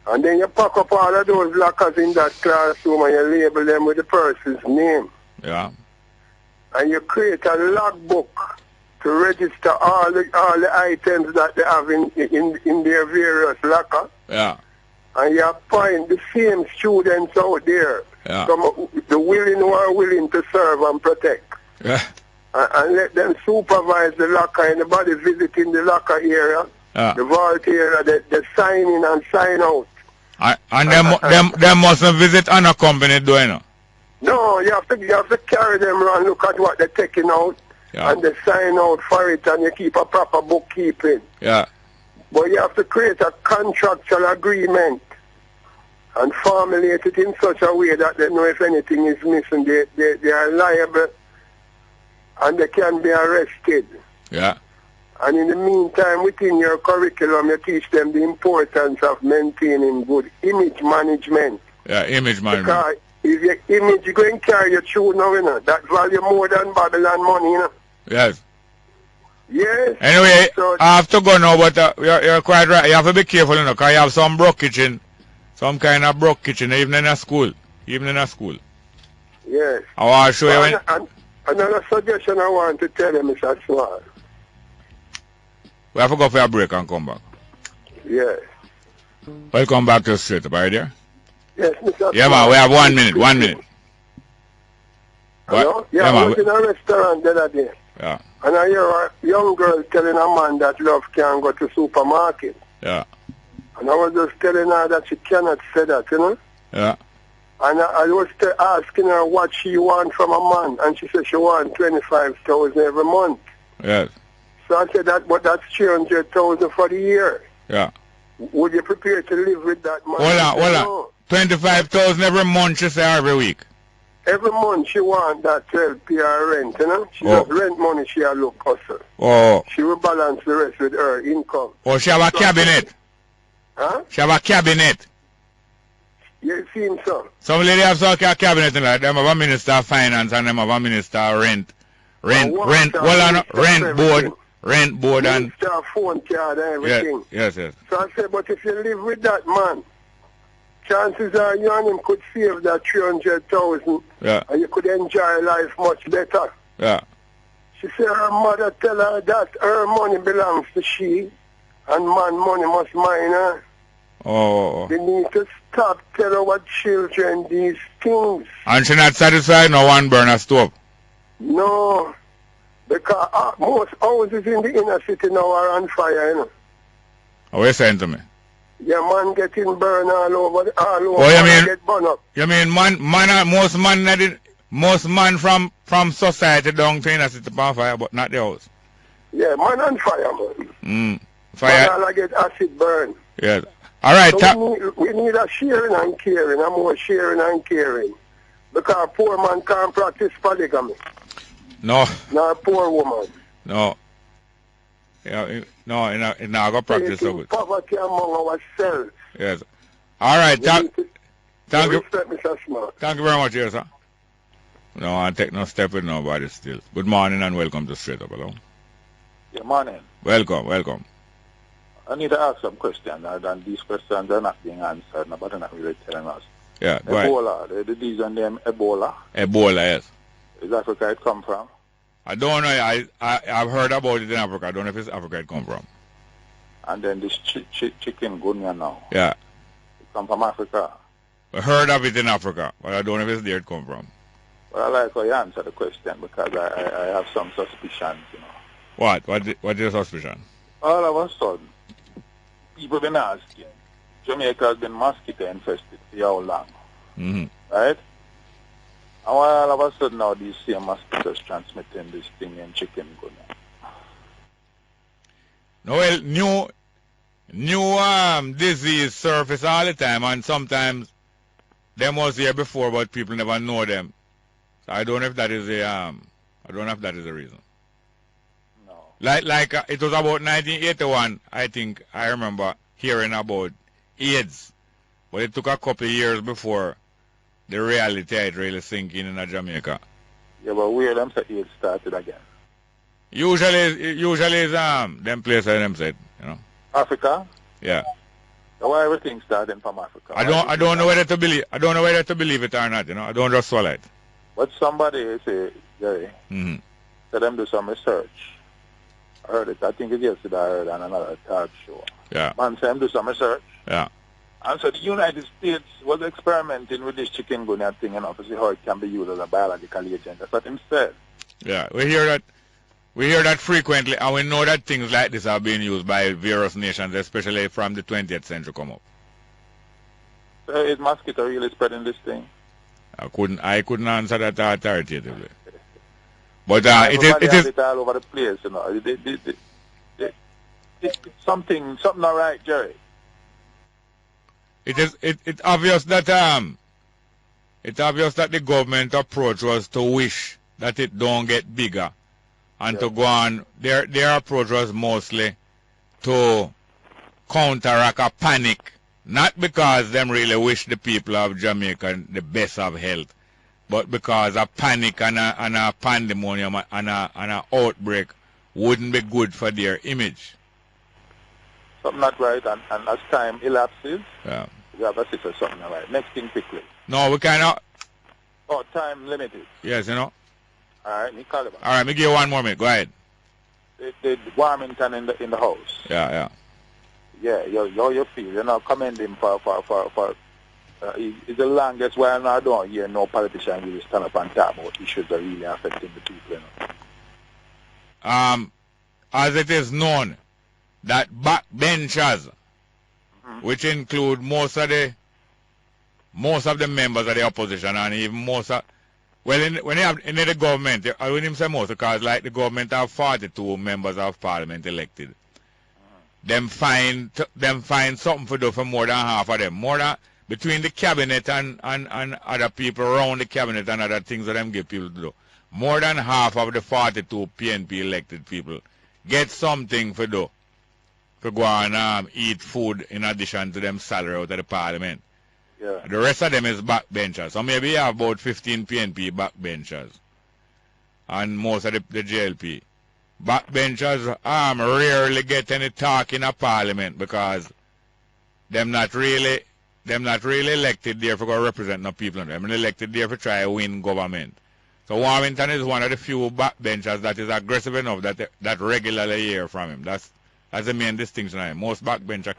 And then you pack up all of those lockers in that classroom and you label them with the person's name.
Yeah.
And you create a logbook to register all the items that they have in their various lockers.
Yeah.
And you appoint the same students out there.
Yeah.
The willing who are willing to serve and protect.
Yeah.
And let them supervise the locker. Anybody visiting the locker area, the vault area, they sign in and sign out.
And them mustn't visit unaccompanied, do you know?
No, you have to carry them around, look at what they're taking out, and they sign out for it, and you keep a proper bookkeeping.
Yeah.
But you have to create a contractual agreement and formulate it in such a way that they know if anything is missing, they are liable and they can be arrested.
Yeah.
And in the meantime, within your curriculum, you teach them the importance of maintaining good image management.
Yeah, image management.
Because if your image is going to carry you through now, you know, that value more than Babylon money, you know.
Yes.
Yes.
Anyway,
So,
I have to go now, but you're quite right. You have to be careful, you know, because you have some broke kitchen, some kind of broke kitchen, even in a school. Even in a school.
yes.
I want to show you when...
Another suggestion I want to tell you, Mr. Small.
We have to go for a break and come back.
Yes.
Welcome back to Straight Up, are you there?
Yes, Mr.
Yeah, man, we have 1 minute, 1 minute.
Hello? Yeah,
Yeah,
I
man.
was in a restaurant the other day.
Yeah,
And I hear a young girl telling a man that love can't go to supermarket.
yeah,
And I was just telling her that she cannot say that, you know.
yeah.
And I was asking her what she want from a man. And she said she want 25,000 every month.
Yes,
So I said, but that's 300,000 for the year.
yeah.
Would you prepare to live with that man?
Hold on. 25,000 every month, she say, every week.
Every month she want that 12 PR rent, you know. She just rent money, she a look hustle.
Oh.
She will balance the rest with her income.
Oh, she have a cabinet.
Huh?
She have a cabinet.
You seen so?
Some lady have some cabinet, like them have a minister of finance and them have a minister of rent. Rent board and...
Minister of phone card and everything.
Yes.
So I said, but if you live with that man, chances are you and him could save that 300,000
Yeah.
and you could enjoy life much better.
Yeah.
She said her mother tell her that her money belongs to she and man money must mine her.
Oh.
They need to stop telling our children these things.
And she not satisfied, no one burner stove.
No. Because most houses in the inner city now are on fire, you know.
Oh, what you saying to me?
Yeah, man getting burned all over.
Oh, you mean?
Get burned up.
You mean most man from society down to inner city on fire, but not the house.
Yeah, man on fire, man.
Fire.
Man all get acid burn.
Yes. All right.
So we need a sharing and caring, a more sharing and caring. Because a poor man can't practice polygamy.
No.
Not a poor woman.
No. Yeah, no, it's not going to practice so good.
Poverty among ourselves.
Yes. All right. Thank you.
Respect, Mr. Smart.
Thank you very much, yes, sir. No, I take no step with nobody still. Good morning and welcome to Straight Up. Hello.
Good morning.
Welcome.
I need to ask some questions, and these questions are not being answered. Nobody not really telling us.
Yeah, go ahead.
Ebola, the disease and name Ebola.
Ebola, yes.
Is Africa it come from?
I don't know. I've heard about it in Africa. I don't know if it's Africa it come from.
And then this chikungunya now.
Yeah.
It come from Africa.
I heard of it in Africa, but I don't know if it's there it come from.
Well, I like how you answer the question because I have some suspicions, you know.
What is your suspicion?
All of a sudden, people been asking, Jamaica has been mosquito infested for how long?
Mm-hmm.
Right? And why all of a sudden now these same mosquitoes transmitting this thing in chikungunya?
No, well, new disease surface all the time, and sometimes them was here before, but people never know them. So I don't know if that is a reason.
No.
Like it was about 1981, I think I remember hearing about AIDS, but it took a couple of years before the reality it really sink in Jamaica.
Yeah, but where them say AIDS started again?
Usually is them places them said, you know.
Africa?
Yeah.
So why everything starting from Africa?
I don't know whether to believe it or not, you know. I don't just swallow it.
But somebody say, Jerry, let them do some research. I heard it. I think it yesterday I heard on another talk show.
Yeah.
Man say them do some research.
Yeah.
And so the United States was experimenting with this chikungunya thing, you know, to see how it can be used as a biological agent. That's what him said.
Yeah, we hear that frequently, and we know that things like this are being used by various nations, especially from the 20th century come up.
So is mosquito really spreading this thing?
I couldn't answer that authoritatively. But it is
it all over the place, you know. Something not right, Jerry.
It's obvious that the government approach was to wish that it don't get bigger and to go on. Their approach was mostly to counteract a panic, not because them really wish the people of Jamaica the best of health, but because a panic and a pandemonium and a outbreak wouldn't be good for their image.
Something not right, and as time elapses,
yeah,
we have a sister something not right. Next thing quickly.
No, we cannot.
Oh, time limited.
Yes, you know.
All right, me call it back.
All right, me give you one more minute. Go ahead.
The Warmington in the house.
Yeah.
Yeah, you feel, you know, commend him for it's the longest while I don't hear no politician really stand up and talk about issues that really affecting the people, you know.
As it is known that backbenchers, which include most of the members of the opposition and even most of, when you have in the government, I wouldn't say most, because like the government have 42 members of parliament elected. Them find something to do for more than half of them. More than between the cabinet and other people around the cabinet and other things that them give people to do. More than half of the 42 PNP elected people get something to do. To go and eat food in addition to them salary out of the parliament.
Yeah.
The rest of them is backbenchers. So maybe you have about 15 PNP backbenchers. And most of the JLP. Backbenchers rarely get any talk in a parliament because them not really elected there for go represent no people. Them elected there for try to win government. So Warmington is one of the few backbenchers that is aggressive enough that regularly hear from him. That's the main distinction. Most backbenchers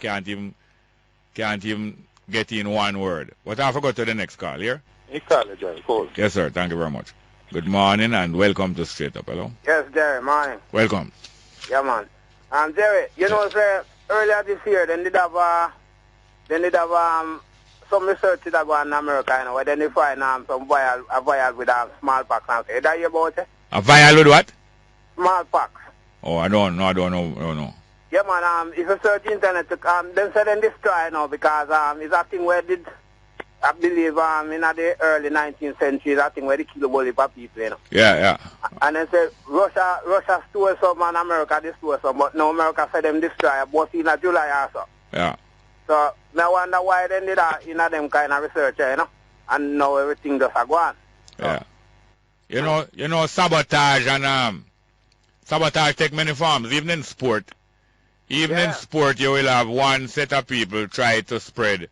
can't even get in one word. But I forgot to the next call here.
You call it, Jerry. Cool.
Yes, sir. Thank you very much. Good morning and welcome to Straight Up. Hello.
Yes, Jerry. Morning.
Welcome.
Yeah, man. Jerry, you know, say earlier this year, they did have some research that go on in America, you know, where they find some vial with smallpox. Did I hear about it?
A vial with what?
Smallpox.
Oh, I don't know.
Yeah, man. If you search internet, them say they destroy now because it's a thing where did. I believe in the early 19th century, that thing where they kill a whole heap of people, you know.
Yeah.
And then say Russia stole some and America stole some, but now America said them destroy both in July also.
Yeah.
So I wonder why they did that in them kind of research, you know. And now everything just go on.
Yeah. You know, sabotage and sabotage take many forms, even in sport. In sport you will have one set of people try to spread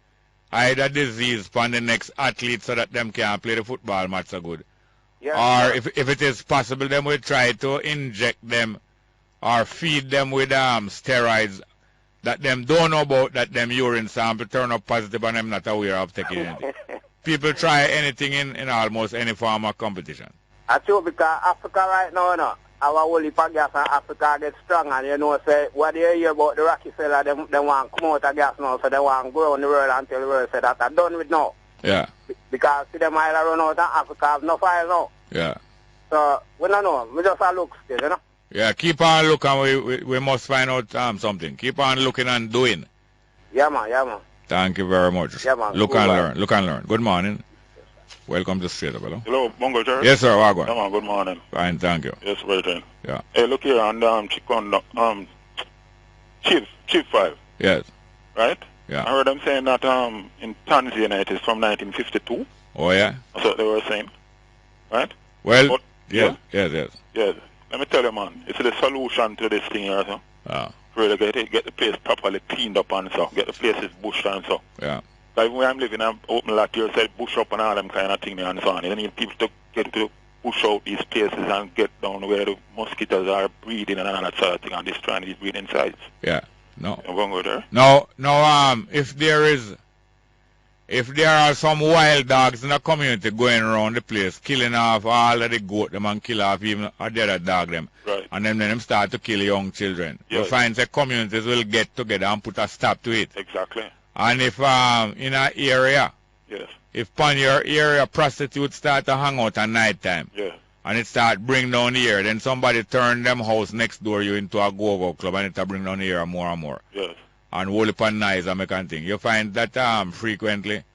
either disease upon the next athlete so that them can't play the football match so good.
Yeah,
or if it is possible, them will try to inject them or feed them with steroids that them don't know about, that them urine sample turn up positive and them not aware of taking anything. People try anything in almost any form of competition.
That's true, because Africa right now, you know, our whole heap of gas in Africa get strong, and you know, say, what do you hear about the Rockefeller, they want to come out of gas now, so they want to grow in the world until the world say that they're done with now.
Yeah.
Because see them either run out of Africa, have no fire now.
Yeah.
So, we don't know, we just look still, you know.
Yeah, keep on looking, we must find out something. Keep on looking and doing.
Yeah, man.
Thank you very much.
Yeah, man.
Look and learn. Good morning. Welcome to Straight Up, hello.
Hello, Bongo Jerry.
Yes, sir. Wagwan.
Yeah, man, good morning.
Fine, thank you.
Yes, very fine.
Yeah.
Hey, look here, and Chief 5.
Yes.
Right?
Yeah.
I heard them saying that in Tanzania it is from 1952.
Oh, yeah?
That's what they were saying. Right?
Well,
but,
yes.
Yes. Let me tell you, man, it's the solution to this thing here, so. Really get the place properly cleaned up and so. Get the places bushed and so.
Yeah.
Like where I'm living, I'm open lot here, said bush up and all them kind of thing and so on. You need people to get to push out these places and get down where the mosquitoes are breeding and all that sort of thing and destroying these breeding sites.
Yeah. No.
I'm going to go there.
No, if there are some wild dogs in the community going around the place, killing off all of the goat them and kill off even the other dog them.
Right.
And then them start to kill young children.
Yes.
You find that communities will get together and put a stop to it.
Exactly.
And if in an area,
yes,
if upon your area prostitutes start to hang out at night time, and it start bring down the air, then somebody turn them house next door you into a go-go club and it bring down the air more and more.
Yes.
And hold upon nice and make and thing. You find that frequently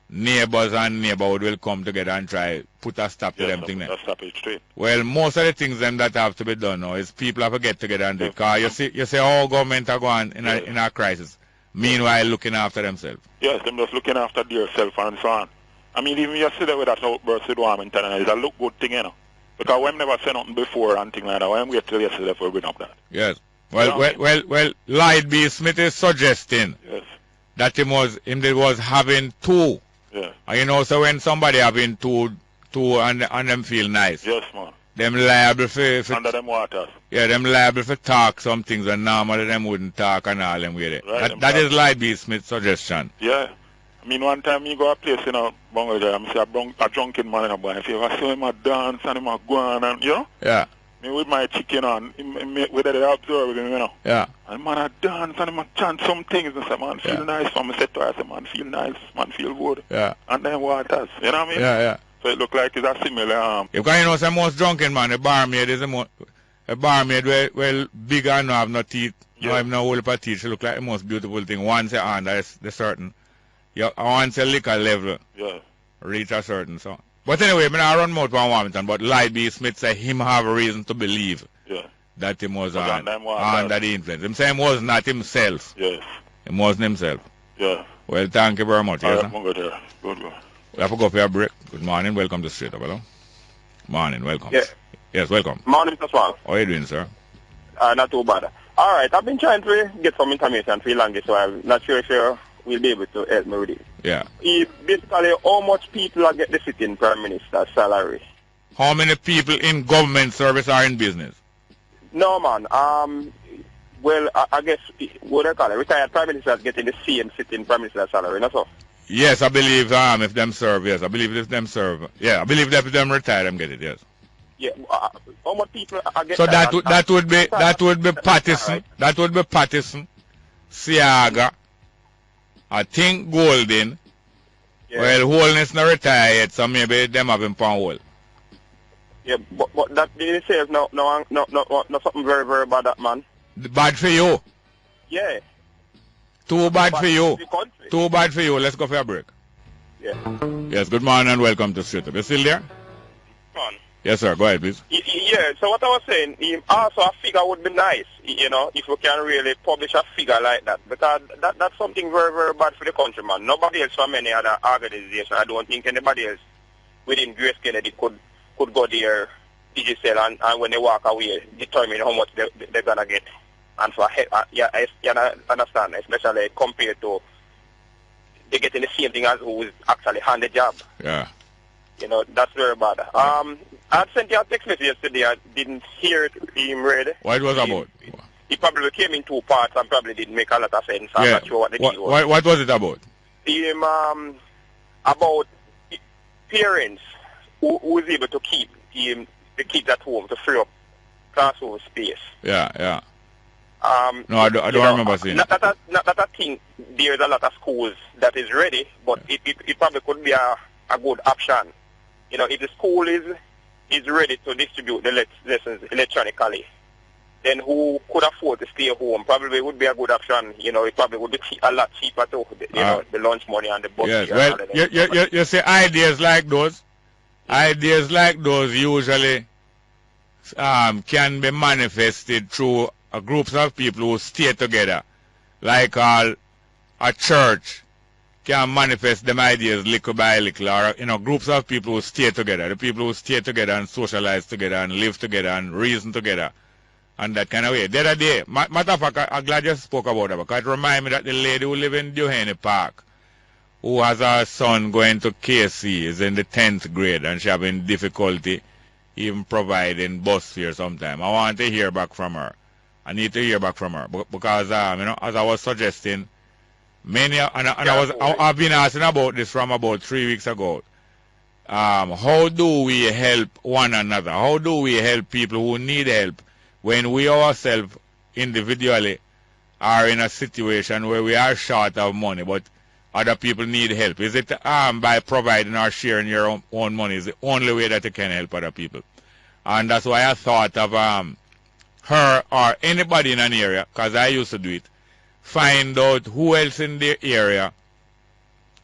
neighbors and neighborhood will come together and try put a stop to them thing.
Stop it straight.
Well, most of the things them that have to be done now is people have to get together and do it. Because you see how government are going in a crisis. Meanwhile, looking after themselves.
Yes, them just looking after themselves and so on. I mean, even yesterday with that outburst with Warmington, it's a look good thing, you know. Because we never said nothing before and things like that. Why wait till yesterday for bring up that?
Yes. Well, Lloyd B. Smith is suggesting that him was having two.
Yeah.
And you know, so when somebody having two and them feel nice.
Yes, man.
Them liable for
under them waters.
Yeah, them liable for talk some things and normally them wouldn't talk and all them with it.
Right,
That is Lloyd B. Smith's suggestion.
Yeah. I mean, one time me go a place in a bungle, I see a drunken man in a bar. I say, I saw him a dance and him a go on and, you know?
Yeah.
Me with my chicken on, whether they observe him, you know?
Yeah.
And man a dance and him a chant some things and say, man, feel nice. And I said to her, I say, man, feel nice, man, feel good.
Yeah.
And then waters, you know what I mean?
Yeah.
So it look like it's a similar
Because you know, some most drunken man, a barmaid is a barmaid well big and no have no teeth, no have no whole of teeth. She look like the most beautiful thing. Once you on, that's the certain. Once a liquor level reach a certain so. But anyway, I run mouth on Warmington, but Lloyd B. Smith say him have a reason to believe that he was under the influence. Him say he was not himself.
Yes.
He wasn't himself.
Yeah.
Well, thank you very much.
All
Yes,
right, good here. Good.
We have to go for a break. Good morning. Welcome to Straight Up. Hello. Morning. Welcome.
Yeah.
Yes, welcome.
Morning as well.
How are you doing, sir?
Not too bad. All right, I've been trying to get some information for long, so I'm not sure if you will be able to help me with it.
Yeah.
Basically, how much people are get the sitting prime minister's salary?
How many people in government service are in business?
No, man. Well, I guess, what do you call it? Retired prime ministers getting the same sitting prime minister's salary, not so?
Yes, I believe if them serve, yes. I believe if them serve. Yeah, I believe that if them retire, them get it, yes.
Yeah, how much people are getting
so that would be Pattison. Right. That would be Pattison, Siaga, I think Golden. Yeah. Well, Holness not retired yet, so maybe them have him on hold.
Yeah, but that didn't say no something very, very bad, that man.
Bad for you?
Yeah.
Too bad for you. Too bad for you. Let's go for a break.
Yeah.
Yes, good morning and welcome to Straight Up. You still there?
On.
Yes, sir. Go ahead, please.
Yeah, so what I was saying, also a figure would be nice, you know, if we can really publish a figure like that. Because that's something very, very bad for the country, man. Nobody else from any other organization. I don't think anybody else within Grace Kennedy could go there, digicel, and when they walk away, determine how much they're going to get. And for you understand, especially compared to they getting the same thing as who is actually on the job.
Yeah.
You know, that's very bad. I sent you a text message yesterday. I didn't hear it being read.
What it was about?
It probably came in two parts and probably didn't make a lot of sense. I'm not sure what the deal was.
What was it about?
About parents who is able to keep the kids at home to free up classroom space.
Yeah. No, I don't remember seeing it.
Not that I think there's a lot of schools that is ready, but it probably could be a good option. You know, if the school is ready to distribute the lessons electronically, then who could afford to stay home probably would be a good option. You know, it probably would be a lot cheaper too. You know, the lunch money and the bus.
Yes, well, you see, ideas like those usually can be manifested through groups of people who stay together, like a church can manifest them ideas little by little, or groups of people who stay together, the people who stay together and socialize together and live together and reason together, and that kind of way. The other day, matter of fact, I'm glad you spoke about that, because it reminds me that the lady who lives in Duhaney Park, who has her son going to KC, is in the 10th grade, and she having difficulty even providing bus fare sometime. I want to hear back from her. I need to hear back from her because, as I was suggesting, I've been asking about this from about 3 weeks ago. How do we help one another? How do we help people who need help when we ourselves individually are in a situation where we are short of money, but other people need help? Is it by providing or sharing your own money is the only way that you can help other people? And that's why I thought of her or anybody in an area, because I used to do it, find out who else in the area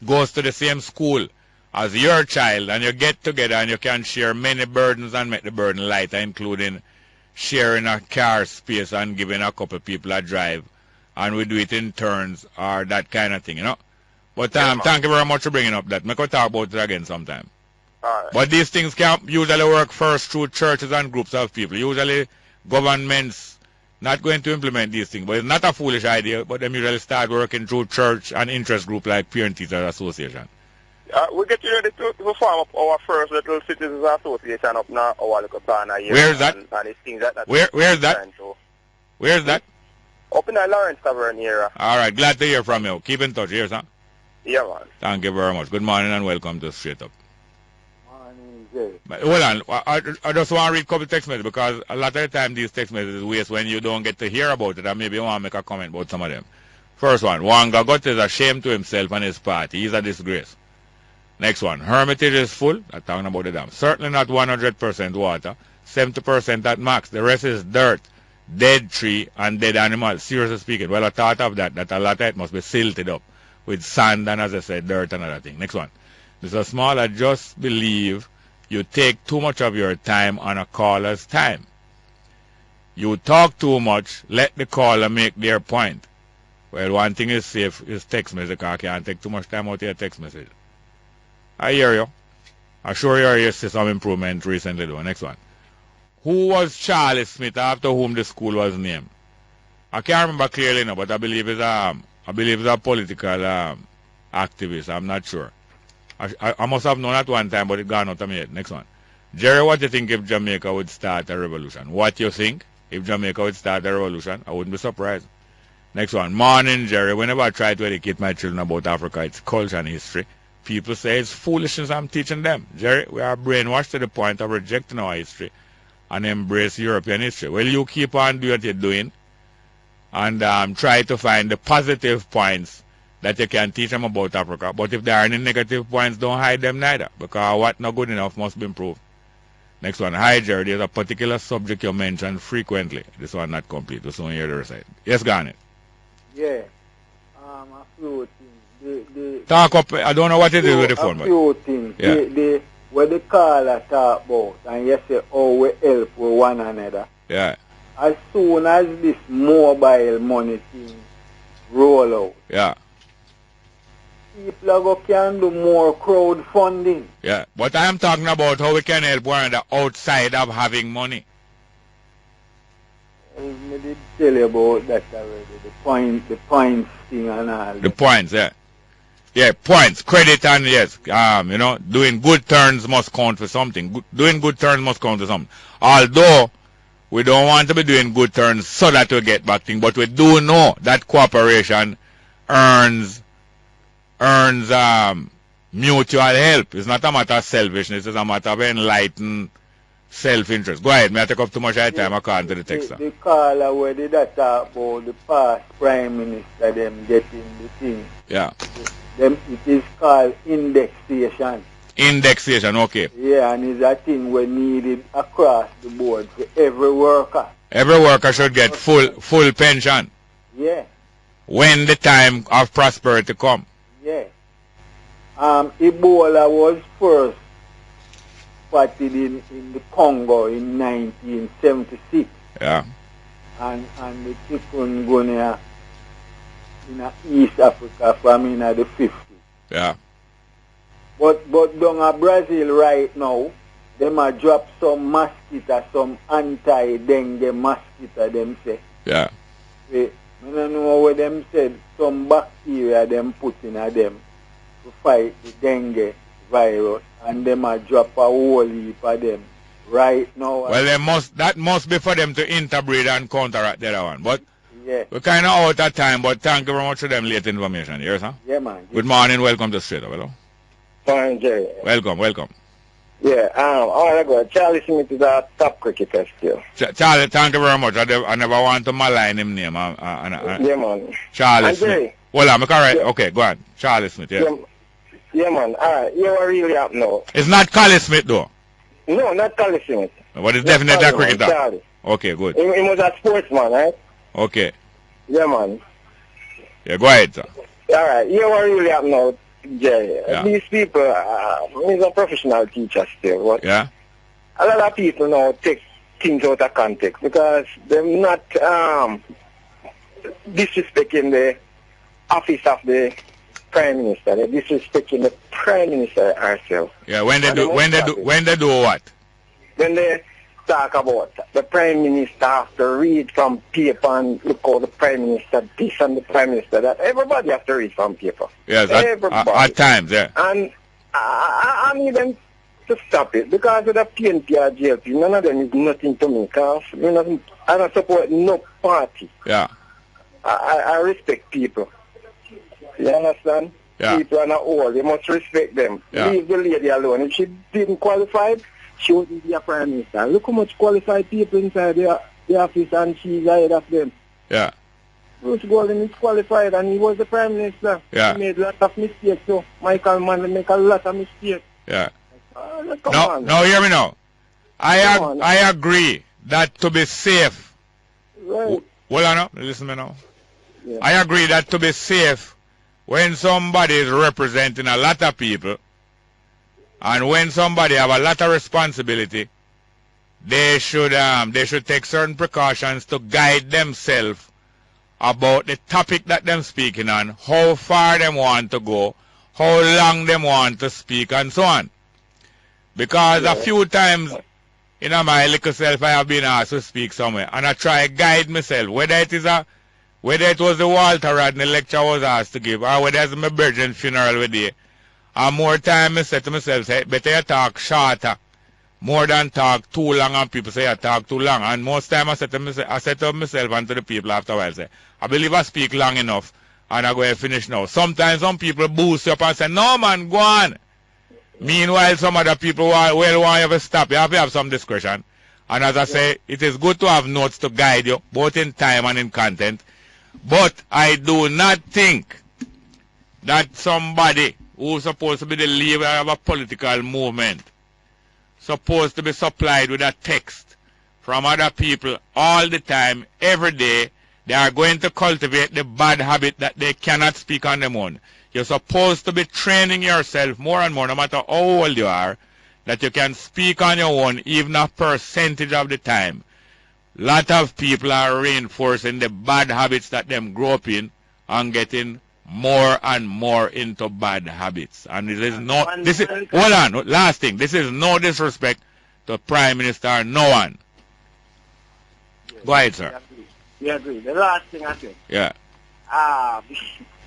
goes to the same school as your child, and you get together and you can share many burdens and make the burden lighter, including sharing a car space and giving a couple people a drive, and we do it in turns or that kind of thing, But thank you very much for bringing up that. Make us talk about it again sometime.
All right.
But these things can usually work first through churches and groups of people. Usually governments not going to implement these things. But it's not a foolish idea, but them usually start working through church and interest group like Parent Teachers Association.
We're getting ready to form up our first little citizens association up now, our little corner here.
Where's that?
And it's things that
Where's that? Where's that?
Up in the Lawrence Tavern here.
All right, glad to hear from you. Keep in touch, yes, huh?
Yeah, man.
Thank you very much. Good morning and welcome to Straight Up.
Morning, Jay.
But hold on, I just want to read a couple text messages because a lot of the time these text messages waste when you don't get to hear about it and maybe you want to make a comment about some of them. First one, Wanga got is ashamed to himself and his party. He's a disgrace. Next one, Hermitage is full. I'm talking about the dam. Certainly not 100% water. 70% at max. The rest is dirt, dead tree, and dead animals. Seriously speaking. Well, I thought of that a lot of it must be silted up with sand and, as I said, dirt and other thing. Next one. Mr. Small, I just believe you take too much of your time on a caller's time. You talk too much. Let the caller make their point. Well, one thing is safe is text message. I can't take too much time out of your text message. I hear you. I'm sure you see some improvement recently though. Next one. Who was Charlie Smith after whom the school was named? I can't remember clearly now, but I believe it's a political activist. I'm not sure. I must have known at one time, but it gone out of my head. Next one. Jerry, what do you think if Jamaica would start a revolution? What you think if Jamaica would start a revolution? I wouldn't be surprised. Next one. Morning, Jerry. Whenever I try to educate my children about Africa, its culture and history, people say it's foolishness I'm teaching them. Jerry, we are brainwashed to the point of rejecting our history and embrace European history. Well, you keep on doing what you're doing and try to find the positive points that you can teach them about Africa. But if there are any negative points, don't hide them neither, because what not good enough must be improved. Next one. Hi, Jerry. There's a particular subject you mention frequently. This one not complete. This one here to recite. Yes, Garnet.
Yeah. A few things.
Talk up. I don't know what it is with the phone.
A few things.
Yeah.
What the caller talk about, and you say, oh, we help with one another.
Yeah.
As soon as this mobile money thing roll out,
yeah,
people can do more crowdfunding.
Yeah, but I am talking about how we can help one another outside of having money.
I did tell you about that already, the points thing and all.
The points, yeah. Yeah, points, credit, and yes, you know, doing good turns must count for something. Doing good turns must count for something. Although we don't want to be doing good turns so that we get back things, but we do know that cooperation earns mutual help. It's not a matter of selfishness. It's a matter of enlightened self-interest. Go ahead. May I take up too much of your time according to the text?
The caller where did that talk about the past prime minister them getting the thing.
Yeah.
It is called indexation.
Indexation, okay.
Yeah, and it's a thing we needed across the board for every worker.
Every worker should get full pension.
Yeah.
When the time of prosperity come.
Yeah. Ebola was first spotted in the Congo in 1976.
Yeah.
And the chikungunya in East Africa from in the 50s.
Yeah.
But down in Brazil right now, them a drop some mosquito, some anti-dengue mosquito, them say.
Yeah.
I don't know what them said, some bacteria them put in a them to fight the dengue virus, and them a drop a whole heap of them right now.
Well, that must be for them to interbreed and counteract the other one. But
yeah,
we're kind of out of time, but thank you very much for them late information. Yes, huh?
Yeah, man.
Good morning. Welcome to Straight Up. Hello.
Fine, Jerry.
Welcome.
Yeah, I want to go. Charlie Smith is a top cricketer still.
Charlie, thank you very much. I never want to malign him name.
Yeah, man.
Charlie Smith. Well, I'm correct. Yeah. Okay, go on. Charlie Smith, yeah.
Yeah, man. All right, you are really up now.
It's not Charlie Smith, though.
No, not Charlie Smith.
But it's definitely a cricketer.
Charlie.
Okay, good.
He was a sportsman, right?
Okay.
Yeah, man.
Yeah, go ahead, sir.
All right, you are really up now, Jerry.
Yeah.
These people, he's a professional teacher still, but
yeah,
a lot of people now take things out of context because they're not disrespecting the office of the
Prime Minister. They're disrespecting the Prime Minister herself.
Yeah, when they do what?
When they talk about the Prime Minister have to read from paper and look how the Prime Minister this and the Prime Minister that. Everybody has to read from paper.
Yes, at times, yeah.
And I need them to stop it because of the PNP or JLP. None of them is nothing to me because I don't support no party.
Yeah.
I respect people. You understand?
Yeah.
People are not old. You must respect them.
Yeah.
Leave the lady alone. If she didn't qualify, she wouldn't be a Prime Minister. Look how much qualified people inside the office and she's ahead of them.
Yeah.
Bruce Golden is qualified and he was the Prime Minister.
Yeah.
He made a lot of mistakes, so Michael Mann make a lot of mistakes.
Yeah.
Come on.
No, hear me now. I agree that to be safe.
Right.
Hold on now. Listen to me now.
Yeah.
I agree that to be safe, when somebody is representing a lot of people, and when somebody have a lot of responsibility, they should take certain precautions to guide themselves about the topic that them speaking on, how far them want to go, how long them want to speak, and so on. Because a few times in my little self I have been asked to speak somewhere, and I try to guide myself, whether it was the Walter Rodney lecture I was asked to give, or whether it's my virgin funeral with you. And more time I said to myself, say, better you talk shorter, more than talk too long, and people say I talk too long. And most time I said to myself and to the people afterwards, say, I believe I speak long enough, and I go and finish now. Sometimes some people boost you up and say, no man, go on. Meanwhile, some other people want you to stop. You have to have some discretion. And as I say, it is good to have notes to guide you, both in time and in content. But I do not think that somebody who's supposed to be the leader of a political movement supposed to be supplied with a text from other people all the time, every day. They are going to cultivate the bad habit that they cannot speak on their own. You're supposed to be training yourself more and more, no matter how old you are, that you can speak on your own even a percentage of the time. A lot of people are reinforcing the bad habits that them grow up in and getting more and more into bad habits. And hold on, last thing. This is no disrespect to Prime Minister, no one. Go ahead, sir.
We agree. The last thing I said.
Yeah.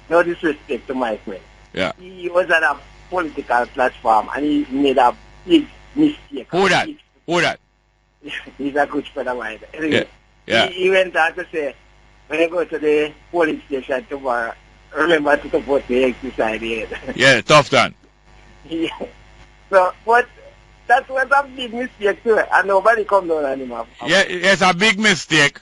No disrespect to my friend.
Yeah.
He was at a political platform and he made a big mistake.
Who that?
He's a good friend of mine. Anyway,
yeah.
He went on to say, when you go to the polling station tomorrow, remember to support the exercise here.
Yeah, tough done.
Yeah. So, but that was a big mistake too, and nobody come down anymore.
Yeah, it's a big mistake.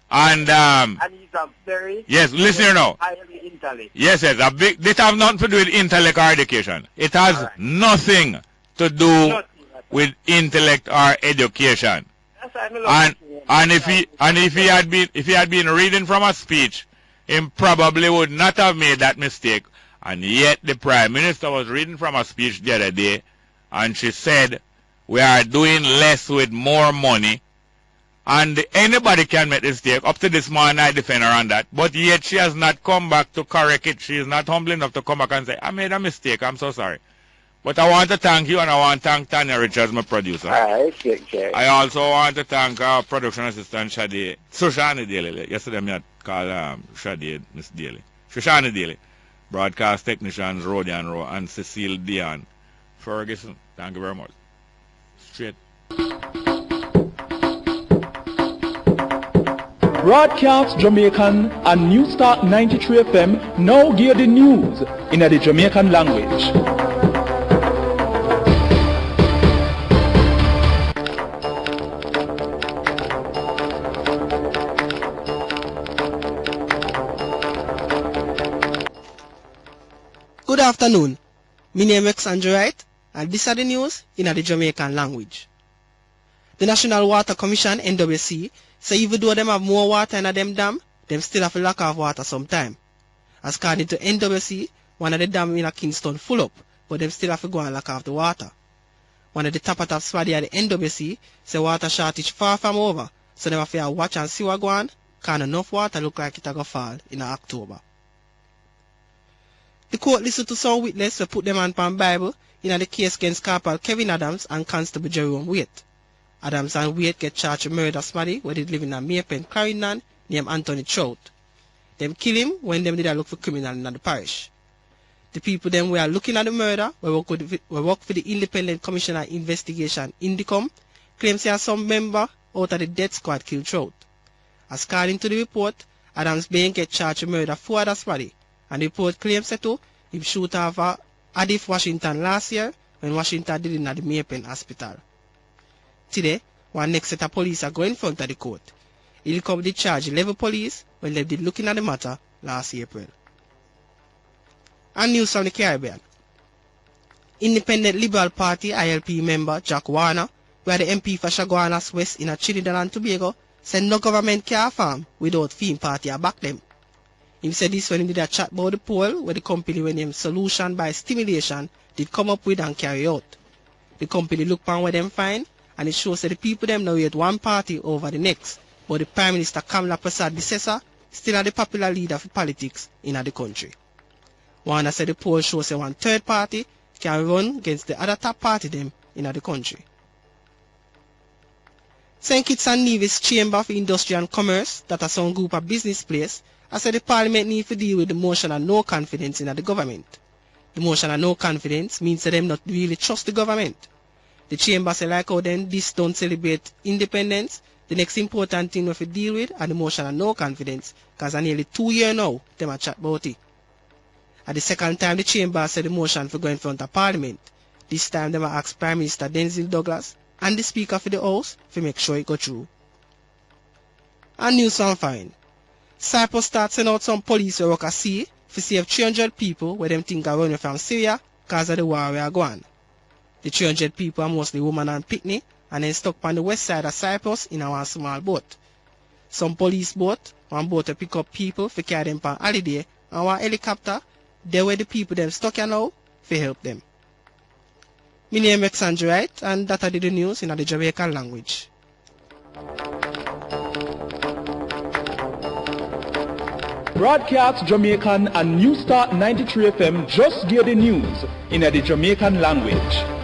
And
he's a very
listen here now.
highly intellect.
Yes, a big. This have nothing to do with intellect or education. It has nothing to do with intellect or education. And if he had been reading from a speech, he probably would not have made that mistake. And yet the Prime Minister was reading from a speech the other day, and she said, we are doing less with more money. And anybody can make this mistake. Up to this morning, I defend her on that. But yet she has not come back to correct it. She is not humble enough to come back and say, I made a mistake. I'm so sorry. But I want to thank you, and I want to thank Tanya Richards, my producer. I also want to thank our production assistant, Sushani Daly. Yesterday, I called Shadi, Miss Daly. Sushani Daly. Broadcast technicians, Rodian Rowe, and Cecile Dion. Ferguson, thank you very much. Straight.
Broadcast Jamaican and New Start 93 FM now gear the news in the Jamaican language.
Good afternoon. My name is Andrew Wright, and this is the news in the Jamaican language. The National Water Commission, NWC, say even though them have more water in them dam, them still have a lack of water sometime. As according to NWC, one of the dam in Kingston full up, but them still have to go and lack of the water. One of the top of swaddy at the NWC say water shortage far from over, so them have to watch and see what go on, cause enough water look like it go fall in October. The court listened to some witnesses to put them on Bible in the case against Corporal Kevin Adams and Constable Jerome Waite. Adams and Waite get charged with murder somebody where they live in a Maypen, Clarendon, named Anthony Trout. Them kill him when them did a look for criminal in the parish. The people them were looking at the murder, we work for the Independent Commissioner Investigation Indicom, claims there are some member out of the death squad killed Trout. As according to the report, Adams being get charged with murder 4 other somebody, and the report claims that too, he shoot off Adif Washington last year when Washington did it at the Maypen Hospital. Today, one next set of police are going in front of the court. He'll come the charge 11 police when they did looking at the matter last April. And news from the Caribbean. Independent Liberal Party ILP member Jack Warner, where the MP for Chaguanas West in Trinidad and Tobago, said no government can farm without Theme Party to back them. He said this when he did a chat about the poll where the company when named Solution by Stimulation did come up with and carry out. The company looked on what them find, and it shows that the people them now hate one party over the next, but the Prime Minister Kamala Prasad-Bissesa still are the popular leader for politics in the country. Warner said the poll shows that one third party can run against the other top party them in the country. St. Kitts and Nevis Chamber for Industry and Commerce, that are some group of business place, I said the Parliament need to deal with the motion of no confidence in the government. The motion of no confidence means that them not really trust the government. The Chamber say like how then this don't celebrate independence, the next important thing we have to deal with are the motion of no confidence, because for nearly 2 years now, them a chat about it. At the second time the Chamber said the motion for go in front of Parliament. This time them ask Prime Minister Denzil Douglas and the Speaker for the House to make sure it go through. And news on fine. Cyprus starts sending out some police who work at sea to save 300 people where them think are running from Syria because of the war we are going. The 300 people are mostly women and picnic and then stuck on the west side of Cyprus in a small boat. Some police boat, one boat to pick up people to carry them on holiday, and one helicopter, they were the people them stuck here now to help them. My name is Andrew Wright, and that are the news in the Jamaican language.
Broadcast Jamaican and New Start 93 FM just gave the news in the Jamaican language.